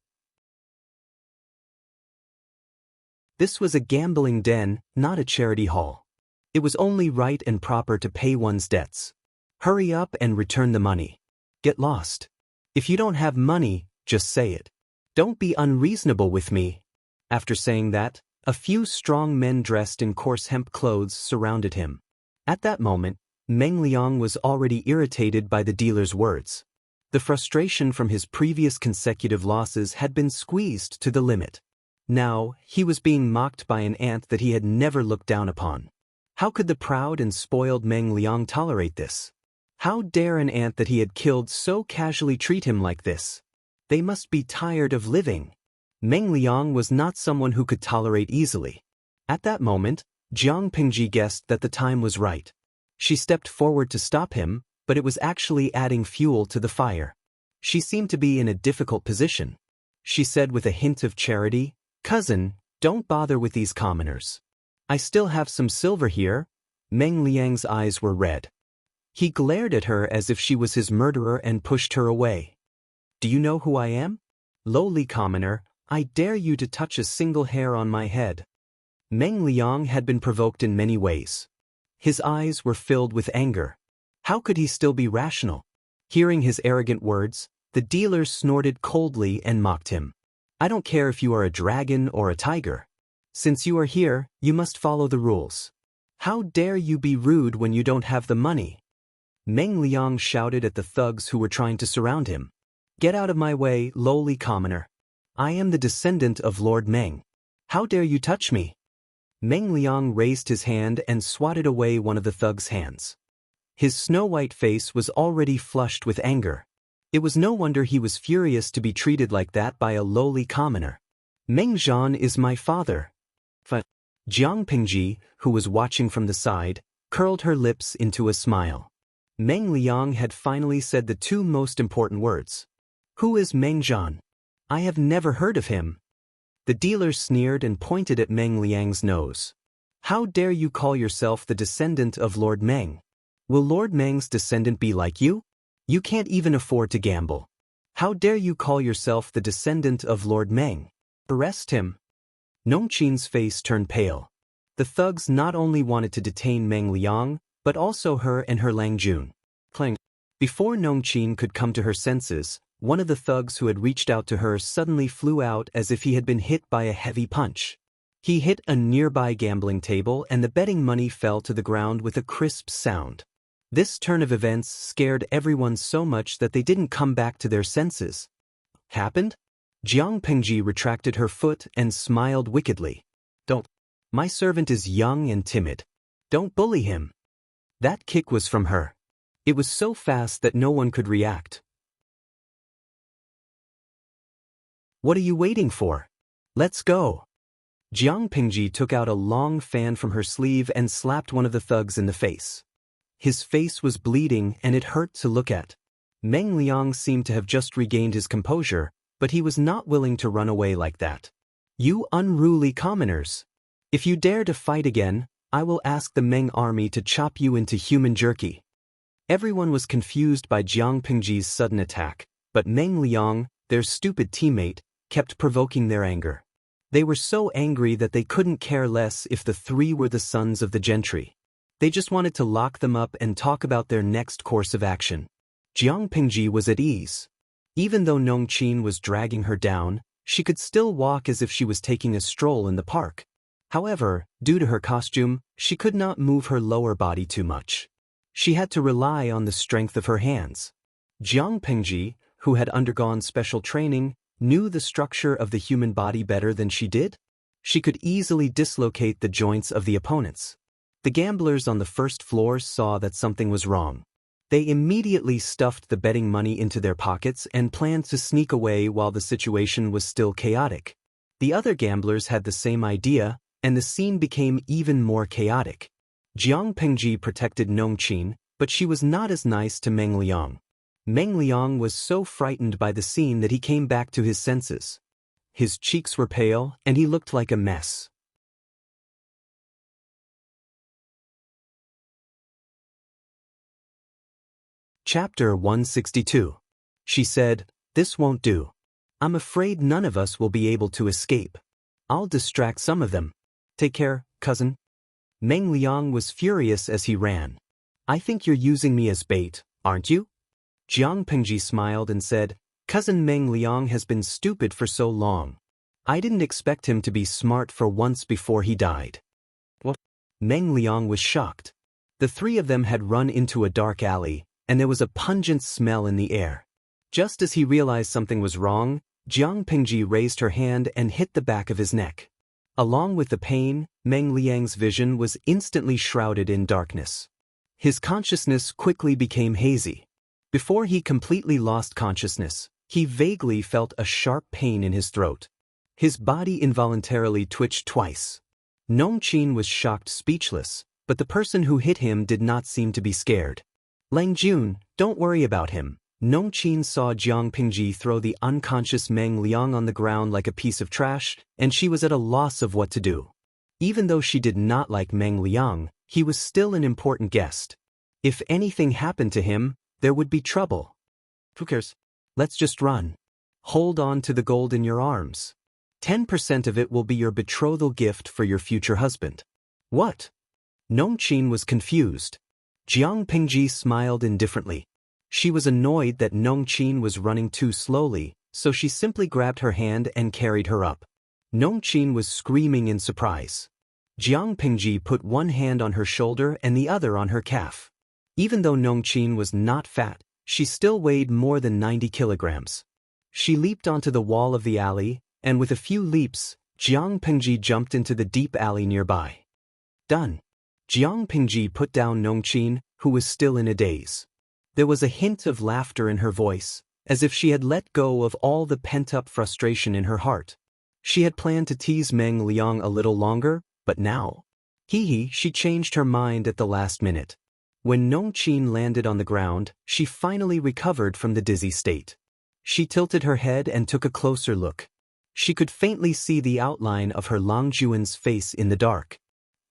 This was a gambling den, not a charity hall. It was only right and proper to pay one's debts. Hurry up and return the money. Get lost. If you don't have money, just say it. Don't be unreasonable with me. After saying that, a few strong men dressed in coarse hemp clothes surrounded him. At that moment, Meng Liang was already irritated by the dealer's words. The frustration from his previous consecutive losses had been squeezed to the limit. Now, he was being mocked by an ant that he had never looked down upon. How could the proud and spoiled Meng Liang tolerate this? How dare an ant that he had killed so casually treat him like this? They must be tired of living. Meng Liang was not someone who could tolerate easily. At that moment, Jiang Pingji guessed that the time was right. She stepped forward to stop him, but it was actually adding fuel to the fire. She seemed to be in a difficult position. She said with a hint of charity, "Cousin, don't bother with these commoners. I still have some silver here." Meng Liang's eyes were red. He glared at her as if she was his murderer and pushed her away. "Do you know who I am? Lowly commoner, I dare you to touch a single hair on my head." Meng Liang had been provoked in many ways. His eyes were filled with anger. How could he still be rational? Hearing his arrogant words, the dealer snorted coldly and mocked him. "I don't care if you are a dragon or a tiger. Since you are here, you must follow the rules. How dare you be rude when you don't have the money?" Meng Liang shouted at the thugs who were trying to surround him. "Get out of my way, lowly commoner. I am the descendant of Lord Meng. How dare you touch me?" Meng Liang raised his hand and swatted away one of the thug's hands. His snow-white face was already flushed with anger. It was no wonder he was furious to be treated like that by a lowly commoner. Meng Zhan is my father. Jiang Pingji, who was watching from the side, curled her lips into a smile. Meng Liang had finally said the two most important words. Who is Meng Zhan? I have never heard of him. The dealer sneered and pointed at Meng Liang's nose. How dare you call yourself the descendant of Lord Meng? Will Lord Meng's descendant be like you? You can't even afford to gamble. How dare you call yourself the descendant of Lord Meng? Arrest him. Nongqin's face turned pale. The thugs not only wanted to detain Meng Liang, but also her and her Lang Jun. Clang. Before Nongqin could come to her senses, one of the thugs who had reached out to her suddenly flew out as if he had been hit by a heavy punch. He hit a nearby gambling table and the betting money fell to the ground with a crisp sound. This turn of events scared everyone so much that they didn't come back to their senses. Happened? Jiang Pingji retracted her foot and smiled wickedly. Don't. My servant is young and timid. Don't bully him. That kick was from her. It was so fast that no one could react. What are you waiting for? Let's go. Jiang Pingji took out a long fan from her sleeve and slapped one of the thugs in the face. His face was bleeding and it hurt to look at. Meng Liang seemed to have just regained his composure, but he was not willing to run away like that. You unruly commoners! If you dare to fight again, I will ask the Meng army to chop you into human jerky. Everyone was confused by Jiang Pingji's sudden attack, but Meng Liang, their stupid teammate, kept provoking their anger. They were so angry that they couldn't care less if the three were the sons of the gentry. They just wanted to lock them up and talk about their next course of action. Jiang Pingji was at ease. Even though Nongqin was dragging her down, she could still walk as if she was taking a stroll in the park. However, due to her costume, she could not move her lower body too much. She had to rely on the strength of her hands. Jiang Pingji, who had undergone special training, knew the structure of the human body better than she did. She could easily dislocate the joints of the opponents. The gamblers on the first floor saw that something was wrong. They immediately stuffed the betting money into their pockets and planned to sneak away while the situation was still chaotic. The other gamblers had the same idea, and the scene became even more chaotic. Jiang Pingji protected Nongqin, but she was not as nice to Meng Liang. Meng Liang was so frightened by the scene that he came back to his senses. His cheeks were pale, and he looked like a mess. Chapter 162. She said, "This won't do. I'm afraid none of us will be able to escape. I'll distract some of them. Take care, cousin." Meng Liang was furious as he ran. "I think you're using me as bait, aren't you?" Jiang Pingji smiled and said, "Cousin Meng Liang has been stupid for so long. I didn't expect him to be smart for once before he died." What? Meng Liang was shocked. The three of them had run into a dark alley, and there was a pungent smell in the air. Just as he realized something was wrong, Jiang Pingji raised her hand and hit the back of his neck. Along with the pain, Meng Liang's vision was instantly shrouded in darkness. His consciousness quickly became hazy. Before he completely lost consciousness, he vaguely felt a sharp pain in his throat. His body involuntarily twitched twice. Nongqin was shocked speechless, but the person who hit him did not seem to be scared. "Lang Jun, don't worry about him." Nongqin saw Jiang Pingji throw the unconscious Meng Liang on the ground like a piece of trash, and she was at a loss of what to do. Even though she did not like Meng Liang, he was still an important guest. If anything happened to him, there would be trouble. Who cares? Let's just run. Hold on to the gold in your arms. 10% of it will be your betrothal gift for your future husband. What? Nongqin was confused. Jiang Pingji smiled indifferently. She was annoyed that Nongqin was running too slowly, so she simply grabbed her hand and carried her up. Nongqin was screaming in surprise. Jiang Pingji put one hand on her shoulder and the other on her calf. Even though Nongqin was not fat, she still weighed more than 90 kilograms. She leaped onto the wall of the alley, and with a few leaps, Jiang Pingji jumped into the deep alley nearby. Done. Jiang Pingji put down Nongqin, who was still in a daze. There was a hint of laughter in her voice, as if she had let go of all the pent-up frustration in her heart. She had planned to tease Meng Liang a little longer, but now, she changed her mind at the last minute. When Nong Qin landed on the ground, she finally recovered from the dizzy state. She tilted her head and took a closer look. She could faintly see the outline of her Longjuan's face in the dark.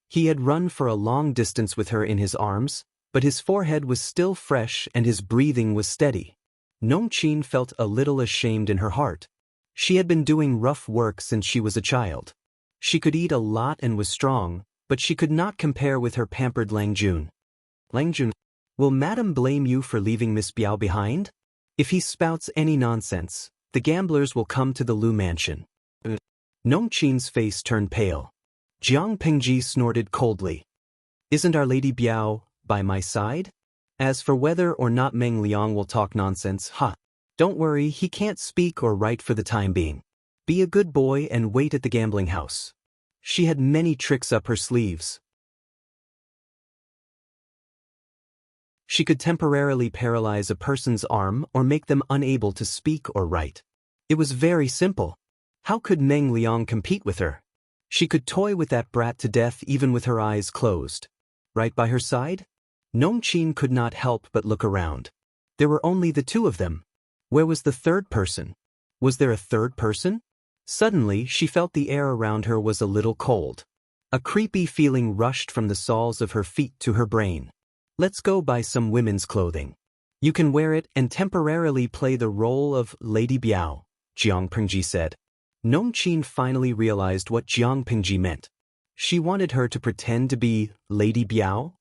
He had run for a long distance with her in his arms, but his forehead was still fresh and his breathing was steady. Nong Qin felt a little ashamed in her heart. She had been doing rough work since she was a child. She could eat a lot and was strong, but she could not compare with her pampered Langjun. Langjun, will Madam blame you for leaving Miss Biao behind? If he spouts any nonsense, the gamblers will come to the Lu mansion. Nong Qin's face turned pale. Jiang Pingji snorted coldly. Isn't Our Lady Biao by my side? As for whether or not Meng Liang will talk nonsense, don't worry, he can't speak or write for the time being. Be a good boy and wait at the gambling house. She had many tricks up her sleeves. She could temporarily paralyze a person's arm or make them unable to speak or write. It was very simple. How could Meng Liang compete with her? She could toy with that brat to death even with her eyes closed. Right by her side? Nong Qin could not help but look around. There were only the two of them. Where was the third person? Was there a third person? Suddenly, she felt the air around her was a little cold. A creepy feeling rushed from the soles of her feet to her brain. Let's go buy some women's clothing. You can wear it and temporarily play the role of Lady Biao, Jiang Pingji said. Nong Qin finally realized what Jiang Pingji meant. She wanted her to pretend to be Lady Biao?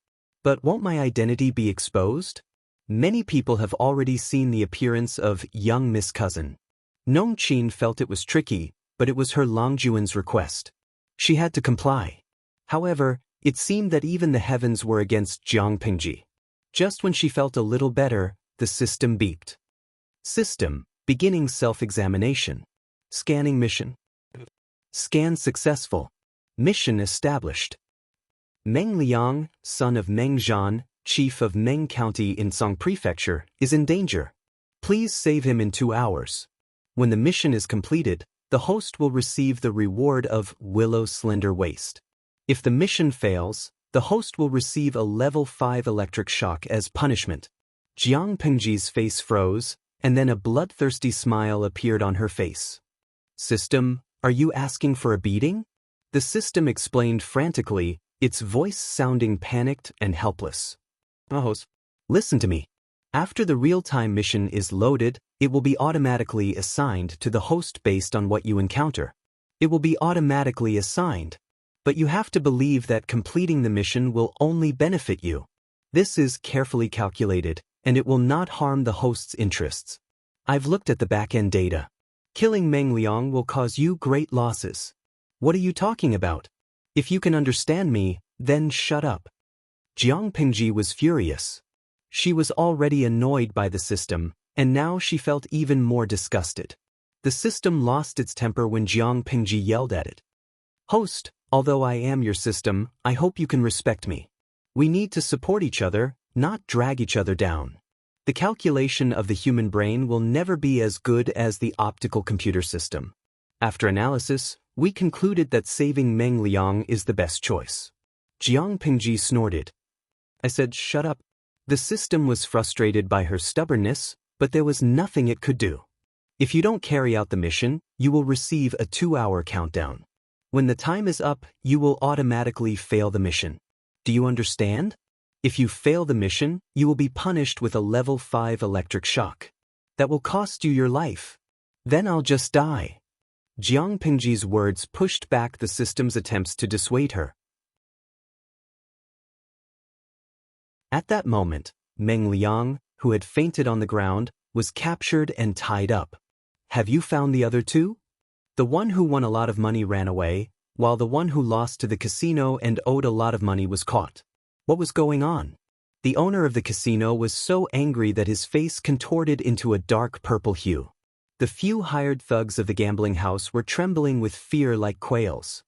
But won't my identity be exposed? Many people have already seen the appearance of young Miss Cousin. Nong Qin felt it was tricky, but it was her Longjuan's request. She had to comply. However, it seemed that even the heavens were against Jiang Pingji. Just when she felt a little better, the system beeped. System, beginning self-examination. Scanning mission. Scan successful. Mission established. Meng Liang, son of Meng Zhan, chief of Meng County in Song Prefecture, is in danger. Please save him in 2 hours. When the mission is completed, the host will receive the reward of Willow Slender Waist. If the mission fails, the host will receive a level 5 electric shock as punishment. Jiang Pingji's face froze, and then a bloodthirsty smile appeared on her face. System, are you asking for a beating? The system explained frantically, its voice sounding panicked and helpless. Host, listen to me. After the real-time mission is loaded, it will be automatically assigned to the host based on what you encounter. It will be automatically assigned. But you have to believe that completing the mission will only benefit you. This is carefully calculated, and it will not harm the host's interests. I've looked at the back-end data. Killing Meng Liang will cause you great losses. What are you talking about? If you can understand me, then shut up. Jiang Pingji was furious. She was already annoyed by the system, and now she felt even more disgusted. The system lost its temper when Jiang Pingji yelled at it. Host, although I am your system, I hope you can respect me. We need to support each other, not drag each other down. The calculation of the human brain will never be as good as the optical computer system. After analysis, we concluded that saving Meng Liang is the best choice. Jiang Pingji snorted. I said, shut up. The system was frustrated by her stubbornness, but there was nothing it could do. If you don't carry out the mission, you will receive a 2-hour countdown. When the time is up, you will automatically fail the mission. Do you understand? If you fail the mission, you will be punished with a level 5 electric shock. That will cost you your life. Then I'll just die. Jiang Pingji's words pushed back the system's attempts to dissuade her. At that moment, Meng Liang, who had fainted on the ground, was captured and tied up. Have you found the other two? The one who won a lot of money ran away, while the one who lost to the casino and owed a lot of money was caught. What was going on? The owner of the casino was so angry that his face contorted into a dark purple hue. The few hired thugs of the gambling house were trembling with fear like quails.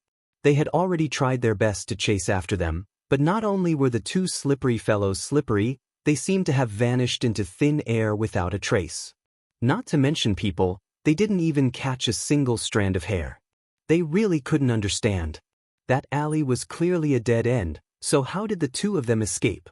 They had already tried their best to chase after them, but not only were the two slippery fellows slippery, they seemed to have vanished into thin air without a trace. Not to mention people, they didn't even catch a single strand of hair. They really couldn't understand. That alley was clearly a dead end, so how did the two of them escape?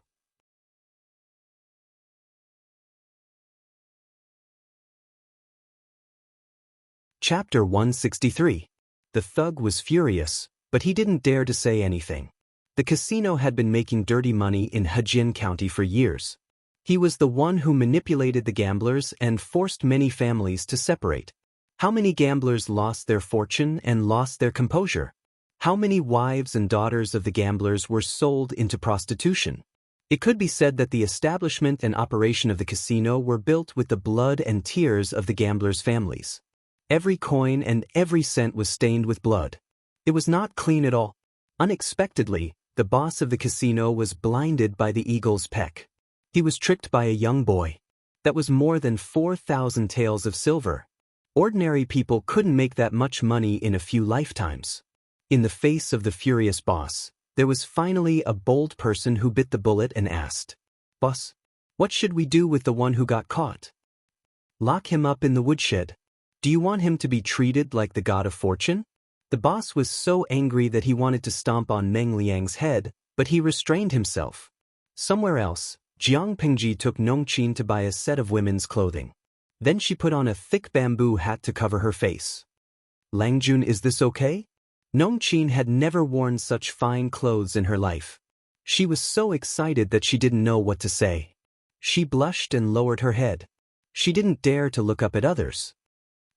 Chapter 163. The thug was furious, but he didn't dare to say anything. The casino had been making dirty money in Hejin County for years. He was the one who manipulated the gamblers and forced many families to separate. How many gamblers lost their fortune and lost their composure? How many wives and daughters of the gamblers were sold into prostitution? It could be said that the establishment and operation of the casino were built with the blood and tears of the gamblers' families. Every coin and every cent was stained with blood. It was not clean at all. Unexpectedly, the boss of the casino was blinded by the eagle's peck. He was tricked by a young boy. That was more than 4,000 taels of silver. Ordinary people couldn't make that much money in a few lifetimes. In the face of the furious boss, there was finally a bold person who bit the bullet and asked, "Boss, what should we do with the one who got caught?" "Lock him up in the woodshed. Do you want him to be treated like the god of fortune?" The boss was so angry that he wanted to stomp on Meng Liang's head, but he restrained himself. Somewhere else, Jiang Pingji took Nongqin to buy a set of women's clothing. Then she put on a thick bamboo hat to cover her face. "Langjun, is this okay?" Nongqin had never worn such fine clothes in her life. She was so excited that she didn't know what to say. She blushed and lowered her head. She didn't dare to look up at others.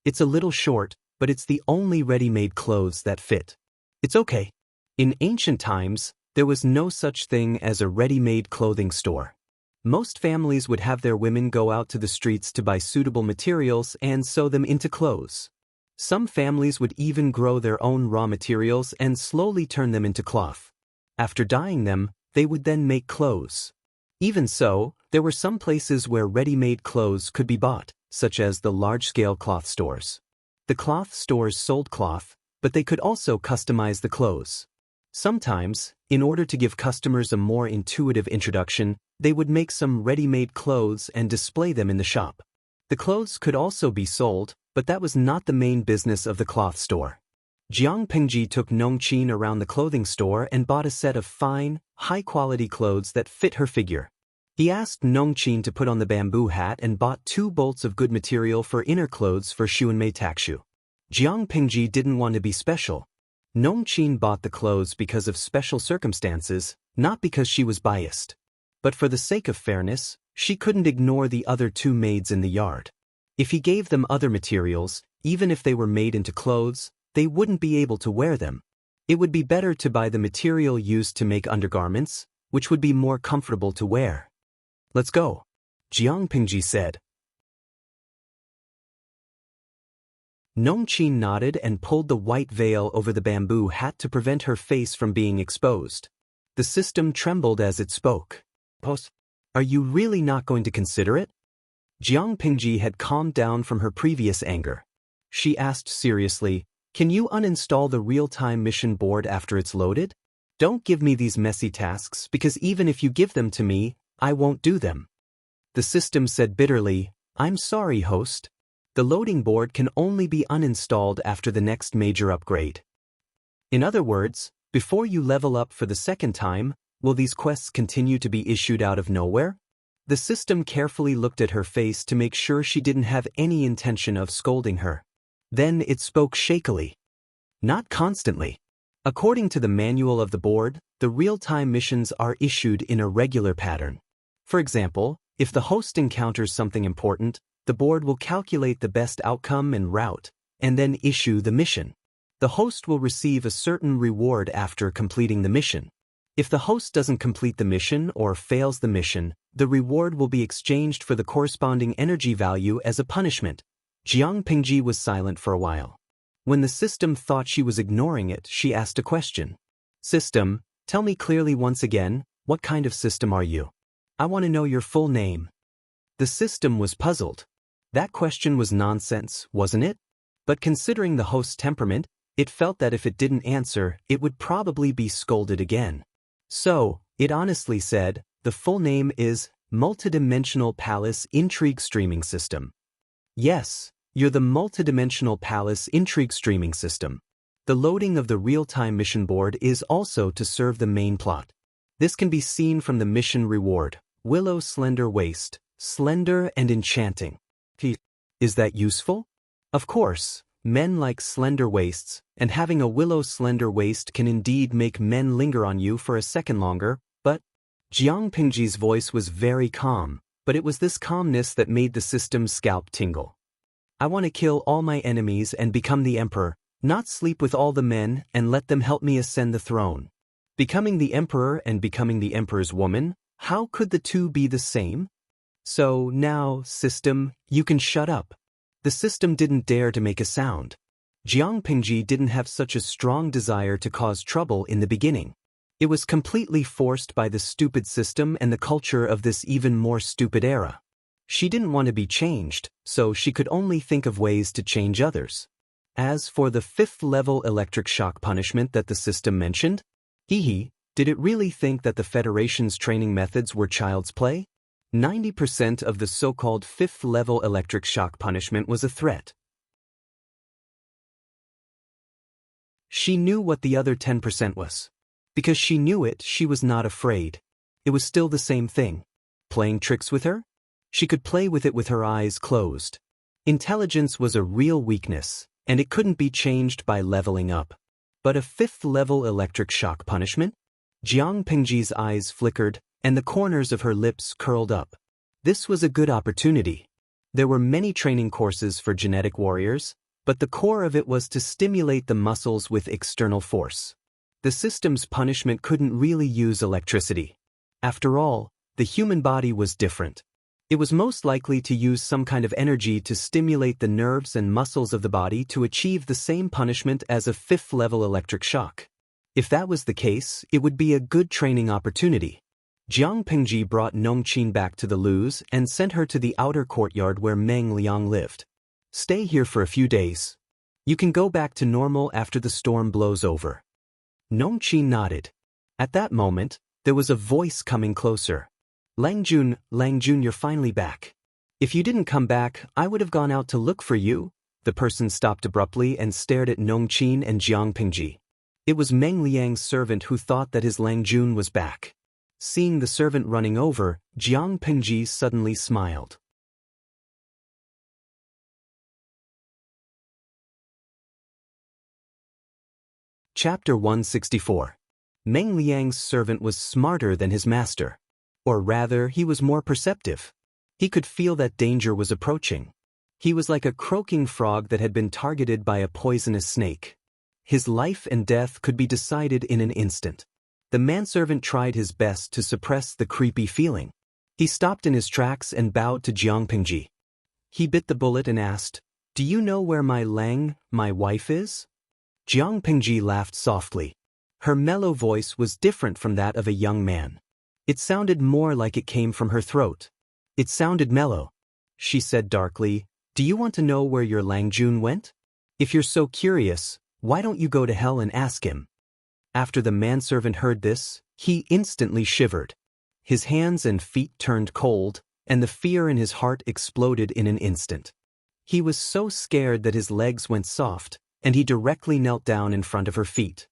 "It's a little short, but it's the only ready-made clothes that fit. It's okay." In ancient times, there was no such thing as a ready-made clothing store. Most families would have their women go out to the streets to buy suitable materials and sew them into clothes. Some families would even grow their own raw materials and slowly turn them into cloth. After dyeing them, they would then make clothes. Even so, there were some places where ready-made clothes could be bought, such as the large-scale cloth stores. The cloth stores sold cloth, but they could also customize the clothes. Sometimes, in order to give customers a more intuitive introduction, they would make some ready-made clothes and display them in the shop. The clothes could also be sold, but that was not the main business of the cloth store. Jiang Pingji took Nongqin around the clothing store and bought a set of fine, high-quality clothes that fit her figure. He asked Nongqin to put on the bamboo hat and bought 2 bolts of good material for inner clothes for Xuanmei Takshu. Jiang Pingji didn't want to be special. Nongqin bought the clothes because of special circumstances, not because she was biased. But for the sake of fairness, she couldn't ignore the other 2 maids in the yard. If he gave them other materials, even if they were made into clothes, they wouldn't be able to wear them. It would be better to buy the material used to make undergarments, which would be more comfortable to wear. "Let's go," Jiang Pingji said. Nongqin nodded and pulled the white veil over the bamboo hat to prevent her face from being exposed. The system trembled as it spoke. "Boss, are you really not going to consider it?" Jiang Pingji had calmed down from her previous anger. She asked seriously, "Can you uninstall the real-time mission board after it's loaded? Don't give me these messy tasks because even if you give them to me, I won't do them." The system said bitterly, "I'm sorry, host. The loading board can only be uninstalled after the next major upgrade." In other words, before you level up for the second time, will these quests continue to be issued out of nowhere? The system carefully looked at her face to make sure she didn't have any intention of scolding her. Then it spoke shakily. "Not constantly. According to the manual of the board, the real-time missions are issued in a regular pattern. For example, if the host encounters something important, the board will calculate the best outcome and route, and then issue the mission. The host will receive a certain reward after completing the mission. If the host doesn't complete the mission or fails the mission, the reward will be exchanged for the corresponding energy value as a punishment." Jiang Pingji was silent for a while. When the system thought she was ignoring it, she asked a question. "System, tell me clearly once again, what kind of system are you? I want to know your full name." The system was puzzled. That question was nonsense, wasn't it? But considering the host's temperament, it felt that if it didn't answer, it would probably be scolded again. So, it honestly said, "The full name is Multidimensional Palace Intrigue Streaming System." Yes, you're the Multidimensional Palace Intrigue Streaming System. The loading of the real-time mission board is also to serve the main plot. This can be seen from the mission reward, Willow Slender Waist, slender and enchanting. Is that useful? Of course, men like slender waists, and having a willow slender waist can indeed make men linger on you for a second longer, but Jiang Pingji's voice was very calm, but it was this calmness that made the system's scalp tingle. I want to kill all my enemies and become the emperor, not sleep with all the men and let them help me ascend the throne. Becoming the emperor and becoming the emperor's woman, how could the two be the same? So now, system, you can shut up. The system didn't dare to make a sound. Jiang Pingji didn't have such a strong desire to cause trouble in the beginning. It was completely forced by the stupid system and the culture of this even more stupid era. She didn't want to be changed, so she could only think of ways to change others. As for the 5th-level electric shock punishment that the system mentioned, did it really think that the Federation's training methods were child's play? 90% of the so-called 5th-level electric shock punishment was a threat. She knew what the other 10% was. Because she knew it, she was not afraid. It was still the same thing. Playing tricks with her? She could play with it with her eyes closed. Intelligence was a real weakness, and it couldn't be changed by leveling up. But a 5th-level electric shock punishment? Jiang Pingji's eyes flickered, and the corners of her lips curled up. This was a good opportunity. There were many training courses for genetic warriors, but the core of it was to stimulate the muscles with external force. The system's punishment couldn't really use electricity. After all, the human body was different. It was most likely to use some kind of energy to stimulate the nerves and muscles of the body to achieve the same punishment as a 5th-level electric shock. If that was the case, it would be a good training opportunity. Jiang Pingji brought Nongqin back to the Luz and sent her to the outer courtyard where Meng Liang lived. Stay here for a few days. You can go back to normal after the storm blows over. Nongqin nodded. At that moment, there was a voice coming closer. Langjun, you're finally back. If you didn't come back, I would have gone out to look for you. The person stopped abruptly and stared at Nongqin and Jiang Pingji. It was Meng Liang's servant who thought that his Langjun was back. Seeing the servant running over, Jiang Pingji suddenly smiled. Chapter 164. Meng Liang's servant was smarter than his master. Or rather, he was more perceptive. He could feel that danger was approaching. He was like a croaking frog that had been targeted by a poisonous snake. His life and death could be decided in an instant. The manservant tried his best to suppress the creepy feeling. He stopped in his tracks and bowed to Jiang Pingji. He bit the bullet and asked, "Do you know where my wife is?" Jiang Pingji laughed softly. Her mellow voice was different from that of a young man. It sounded more like it came from her throat. It sounded mellow. She said darkly, "Do you want to know where your Langjun went? If you're so curious, why don't you go to hell and ask him?" After the manservant heard this, he instantly shivered. His hands and feet turned cold, and the fear in his heart exploded in an instant. He was so scared that his legs went soft, and he directly knelt down in front of her feet.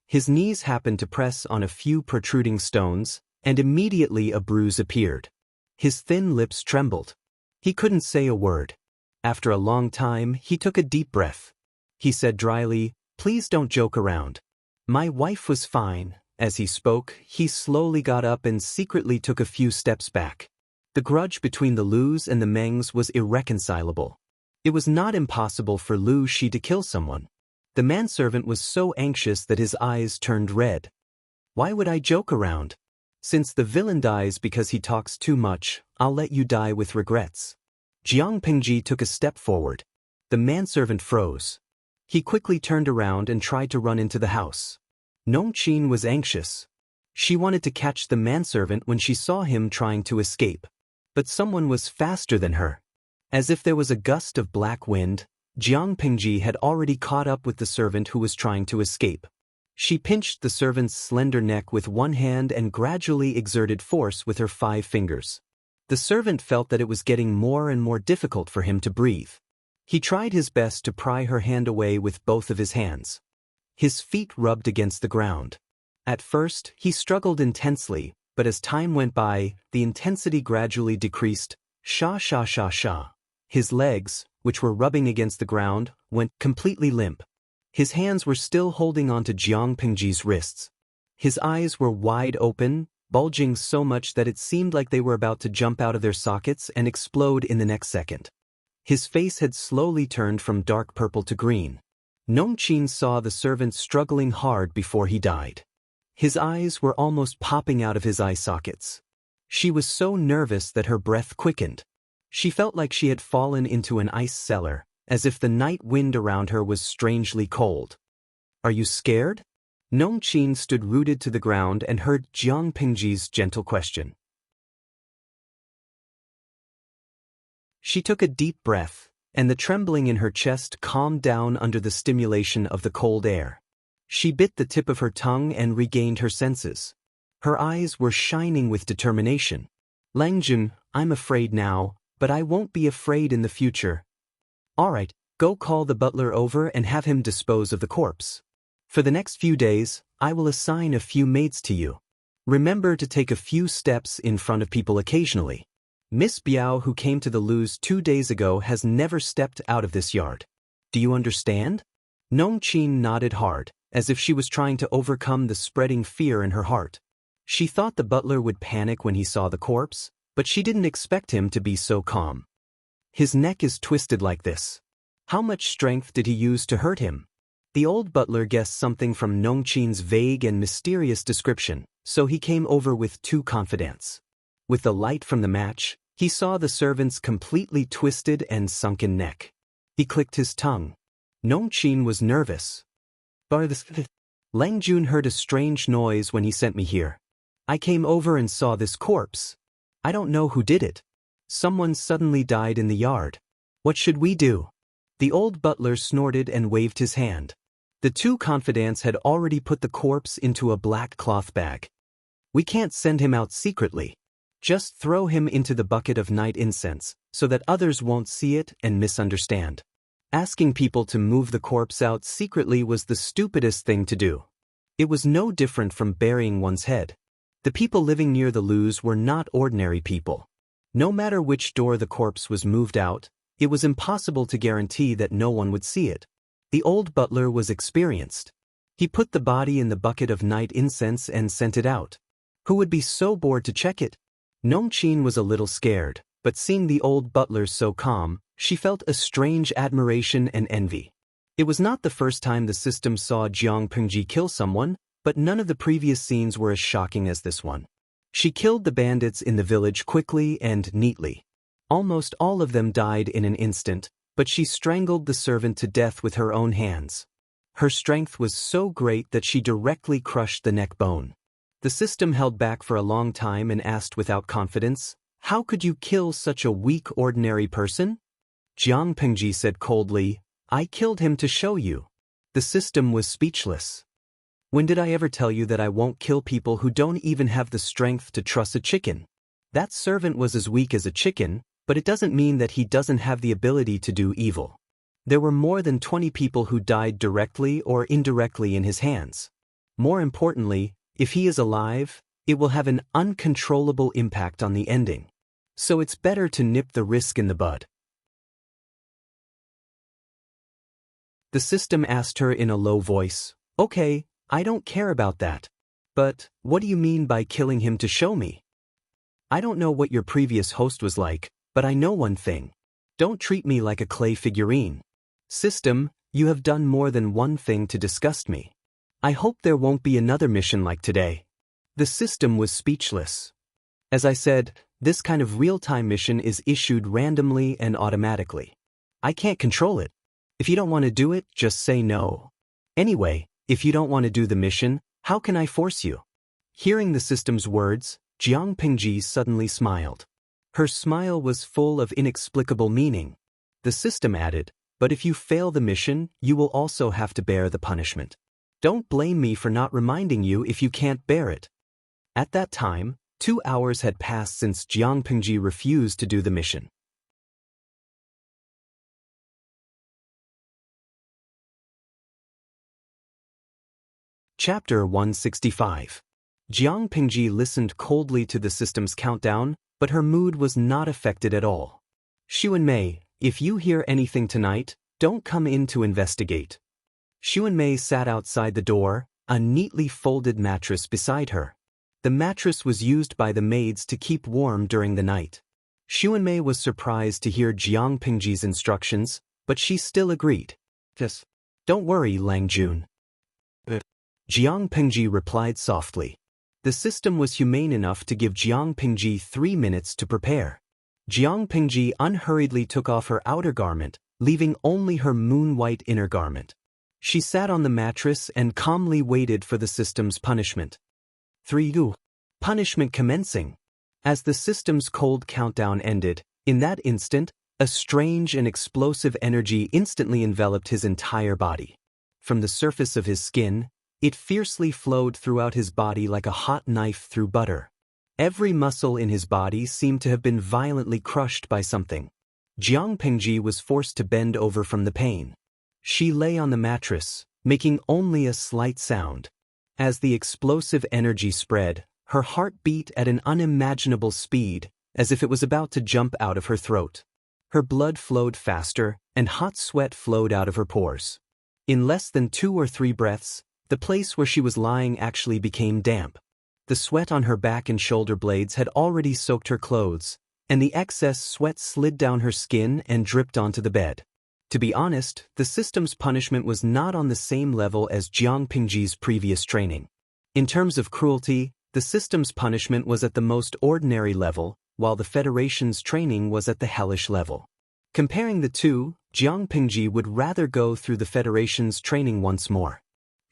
His knees happened to press on a few protruding stones, and immediately a bruise appeared. His thin lips trembled. He couldn't say a word. After a long time, he took a deep breath. He said dryly, "Please don't joke around. My wife was fine." As he spoke, he slowly got up and secretly took a few steps back. The grudge between the Lus and the Mengs was irreconcilable. It was not impossible for Lu Shi to kill someone. The manservant was so anxious that his eyes turned red. "Why would I joke around? Since the villain dies because he talks too much, I'll let you die with regrets." Jiang Pingji took a step forward. The manservant froze. He quickly turned around and tried to run into the house. Nongqin was anxious. She wanted to catch the manservant when she saw him trying to escape. But someone was faster than her. As if there was a gust of black wind, Jiang Pingji had already caught up with the servant who was trying to escape. She pinched the servant's slender neck with one hand and gradually exerted force with her 5 fingers. The servant felt that it was getting more and more difficult for him to breathe. He tried his best to pry her hand away with both of his hands. His feet rubbed against the ground. At first, he struggled intensely, but as time went by, the intensity gradually decreased. Sha sha sha sha. His legs, which were rubbing against the ground, went completely limp. His hands were still holding onto Jiang Pengji's wrists. His eyes were wide open, bulging so much that it seemed like they were about to jump out of their sockets and explode in the next second. His face had slowly turned from dark purple to green. Nongqin saw the servant struggling hard before he died. His eyes were almost popping out of his eye sockets. She was so nervous that her breath quickened. She felt like she had fallen into an ice cellar, as if the night wind around her was strangely cold. "Are you scared?" Nongqin stood rooted to the ground and heard Jiang Pengji's gentle question. She took a deep breath, and the trembling in her chest calmed down under the stimulation of the cold air. She bit the tip of her tongue and regained her senses. Her eyes were shining with determination. "Langjun, I'm afraid now, but I won't be afraid in the future. All right, go call the butler over and have him dispose of the corpse. For the next few days, I will assign a few maids to you. Remember to take a few steps in front of people occasionally. Miss Biao, who came to the Luz 2 days ago, has never stepped out of this yard. Do you understand?" Nongqin nodded hard, as if she was trying to overcome the spreading fear in her heart. She thought the butler would panic when he saw the corpse, but she didn't expect him to be so calm. "His neck is twisted like this. How much strength did he use to hurt him?" The old butler guessed something from Nongqin's vague and mysterious description, so he came over with 2 confidants. With the light from the match, he saw the servant's completely twisted and sunken neck. He clicked his tongue. Nongqin was nervous. "Langjun heard a strange noise when he sent me here. I came over and saw this corpse. I don't know who did it. Someone suddenly died in the yard. What should we do?" The old butler snorted and waved his hand. The 2 confidants had already put the corpse into a black cloth bag. "We can't send him out secretly. Just throw him into the bucket of night incense, so that others won't see it and misunderstand." Asking people to move the corpse out secretly was the stupidest thing to do. It was no different from burying one's head. The people living near the Luz were not ordinary people. No matter which door the corpse was moved out, it was impossible to guarantee that no one would see it. The old butler was experienced. He put the body in the bucket of night incense and sent it out. Who would be so bored to check it? Nongqin was a little scared, but seeing the old butler so calm, she felt a strange admiration and envy. It was not the first time the system saw Jiang Pengji kill someone, but none of the previous scenes were as shocking as this one. She killed the bandits in the village quickly and neatly. Almost all of them died in an instant, but she strangled the servant to death with her own hands. Her strength was so great that she directly crushed the neck bone. The system held back for a long time and asked without confidence, "How could you kill such a weak ordinary person?" Jiang Pengji said coldly, "I killed him to show you." The system was speechless. "When did I ever tell you that I won't kill people who don't even have the strength to truss a chicken?" That servant was as weak as a chicken, but it doesn't mean that he doesn't have the ability to do evil. There were more than 20 people who died directly or indirectly in his hands. More importantly, if he is alive, it will have an uncontrollable impact on the ending. So it's better to nip the risk in the bud. The system asked her in a low voice, "Okay, I don't care about that. But what do you mean by killing him to show me? I don't know what your previous host was like, but I know one thing. Don't treat me like a clay figurine. System, you have done more than one thing to disgust me. I hope there won't be another mission like today." The system was speechless. As I said, this kind of real-time mission is issued randomly and automatically. I can't control it. If you don't want to do it, just say no. Anyway, if you don't want to do the mission, how can I force you? Hearing the system's words, Jiang Pengji suddenly smiled. Her smile was full of inexplicable meaning. The system added, "But if you fail the mission, you will also have to bear the punishment. Don't blame me for not reminding you if you can't bear it." At that time, 2 hours had passed since Jiang Pengji refused to do the mission. Chapter 165. Jiang Pingji listened coldly to the system's countdown, but her mood was not affected at all. Xuanmei, if you hear anything tonight, don't come in to investigate. Xuanmei sat outside the door, a neatly folded mattress beside her. The mattress was used by the maids to keep warm during the night. Xuanmei was surprised to hear Jiang Pingji's instructions, but she still agreed. Yes. Don't worry, Lang Jun. Jiang Pingji replied softly. The system was humane enough to give Jiang Pingji 3 minutes to prepare. Jiang Pingji unhurriedly took off her outer garment, leaving only her moon-white inner garment. She sat on the mattress and calmly waited for the system's punishment. 3. Punishment commencing. As the system's cold countdown ended, in that instant, a strange and explosive energy instantly enveloped his entire body. From the surface of his skin, it fiercely flowed throughout his body like a hot knife through butter. Every muscle in his body seemed to have been violently crushed by something. Jiang Pingji was forced to bend over from the pain. She lay on the mattress, making only a slight sound. As the explosive energy spread, her heart beat at an unimaginable speed, as if it was about to jump out of her throat. Her blood flowed faster, and hot sweat flowed out of her pores. In less than 2 or 3 breaths, the place where she was lying actually became damp. The sweat on her back and shoulder blades had already soaked her clothes, and the excess sweat slid down her skin and dripped onto the bed. To be honest, the system's punishment was not on the same level as Jiang Pingji's previous training. In terms of cruelty, the system's punishment was at the most ordinary level, while the Federation's training was at the hellish level. Comparing the two, Jiang Pingji would rather go through the Federation's training once more.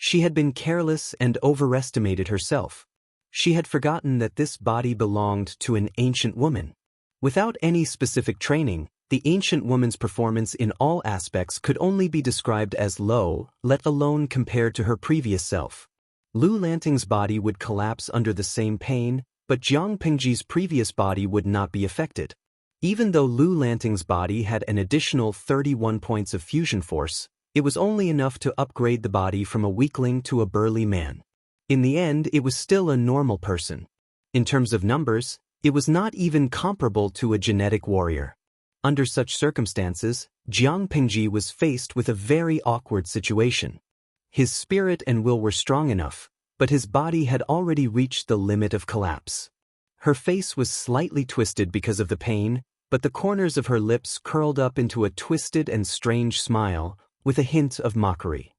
She had been careless and overestimated herself. She had forgotten that this body belonged to an ancient woman. Without any specific training, the ancient woman's performance in all aspects could only be described as low, let alone compared to her previous self. Lu Lanting's body would collapse under the same pain, but Jiang Pingji's previous body would not be affected. Even though Lu Lanting's body had an additional 31 points of fusion force, it was only enough to upgrade the body from a weakling to a burly man. In the end, it was still a normal person. In terms of numbers, it was not even comparable to a genetic warrior. Under such circumstances, Jiang Pingji was faced with a very awkward situation. His spirit and will were strong enough, but his body had already reached the limit of collapse. Her face was slightly twisted because of the pain, but the corners of her lips curled up into a twisted and strange smile, with a hint of mockery.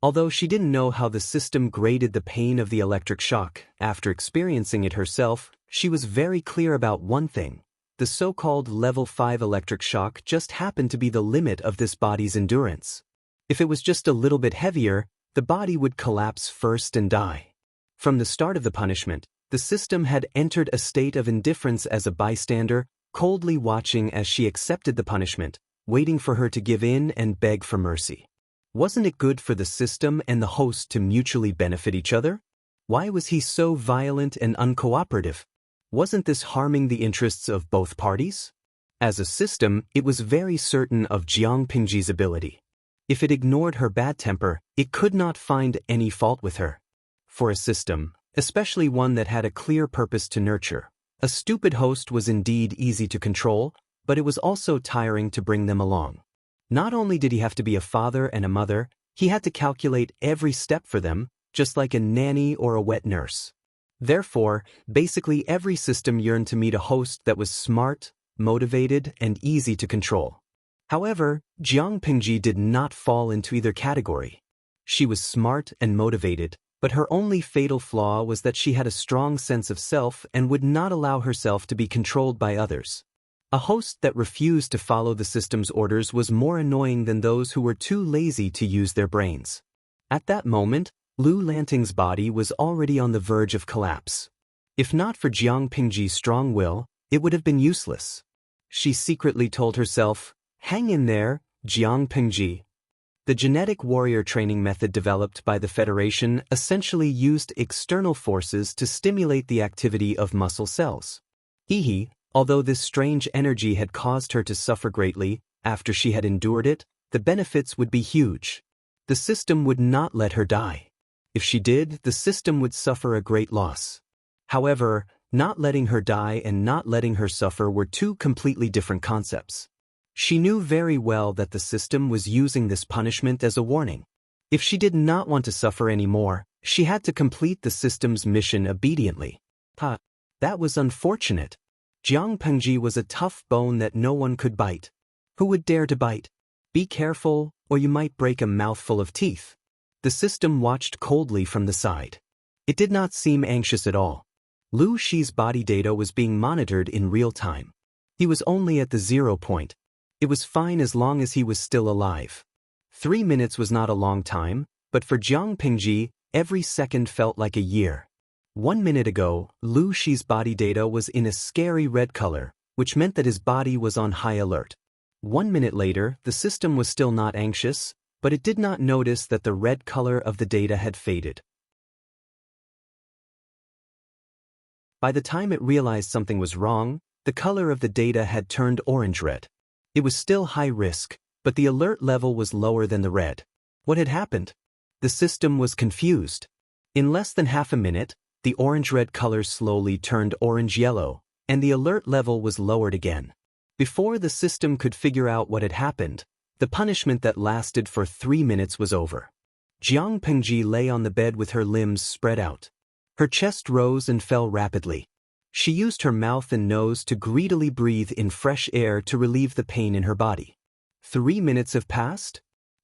Although she didn't know how the system graded the pain of the electric shock, after experiencing it herself, she was very clear about one thing. The so-called level 5 electric shock just happened to be the limit of this body's endurance. If it was just a little bit heavier, the body would collapse first and die. From the start of the punishment, the system had entered a state of indifference as a bystander, coldly watching as she accepted the punishment, waiting for her to give in and beg for mercy. Wasn't it good for the system and the host to mutually benefit each other? Why was he so violent and uncooperative? Wasn't this harming the interests of both parties? As a system, it was very certain of Jiang Pingji's ability. If it ignored her bad temper, it could not find any fault with her. For a system, especially one that had a clear purpose to nurture, a stupid host was indeed easy to control, but it was also tiring to bring them along. Not only did he have to be a father and a mother, he had to calculate every step for them, just like a nanny or a wet nurse. Therefore, basically every system yearned to meet a host that was smart, motivated, and easy to control. However, Jiang Pingji did not fall into either category. She was smart and motivated, but her only fatal flaw was that she had a strong sense of self and would not allow herself to be controlled by others. A host that refused to follow the system's orders was more annoying than those who were too lazy to use their brains. At that moment, Lu Lanting's body was already on the verge of collapse. If not for Jiang Pingji's strong will, it would have been useless. She secretly told herself, "Hang in there, Jiang Pingji." The genetic warrior training method developed by the Federation essentially used external forces to stimulate the activity of muscle cells. Although this strange energy had caused her to suffer greatly, after she had endured it, the benefits would be huge. The system would not let her die. If she did, the system would suffer a great loss. However, not letting her die and not letting her suffer were two completely different concepts. She knew very well that the system was using this punishment as a warning. If she did not want to suffer anymore, she had to complete the system's mission obediently. That was unfortunate. Jiang Pengji was a tough bone that no one could bite. Who would dare to bite? Be careful, or you might break a mouthful of teeth. The system watched coldly from the side. It did not seem anxious at all. Lu Shi's body data was being monitored in real time. He was only at the 0 point. It was fine as long as he was still alive. 3 minutes was not a long time, but for Jiang Pengji, every second felt like a year. 1 minute ago, Lu Shi's body data was in a scary red color, which meant that his body was on high alert. 1 minute later, the system was still not anxious, but it did not notice that the red color of the data had faded. By the time it realized something was wrong, the color of the data had turned orange-red. It was still high risk, but the alert level was lower than the red. What had happened? The system was confused. In less than half a minute, the orange-red color slowly turned orange-yellow, and the alert level was lowered again. Before the system could figure out what had happened, the punishment that lasted for 3 minutes was over. Jiang Pengji lay on the bed with her limbs spread out. Her chest rose and fell rapidly. She used her mouth and nose to greedily breathe in fresh air to relieve the pain in her body. 3 minutes have passed?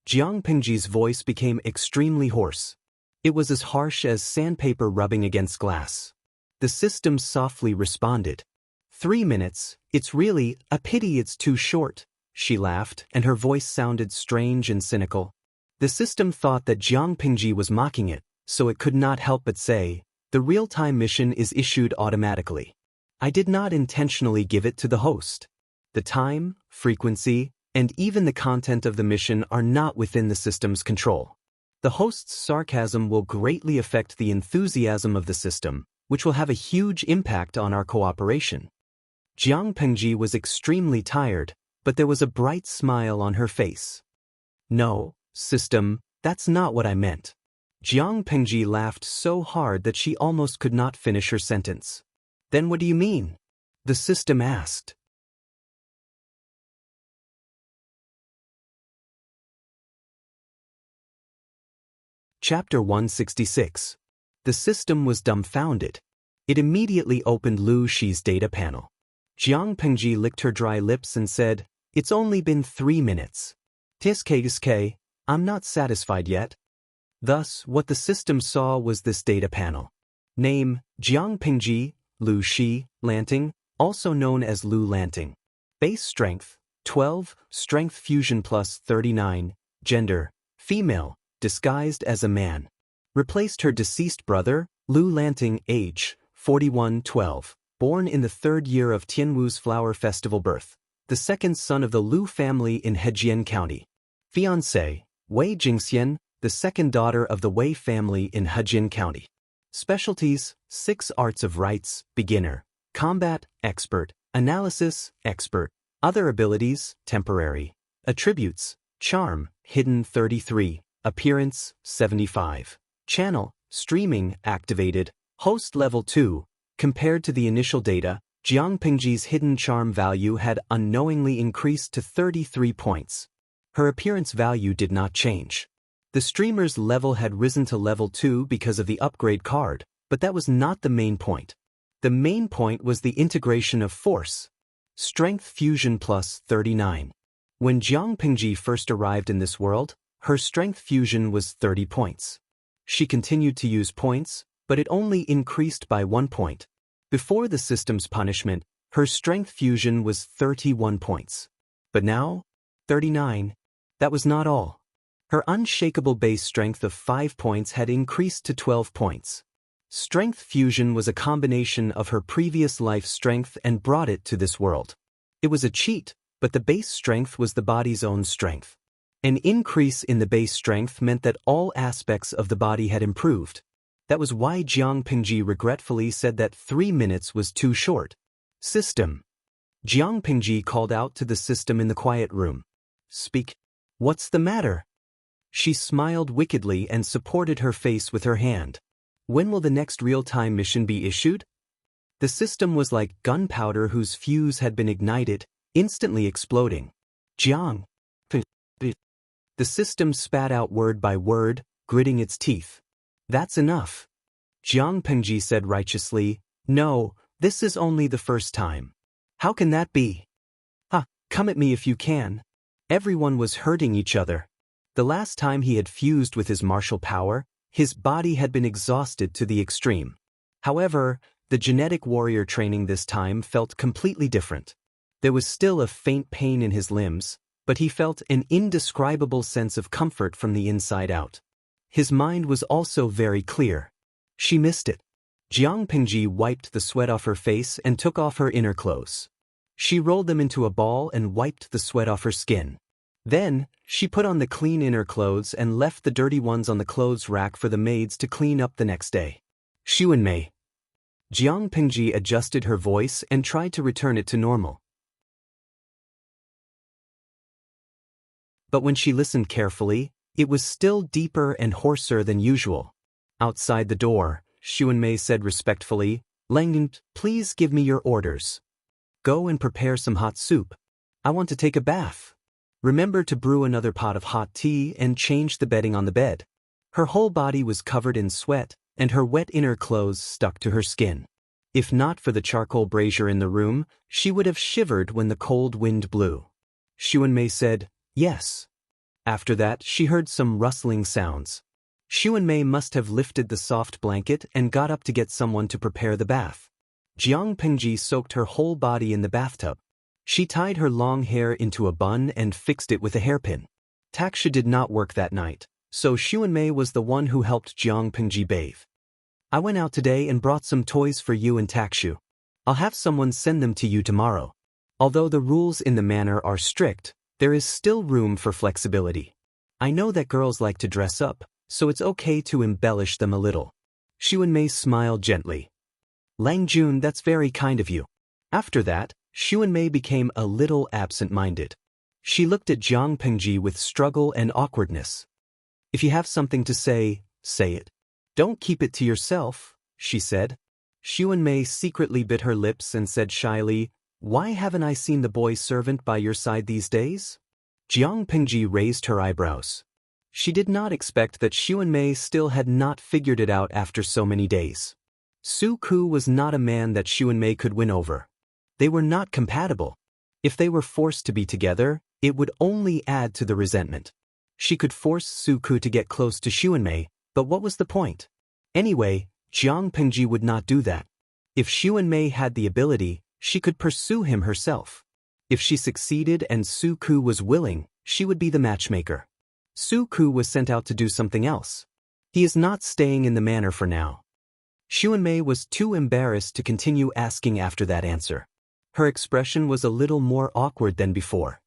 Jiang Pengji's voice became extremely hoarse. It was as harsh as sandpaper rubbing against glass. The system softly responded. 3 minutes, it's really a pity it's too short, she laughed, and her voice sounded strange and cynical. The system thought that Jiang Pengji was mocking it, so it could not help but say, the real-time mission is issued automatically. I did not intentionally give it to the host. The time, frequency, and even the content of the mission are not within the system's control. The host's sarcasm will greatly affect the enthusiasm of the system, which will have a huge impact on our cooperation. Jiang Pengji was extremely tired, but there was a bright smile on her face. No, system, that's not what I meant. Jiang Pengji laughed so hard that she almost could not finish her sentence. Then what do you mean? The system asked. Chapter 166. The system was dumbfounded. It immediately opened Lu Shi's data panel. Jiang Pengji licked her dry lips and said, it's only been 3 minutes. Tiske, I'm not satisfied yet. Thus, what the system saw was this data panel. Name, Jiang Pengji, Lu Shi, Lanting, also known as Lu Lanting. Base strength, 12, strength fusion plus 39, gender, female, disguised as a man. Replaced her deceased brother, Lu Lanting, age, 41-12. Born in the 3rd year of Tianwu's Flower Festival birth, the 2nd son of the Lu family in Hejian County. Fiancé, Wei Jingxian, the 2nd daughter of the Wei family in Hejian County. Specialties, 6 arts of rights, beginner, combat, expert, analysis, expert, other abilities, temporary, attributes, charm, hidden 33, appearance, 75, channel, streaming, activated, host level 2. Compared to the initial data, Jiang Pengji's hidden charm value had unknowingly increased to 33 points. Her appearance value did not change. The streamer's level had risen to level 2 because of the upgrade card, but that was not the main point. The main point was the integration of force. Strength fusion plus 39. When Jiang Pengji first arrived in this world, her strength fusion was 30 points. She continued to use points, but it only increased by 1 point. Before the system's punishment, her strength fusion was 31 points. But now, 39. That was not all. Her unshakable base strength of 5 points had increased to 12 points. Strength fusion was a combination of her previous life strength and brought it to this world. It was a cheat, but the base strength was the body's own strength. An increase in the base strength meant that all aspects of the body had improved. That was why Jiang Pengji regretfully said that 3 minutes was too short. System. Jiang Pengji called out to the system in the quiet room. Speak. What's the matter? She smiled wickedly and supported her face with her hand. When will the next real-time mission be issued? The system was like gunpowder whose fuse had been ignited, instantly exploding. Jiang. The system spat out word by word, gritting its teeth. That's enough. Jiang Pengji said righteously, no, this is only the first time. How can that be? Ha, come at me if you can. Everyone was hurting each other. The last time he had fused with his martial power, his body had been exhausted to the extreme. However, the genetic warrior training this time felt completely different. There was still a faint pain in his limbs, but he felt an indescribable sense of comfort from the inside out. His mind was also very clear. She missed it. Jiang Pengji wiped the sweat off her face and took off her inner clothes. She rolled them into a ball and wiped the sweat off her skin. Then, she put on the clean inner clothes and left the dirty ones on the clothes rack for the maids to clean up the next day. Xuanmei. Jiang Pengji adjusted her voice and tried to return it to normal. But when she listened carefully, it was still deeper and hoarser than usual. Outside the door, Xuanmei said respectfully, Lang Lin, please give me your orders. Go and prepare some hot soup. I want to take a bath. Remember to brew another pot of hot tea and change the bedding on the bed. Her whole body was covered in sweat, and her wet inner clothes stuck to her skin. If not for the charcoal brazier in the room, she would have shivered when the cold wind blew. Xuanmei said, yes. After that, she heard some rustling sounds. Xuanmei must have lifted the soft blanket and got up to get someone to prepare the bath. Jiang Pengji soaked her whole body in the bathtub. She tied her long hair into a bun and fixed it with a hairpin. Taksha did not work that night, so Xuanmei was the one who helped Jiang Pengji bathe. I went out today and brought some toys for you and Takshu. I'll have someone send them to you tomorrow. Although the rules in the manor are strict, there is still room for flexibility. I know that girls like to dress up, so it's okay to embellish them a little. Xuanmei smiled gently. Lang Jun, that's very kind of you. After that, Xuanmei became a little absent-minded. She looked at Jiang Pengji with struggle and awkwardness. If you have something to say it. Don't keep it to yourself, she said. Xuanmei secretly bit her lips and said shyly, why haven't I seen the boy servant by your side these days? Jiang Pengji raised her eyebrows. She did not expect that Xuanmei still had not figured it out after so many days. Su Ku was not a man that Xuanmei could win over. They were not compatible. If they were forced to be together, it would only add to the resentment. She could force Su Ku to get close to Xuanmei, but what was the point? Anyway, Jiang Pengji would not do that. If Xuanmei had the ability, she could pursue him herself. If she succeeded and Su Ku was willing, she would be the matchmaker. Su Ku was sent out to do something else. He is not staying in the manor for now. Xuanmei was too embarrassed to continue asking after that answer. Her expression was a little more awkward than before.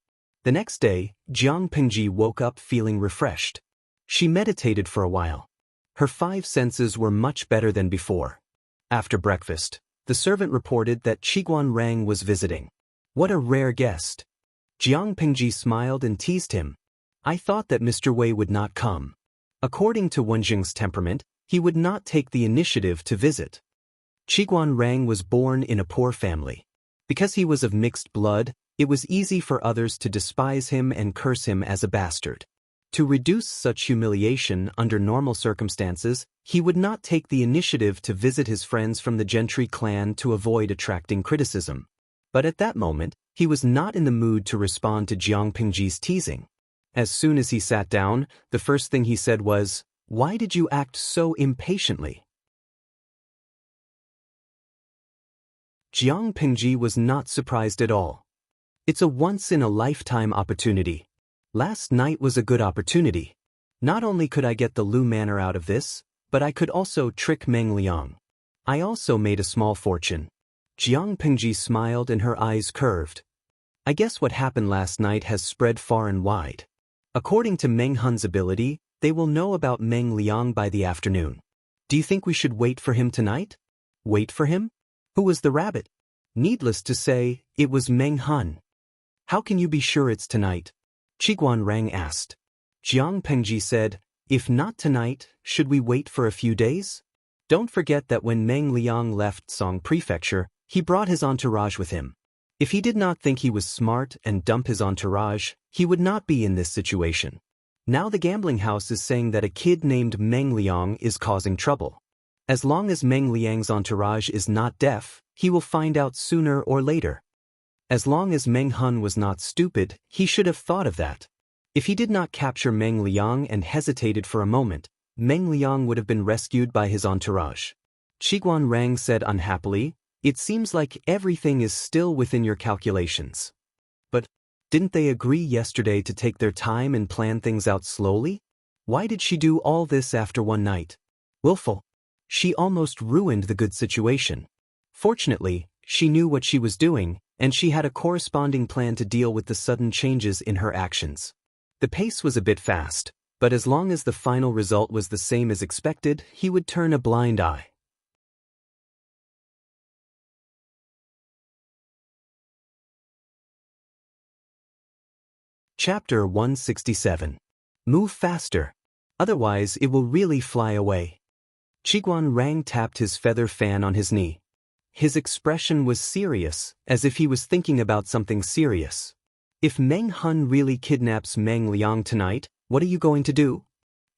The next day, Jiang Pengji woke up feeling refreshed. She meditated for a while. Her 5 senses were much better than before. After breakfast, the servant reported that Qiguan Rang was visiting. What a rare guest. Jiang Pengji smiled and teased him. I thought that Mr. Wei would not come. According to Wenjing's temperament, he would not take the initiative to visit. Qiguan Rang was born in a poor family. Because he was of mixed blood, it was easy for others to despise him and curse him as a bastard. To reduce such humiliation under normal circumstances, he would not take the initiative to visit his friends from the gentry clan to avoid attracting criticism. But at that moment, he was not in the mood to respond to Jiang Pengji's teasing. As soon as he sat down, the first thing he said was, "Why did you act so impatiently?" Jiang Pengji was not surprised at all. It's a once-in-a-lifetime opportunity. Last night was a good opportunity. Not only could I get the Lu Manor out of this, but I could also trick Meng Liang. I also made a small fortune. Jiang Pengji smiled and her eyes curved. I guess what happened last night has spread far and wide. According to Meng Hun's ability, they will know about Meng Liang by the afternoon. Do you think we should wait for him tonight? Wait for him? Who was the rabbit? Needless to say, it was Meng Hun. How can you be sure it's tonight? Qiguan Rang asked. Jiang Pengji said, "If not tonight, should we wait for a few days?" Don't forget that when Meng Liang left Song Prefecture, he brought his entourage with him. If he did not think he was smart and dump his entourage, he would not be in this situation. Now the gambling house is saying that a kid named Meng Liang is causing trouble. As long as Meng Liang's entourage is not deaf, he will find out sooner or later. As long as Meng Hun was not stupid, he should have thought of that. If he did not capture Meng Liang and hesitated for a moment, Meng Liang would have been rescued by his entourage. Qiguan Rang said unhappily, "It seems like everything is still within your calculations." But didn't they agree yesterday to take their time and plan things out slowly? Why did she do all this after one night? Willful. She almost ruined the good situation. Fortunately, she knew what she was doing, and she had a corresponding plan to deal with the sudden changes in her actions. The pace was a bit fast, but as long as the final result was the same as expected, he would turn a blind eye. Chapter 167. Move faster. Otherwise it will really fly away. Qiguan Rang tapped his feather fan on his knee. His expression was serious, as if he was thinking about something serious. If Meng Hun really kidnaps Meng Liang tonight, what are you going to do?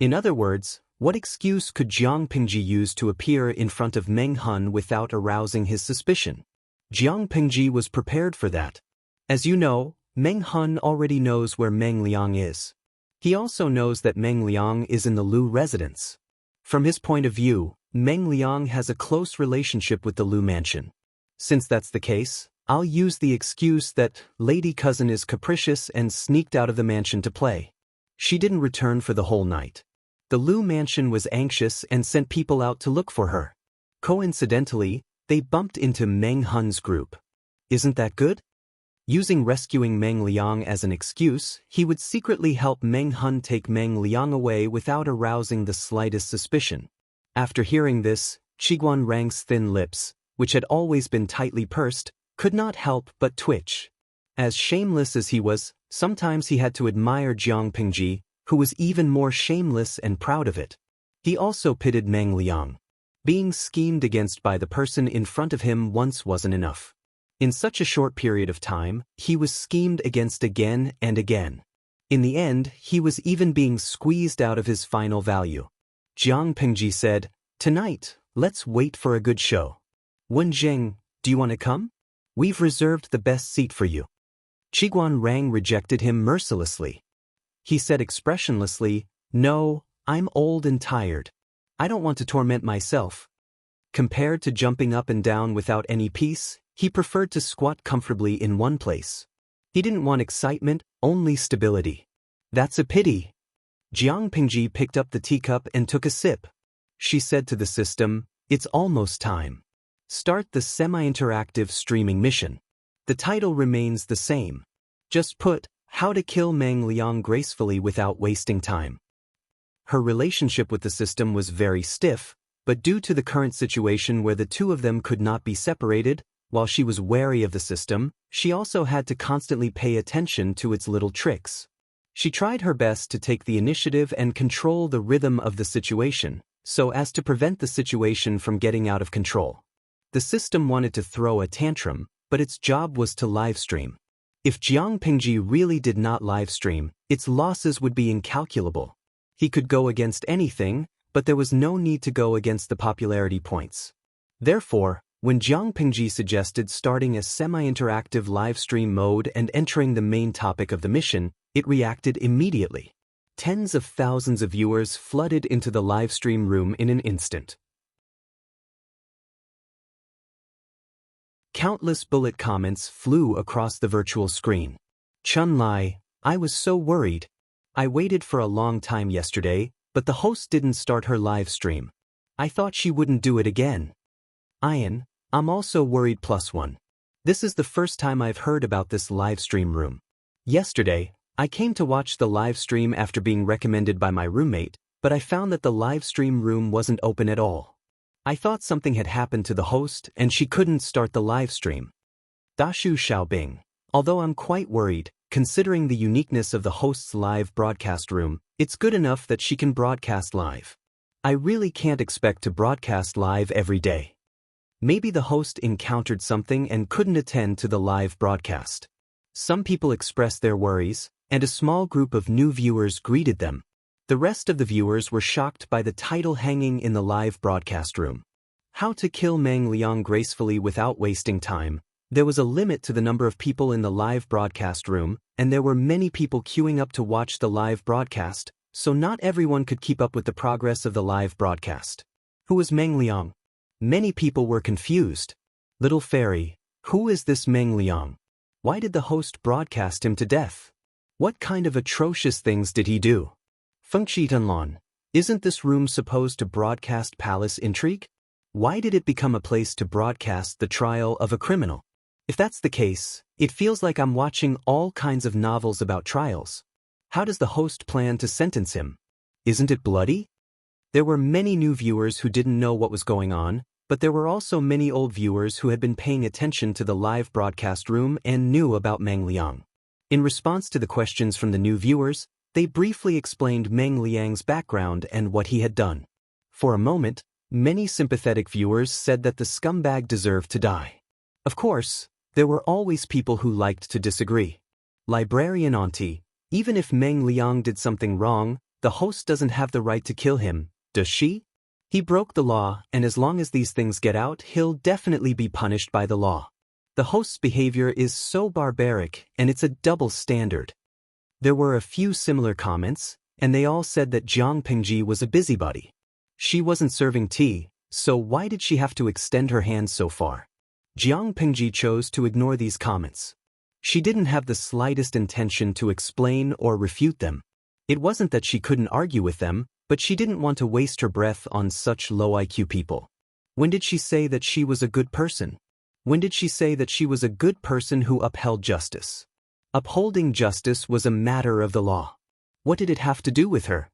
In other words, what excuse could Jiang Pingji use to appear in front of Meng Hun without arousing his suspicion? Jiang Pingji was prepared for that. As you know, Meng Hun already knows where Meng Liang is. He also knows that Meng Liang is in the Lu residence. From his point of view, Meng Liang has a close relationship with the Lu mansion. Since that's the case, I'll use the excuse that Lady Cousin is capricious and sneaked out of the mansion to play. She didn't return for the whole night. The Lu mansion was anxious and sent people out to look for her. Coincidentally, they bumped into Meng Hun's group. Isn't that good? Using rescuing Meng Liang as an excuse, he would secretly help Meng Hun take Meng Liang away without arousing the slightest suspicion. After hearing this, Qiguan Rang's thin lips, which had always been tightly pursed, could not help but twitch. As shameless as he was, sometimes he had to admire Jiang Pingji, who was even more shameless and proud of it. He also pitied Meng Liang. Being schemed against by the person in front of him once wasn't enough. In such a short period of time, he was schemed against again and again. In the end, he was even being squeezed out of his final value. Jiang Pingji said, "Tonight, let's wait for a good show. Wen Zheng, do you want to come? We've reserved the best seat for you." Qiguan Rang rejected him mercilessly. He said expressionlessly, "No, I'm old and tired. I don't want to torment myself." Compared to jumping up and down without any peace, he preferred to squat comfortably in one place. He didn't want excitement, only stability. "That's a pity." Jiang Pingji picked up the teacup and took a sip. She said to the system, "It's almost time. Start the semi-interactive streaming mission. The title remains the same. Just put, How to Kill Meng Liang Gracefully Without Wasting Time." Her relationship with the system was very stiff, but due to the current situation where the two of them could not be separated, while she was wary of the system, she also had to constantly pay attention to its little tricks. She tried her best to take the initiative and control the rhythm of the situation, so as to prevent the situation from getting out of control. The system wanted to throw a tantrum, but its job was to livestream. If Jiang Pingji really did not livestream, its losses would be incalculable. He could go against anything, but there was no need to go against the popularity points. Therefore, when Jiang Pingji suggested starting a semi-interactive livestream mode and entering the main topic of the mission, it reacted immediately. Tens of thousands of viewers flooded into the livestream room in an instant. Countless bullet comments flew across the virtual screen. "Chun Lai, I was so worried. I waited for a long time yesterday, but the host didn't start her live stream. I thought she wouldn't do it again. Ian, I'm also worried +1. This is the first time I've heard about this live stream room. Yesterday, I came to watch the live stream after being recommended by my roommate, but I found that the live stream room wasn't open at all. I thought something had happened to the host and she couldn't start the live stream. Dashu Xiaobing. Although I'm quite worried, Considering the uniqueness of the host's live broadcast room, it's good enough that she can broadcast live. I really can't expect to broadcast live every day. Maybe the host encountered something and couldn't attend to the live broadcast. Some people expressed their worries, and a small group of new viewers greeted them. The rest of the viewers were shocked by the title hanging in the live broadcast room. How to kill Meng Liang gracefully without wasting time. There was a limit to the number of people in the live broadcast room, and there were many people queuing up to watch the live broadcast, so not everyone could keep up with the progress of the live broadcast. Who was Meng Liang? Many people were confused. Little fairy, who is this Meng Liang? Why did the host broadcast him to death? What kind of atrocious things did he do? Fengqi Tunlan, isn't this room supposed to broadcast palace intrigue? Why did it become a place to broadcast the trial of a criminal? If that's the case, it feels like I'm watching all kinds of novels about trials. How does the host plan to sentence him? Isn't it bloody? There were many new viewers who didn't know what was going on, but there were also many old viewers who had been paying attention to the live broadcast room and knew about Meng Liang. In response to the questions from the new viewers, they briefly explained Meng Liang's background and what he had done. For a moment, many sympathetic viewers said that the scumbag deserved to die. Of course, there were always people who liked to disagree. Librarian Auntie, even if Meng Liang did something wrong, the host doesn't have the right to kill him, does she? He broke the law, and as long as these things get out, he'll definitely be punished by the law. The host's behavior is so barbaric, and it's a double standard. There were a few similar comments, and they all said that Jiang Pingji was a busybody. She wasn't serving tea, so why did she have to extend her hand so far? Jiang Pingji chose to ignore these comments. She didn't have the slightest intention to explain or refute them. It wasn't that she couldn't argue with them, but she didn't want to waste her breath on such low IQ people. When did she say that she was a good person? When did she say that she was a good person who upheld justice? Upholding justice was a matter of the law. What did it have to do with her?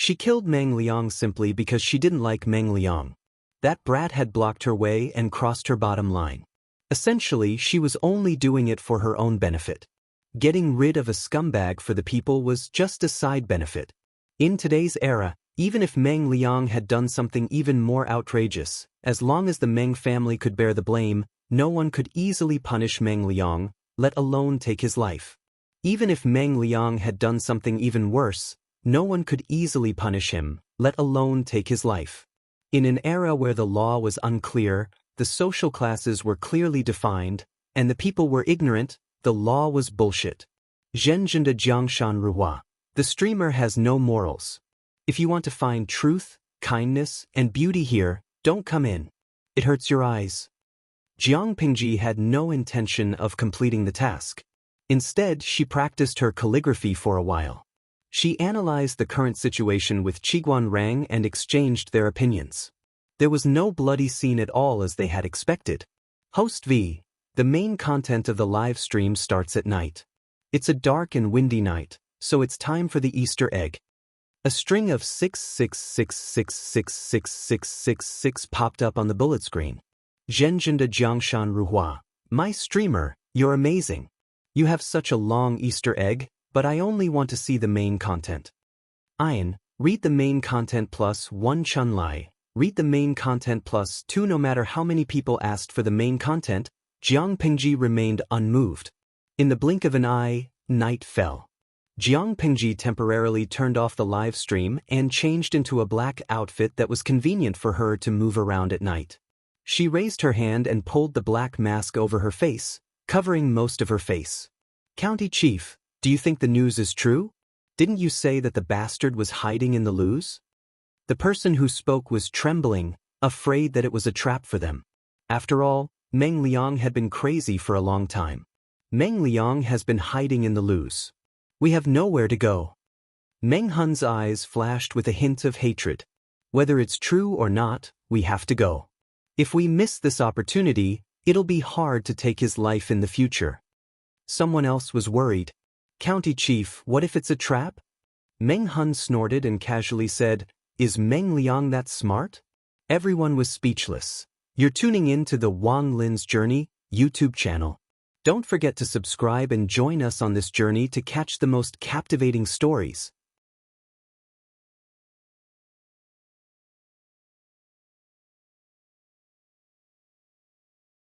She killed Meng Liang simply because she didn't like Meng Liang. That brat had blocked her way and crossed her bottom line. Essentially, she was only doing it for her own benefit. Getting rid of a scumbag for the people was just a side benefit. In today's era, even if Meng Liang had done something even more outrageous, as long as the Meng family could bear the blame, no one could easily punish Meng Liang, let alone take his life. Even if Meng Liang had done something even worse, no one could easily punish him, let alone take his life. In an era where the law was unclear, the social classes were clearly defined, and the people were ignorant, the law was bullshit. Zhenjinda Jiangshan Ruhua. The streamer has no morals. If you want to find truth, kindness, and beauty here, don't come in. It hurts your eyes. Jiang Pingji had no intention of completing the task. Instead, she practiced her calligraphy for a while. She analyzed the current situation with Qiguan Rang and exchanged their opinions. There was no bloody scene at all as they had expected. Host V. The main content of the live stream starts at night. It's a dark and windy night, so it's time for the Easter egg. A string of 666666666 popped up on the bullet screen. Zhenjinda Jiangshan Ruhua. My streamer, you're amazing. You have such a long Easter egg, but I only want to see the main content. Ian, read the main content plus 1 Chun Lai. Read the main content plus 2. No matter how many people asked for the main content, Jiang Pingji remained unmoved. In the blink of an eye, night fell. Jiang Pingji temporarily turned off the live stream and changed into a black outfit that was convenient for her to move around at night. She raised her hand and pulled the black mask over her face, covering most of her face. County Chief, do you think the news is true? Didn't you say that the bastard was hiding in the loos? The person who spoke was trembling, afraid that it was a trap for them. After all, Meng Liang had been crazy for a long time. Meng Liang has been hiding in the loos. We have nowhere to go. Meng Hun's eyes flashed with a hint of hatred. Whether it's true or not, we have to go. If we miss this opportunity, it'll be hard to take his life in the future. Someone else was worried. County Chief, what if it's a trap? Meng Hun snorted and casually said, Is Meng Liang that smart? Everyone was speechless. You're tuning in to the Wang Lin's journey, YouTube channel. Don't forget to subscribe and join us on this journey to catch the most captivating stories.